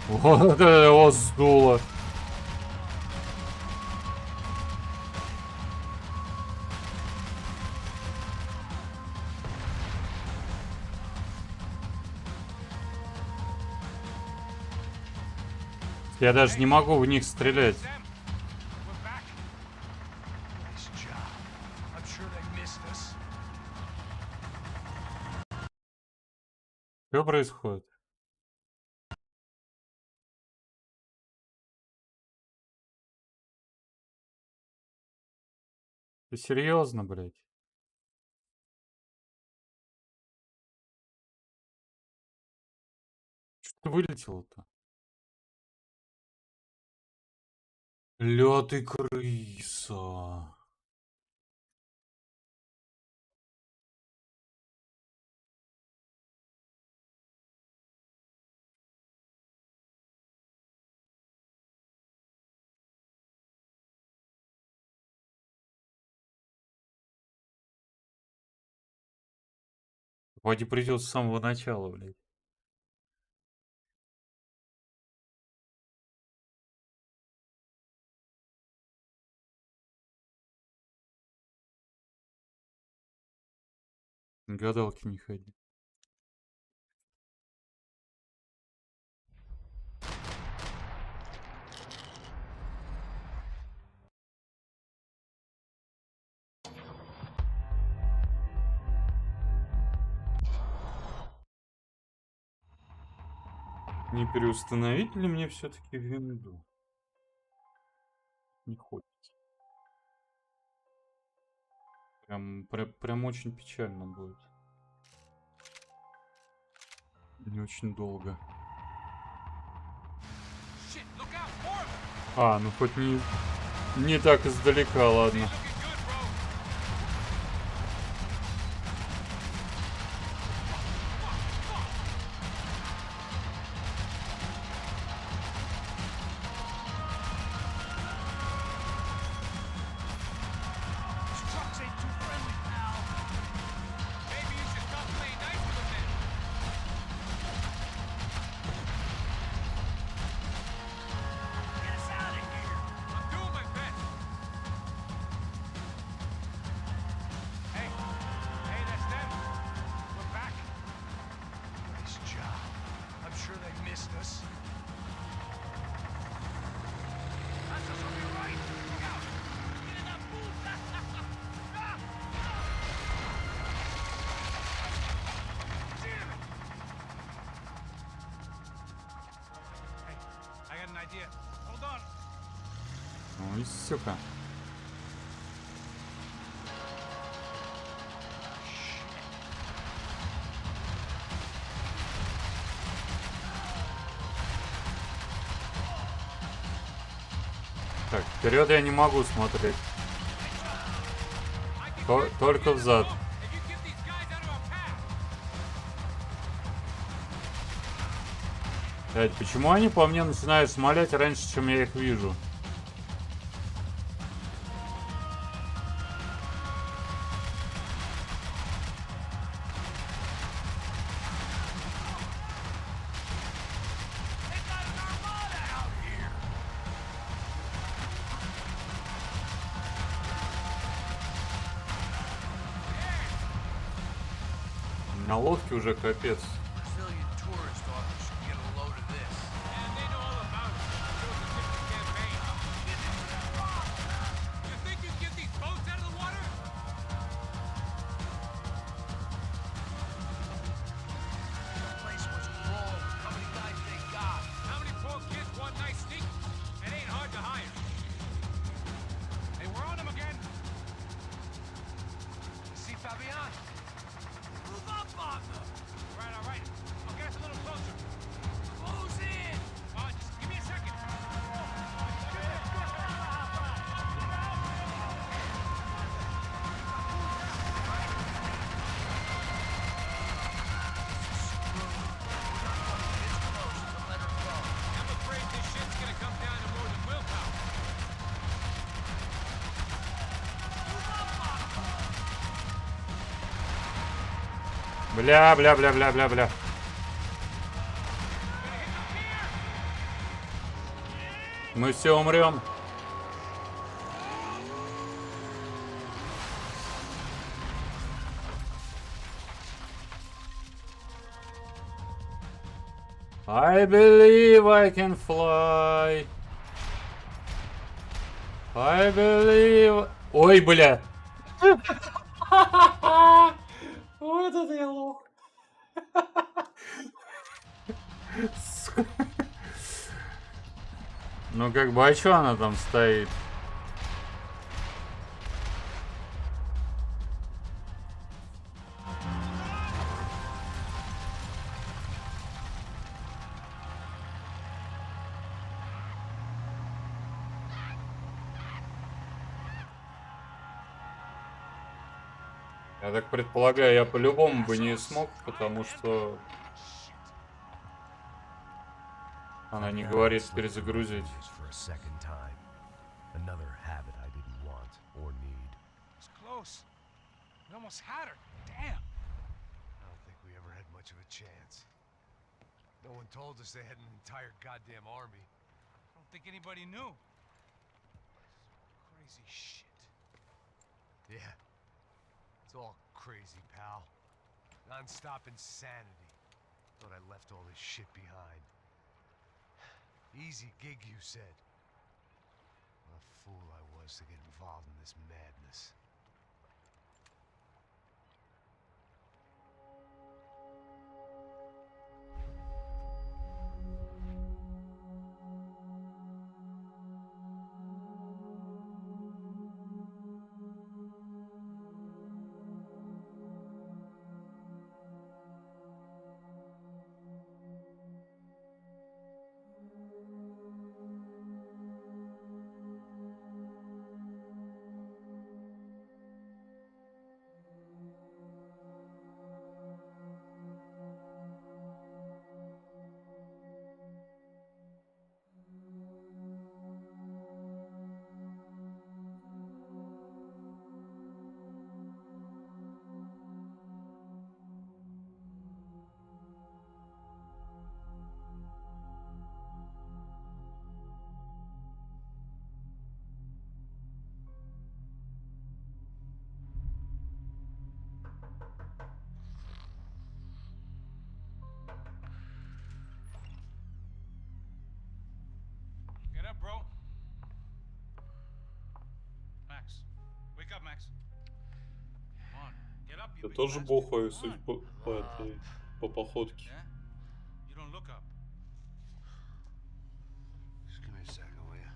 Вот это его сдуло. Я даже не могу в них стрелять. Что происходит? Ты серьезно, блядь? Что ты вылетел-то? Ля ты крыса. Вроде придется с самого начала, блядь. Гадалки не ходи. Не переустановить ли мне все-таки винду? Не хочется. Прям очень печально будет. Не очень долго. А, ну хоть не так издалека, ладно. Ну и сука. Так, вперед я не могу смотреть. Только взад. Блядь, почему они по мне начинают смолять раньше, чем я их вижу? На лодке уже капец. Бля. Мы все умрем. I believe I can fly. I believe... Ой, бля. Вот это я лох. Ну как бы, а чё она там стоит? Я так предполагаю, я по-любому бы не смог, потому что она не говорит перезагрузить. Another habit I didn't want or need. It's close. We almost had her. Damn. I don't think we ever had much of a chance. No one told us they had an entire goddamn army. I don't think anybody knew. Crazy shit. Yeah. It's all crazy, pal. Non-stop insanity. Thought I left all this shit behind. Easy gig, you said. What a fool I was to get involved in this madness. Get up, bro. Max. Wake up, Max. Come on. Get up, you Я big тоже bastard. бухаю, Come судя on. по походке. Yeah? You don't look up. Just give me a second, will you?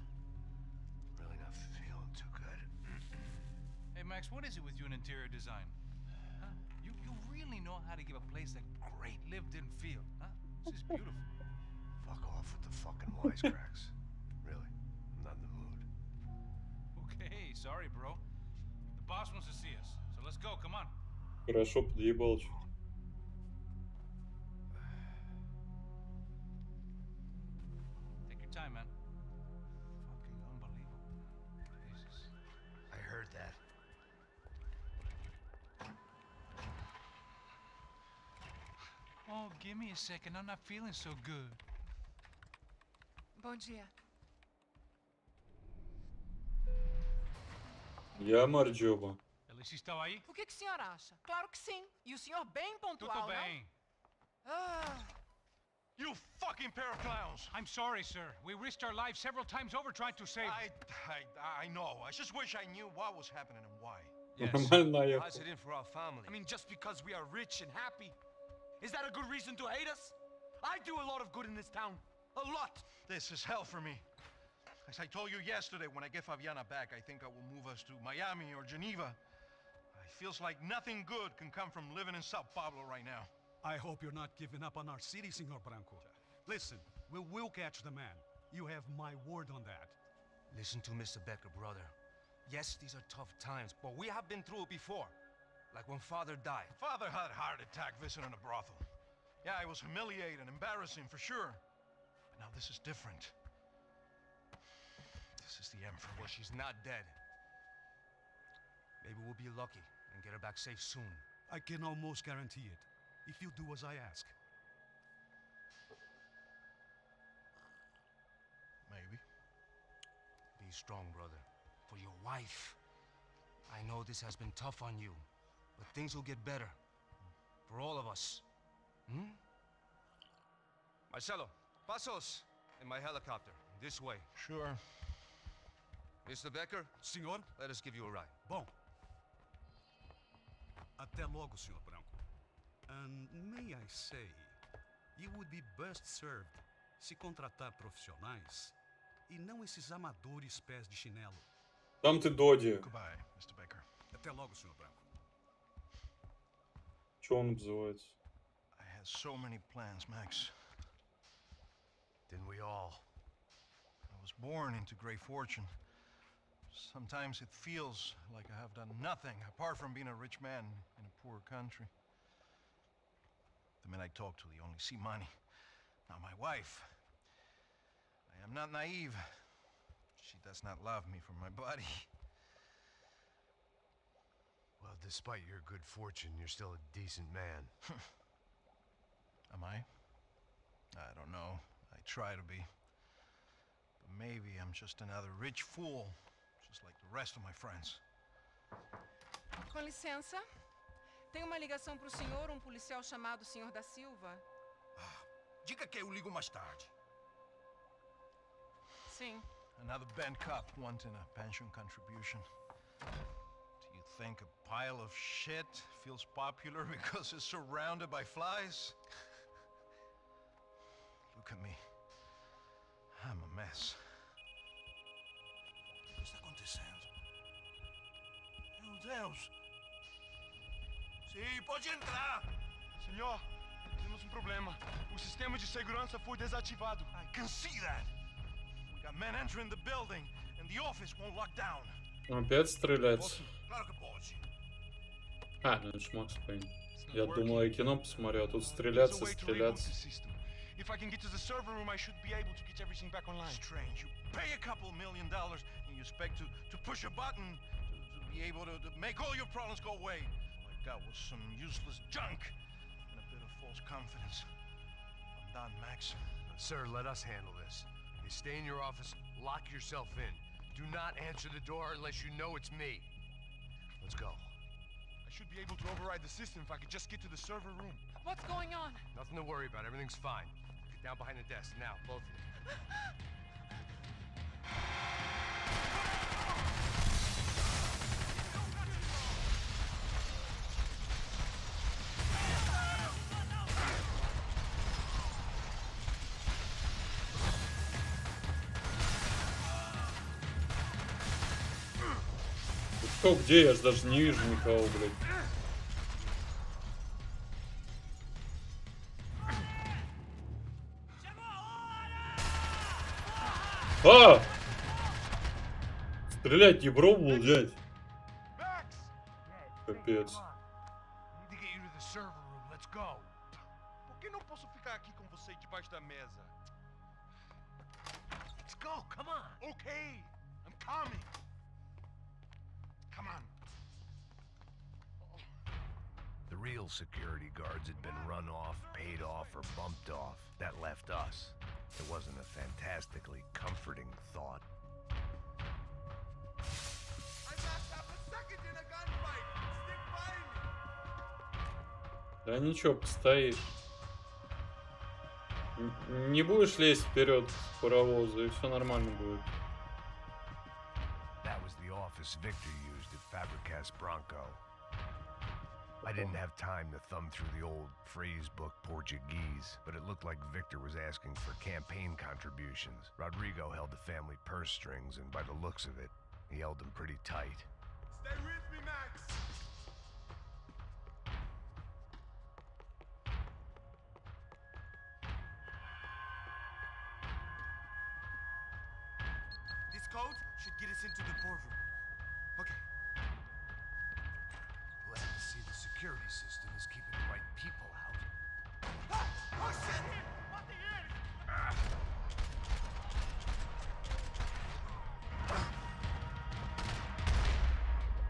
Really not feeling too good. Hey, Max, what is it with you and interior design? Huh? You really know how to give a place that great lived-in feel, huh? This is beautiful. Fuck off with the fucking wisecracks. Really, I'm not in the mood. Okay, sorry, bro. The boss wants to see us, so let's go. Come on. Хорошо подъебал чё. Take your time, man. Fucking unbelievable. Jesus. I heard that. Oh, give me a second. I'm not feeling so good. Bom dia. Я Марджоба. Alicia estava aí? O que o senhor acha? Claro que sim. E o senhor bem pontual, Tudo não? bem. You fucking pair of clowns! I'm sorry, sir. We risked our lives several times over trying to save... I know. I just wish I knew what was happening and why. Нормально я. How's it in for our family? I mean, just because we are rich and happy, is that a good reason to hate us? I do a lot of good in this town. A lot. This is hell for me. As I told you yesterday, when I get Fabiana back, I think I will move us to Miami or Geneva. It feels like nothing good can come from living in Sao Paulo right now. I hope you're not giving up on our city, Senor Branco. Listen, we will catch the man. You have my word on that. Listen to Mr. Becker, brother. Yes, these are tough times, but we have been through it before. Like when Father died. Father had a heart attack visiting a brothel. Yeah, it was humiliating, embarrassing for sure. But now this is different. This is the Emperor. Well, she's not dead. Maybe we'll be lucky and get her back safe soon. I can almost guarantee it, if you do as I ask. Maybe. strong, brother. For your wife. I know this has been tough on you, but things will get better. For all of us. Hmm? Marcelo, pasos in my helicopter. This way. Sure. Mr. Becker, Senhor? let us give you a ride. Bom. Até logo, Sr. Branco. And may I say, you would be best served se contratar profissionais e não esses amadores pés de chinelo. Там ты Доди. Goodbye, Mr. Baker. Até logo, Sr. Branco. Чё он обзывается? I had so many plans, Max. Didn't we all? I was born into great fortune. Sometimes it feels like I have done nothing apart from being a rich man in a poor country. The men I talk to, they only see money. Now my wife, I am not naive. She does not love me for my body. Well, despite your good fortune, you're still a decent man. Am I? I don't know. I try to be. But maybe I'm just another rich fool, just like the rest of my friends. Com licença. Tem uma ligação para o senhor, policial chamado Sr. da Silva. Diga que eu ligo mais tarde. Sim. Another band cop wanting a pension contribution. Do you think a pile of shit feels popular because it's surrounded by flies? Look at me. I'm a mess. O que está acontecendo? Meu Deus! Sim, pode entrar! Senhor, temos problema. O sistema de segurança foi desativado. I can see that! We got men entering the building, and the office won't lock down. Опять стрелять. Claro que pode. А, ну это ж Макс Пейн. Я думал, я кино посмотрю, а тут стреляться. If I can get to the server room, I should be able to get everything back online. Strange. You pay a couple $1 million and you expect to push a button to be able to make all your problems go away. All I got was some useless junk and a bit of false confidence. I'm done, Max. Sir, let us handle this. You stay in your office, lock yourself in. Do not answer the door unless you know it's me. Let's go. I should be able to override the system if I could just get to the server room. What's going on? Nothing to worry about. Everything's fine. Get down behind the desk. Now, both of you. Что, где? Я ж даже не вижу никого, блядь. А! Стрелять не пробовал, дядь. Капец. Need to get you to the server room. Let's go. Por que não posso ficar aqui com você debaixo da mesa? Let's go. Come on. Okay. I'm coming. Come on. The real security guards had been run off, paid off, or bumped off. That left us. It wasn't a fantastically comforting thought. I'm not half a second in a gunfight. Stick by me. Да ничего, постоишь. Не будешь лезть вперед паровоза, и все нормально будет. That was the office Victor used at Fabricas Bronco. I didn't have time to thumb through the old phrase book Portuguese, but it looked like Victor was asking for campaign contributions. Rodrigo held the family purse strings, and by the looks of it, he held them pretty tight. Stay with me, Max. This code should get us into the boardroom. Okay. Glad to see the security system is keeping the right people out. Ah! Oh shit! What the hell?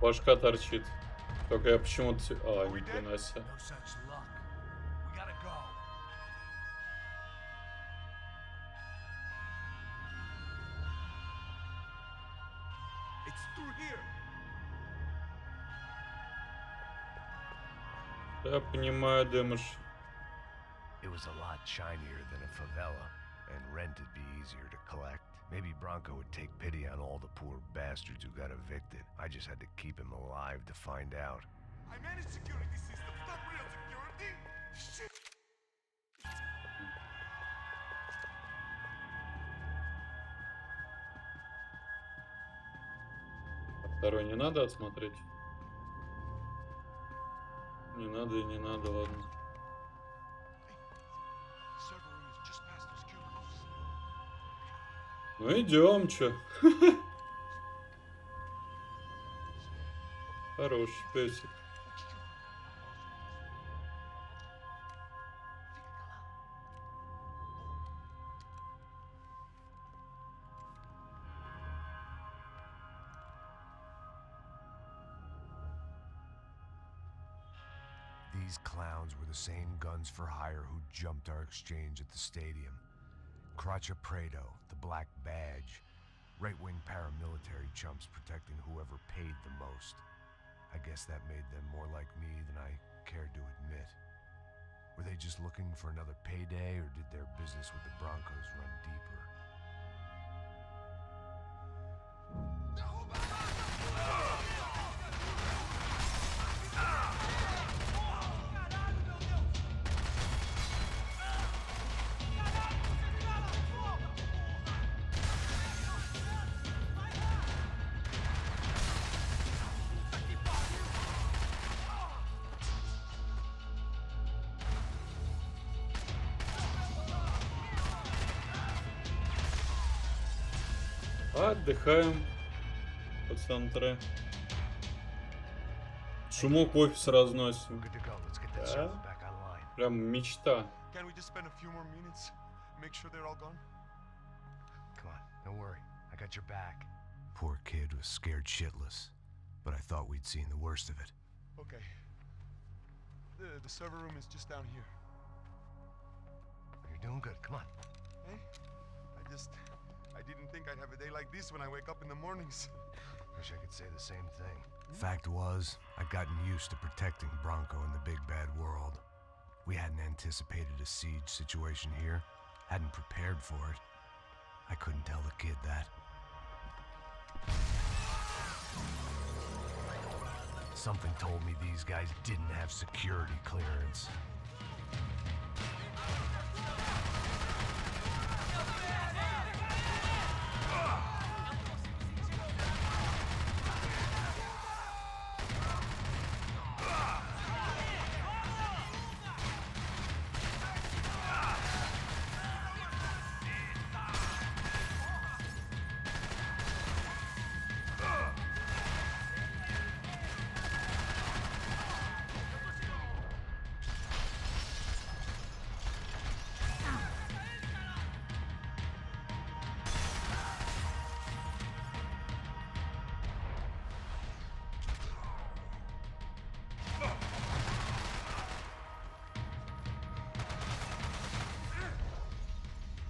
Башка торчит. Только я почему-то... А, ни хрена себе. No such luck. We gotta go. It's through here. Я понимаю, Дэмэш. It was a lot shinier than a favela, and rent would be easier to collect. Maybe Bronco would take pity on all the poor bastards who got evicted. I just had to keep him alive to find out. I managed security systems, not real security. Shit. Второй не надо осмотреть? Не надо и не надо, ладно. Ну идем, чё? Хороший песик. These clowns were the same guns for hire who jumped our exchange at the stadium. Crotcha Prado, the Black Badge. Right-wing paramilitary chumps protecting whoever paid the most. I guess that made them more like me than I cared to admit. Were they just looking for another payday, or did their business with the Broncos run deeper? Отдыхаем по центре. Шумок офис разносим. Да? Прям мечта. Can we just spend a few more minutes? Make sure they're all gone? Come on, don't worry. I got your back. Poor kid was scared shitless, but I thought we'd seen the worst of it. Okay. The server room is just down here. You're doing good. Come on. Hey? I didn't think I'd have a day like this when I wake up in the mornings. Wish I could say the same thing. Fact was, I'd gotten used to protecting Bronco in the big bad world. We hadn't anticipated a siege situation here, hadn't prepared for it. I couldn't tell the kid that. Something told me these guys didn't have security clearance.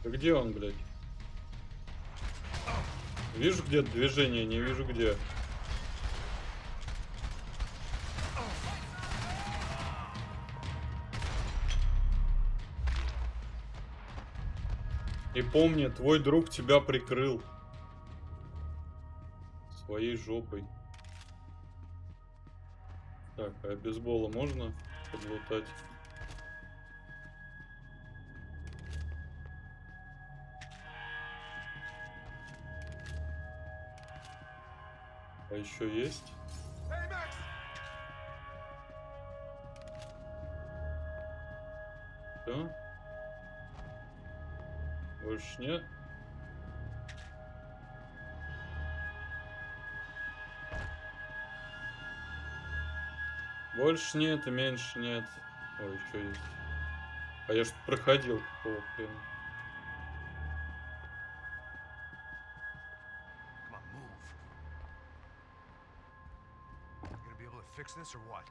Где он, блядь? Вижу где-то движение, не вижу где. И помни, твой друг тебя прикрыл своей жопой. Так, а бейсбола можно подлутать? А еще есть? Все? Больше нет? Больше нет и меньше нет. Ой, еще есть. А я ж проходил. О, хрен. Fix this or what?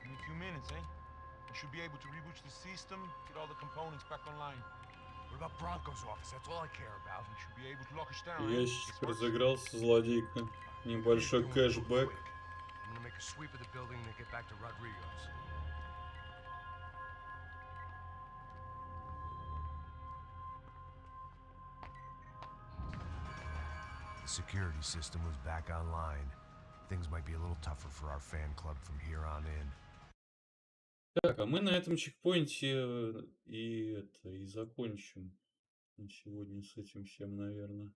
In a few minutes, eh? I should be able to reboot the system, get all the components back online. What about Bronco's office. That's all I care about. You should be able to lock us down, eh? Ящик разыгрался, злодейка. Небольшой кэшбэк. I'm gonna make a sweep of the building and then get back to Rodrigo's. The security system was back online. Things might be a little tougher for our fan club from here on in. Так, а мы на этом чекпоинте и закончим на сегодня с этим всем, наверное.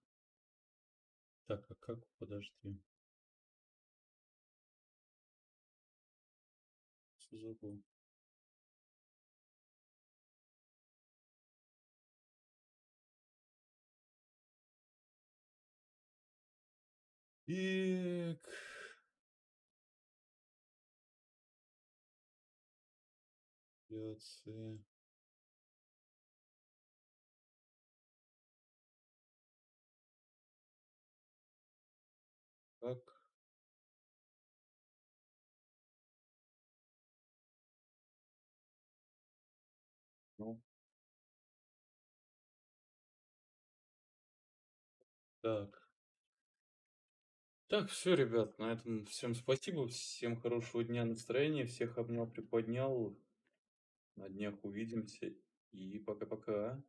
Так, а как? Подожди. Забыл. Так. Авиация. Как? Ну. Так. Так, все, ребят, на этом всем спасибо, всем хорошего дня, настроения, всех обнял, приподнял. На днях увидимся и пока-пока.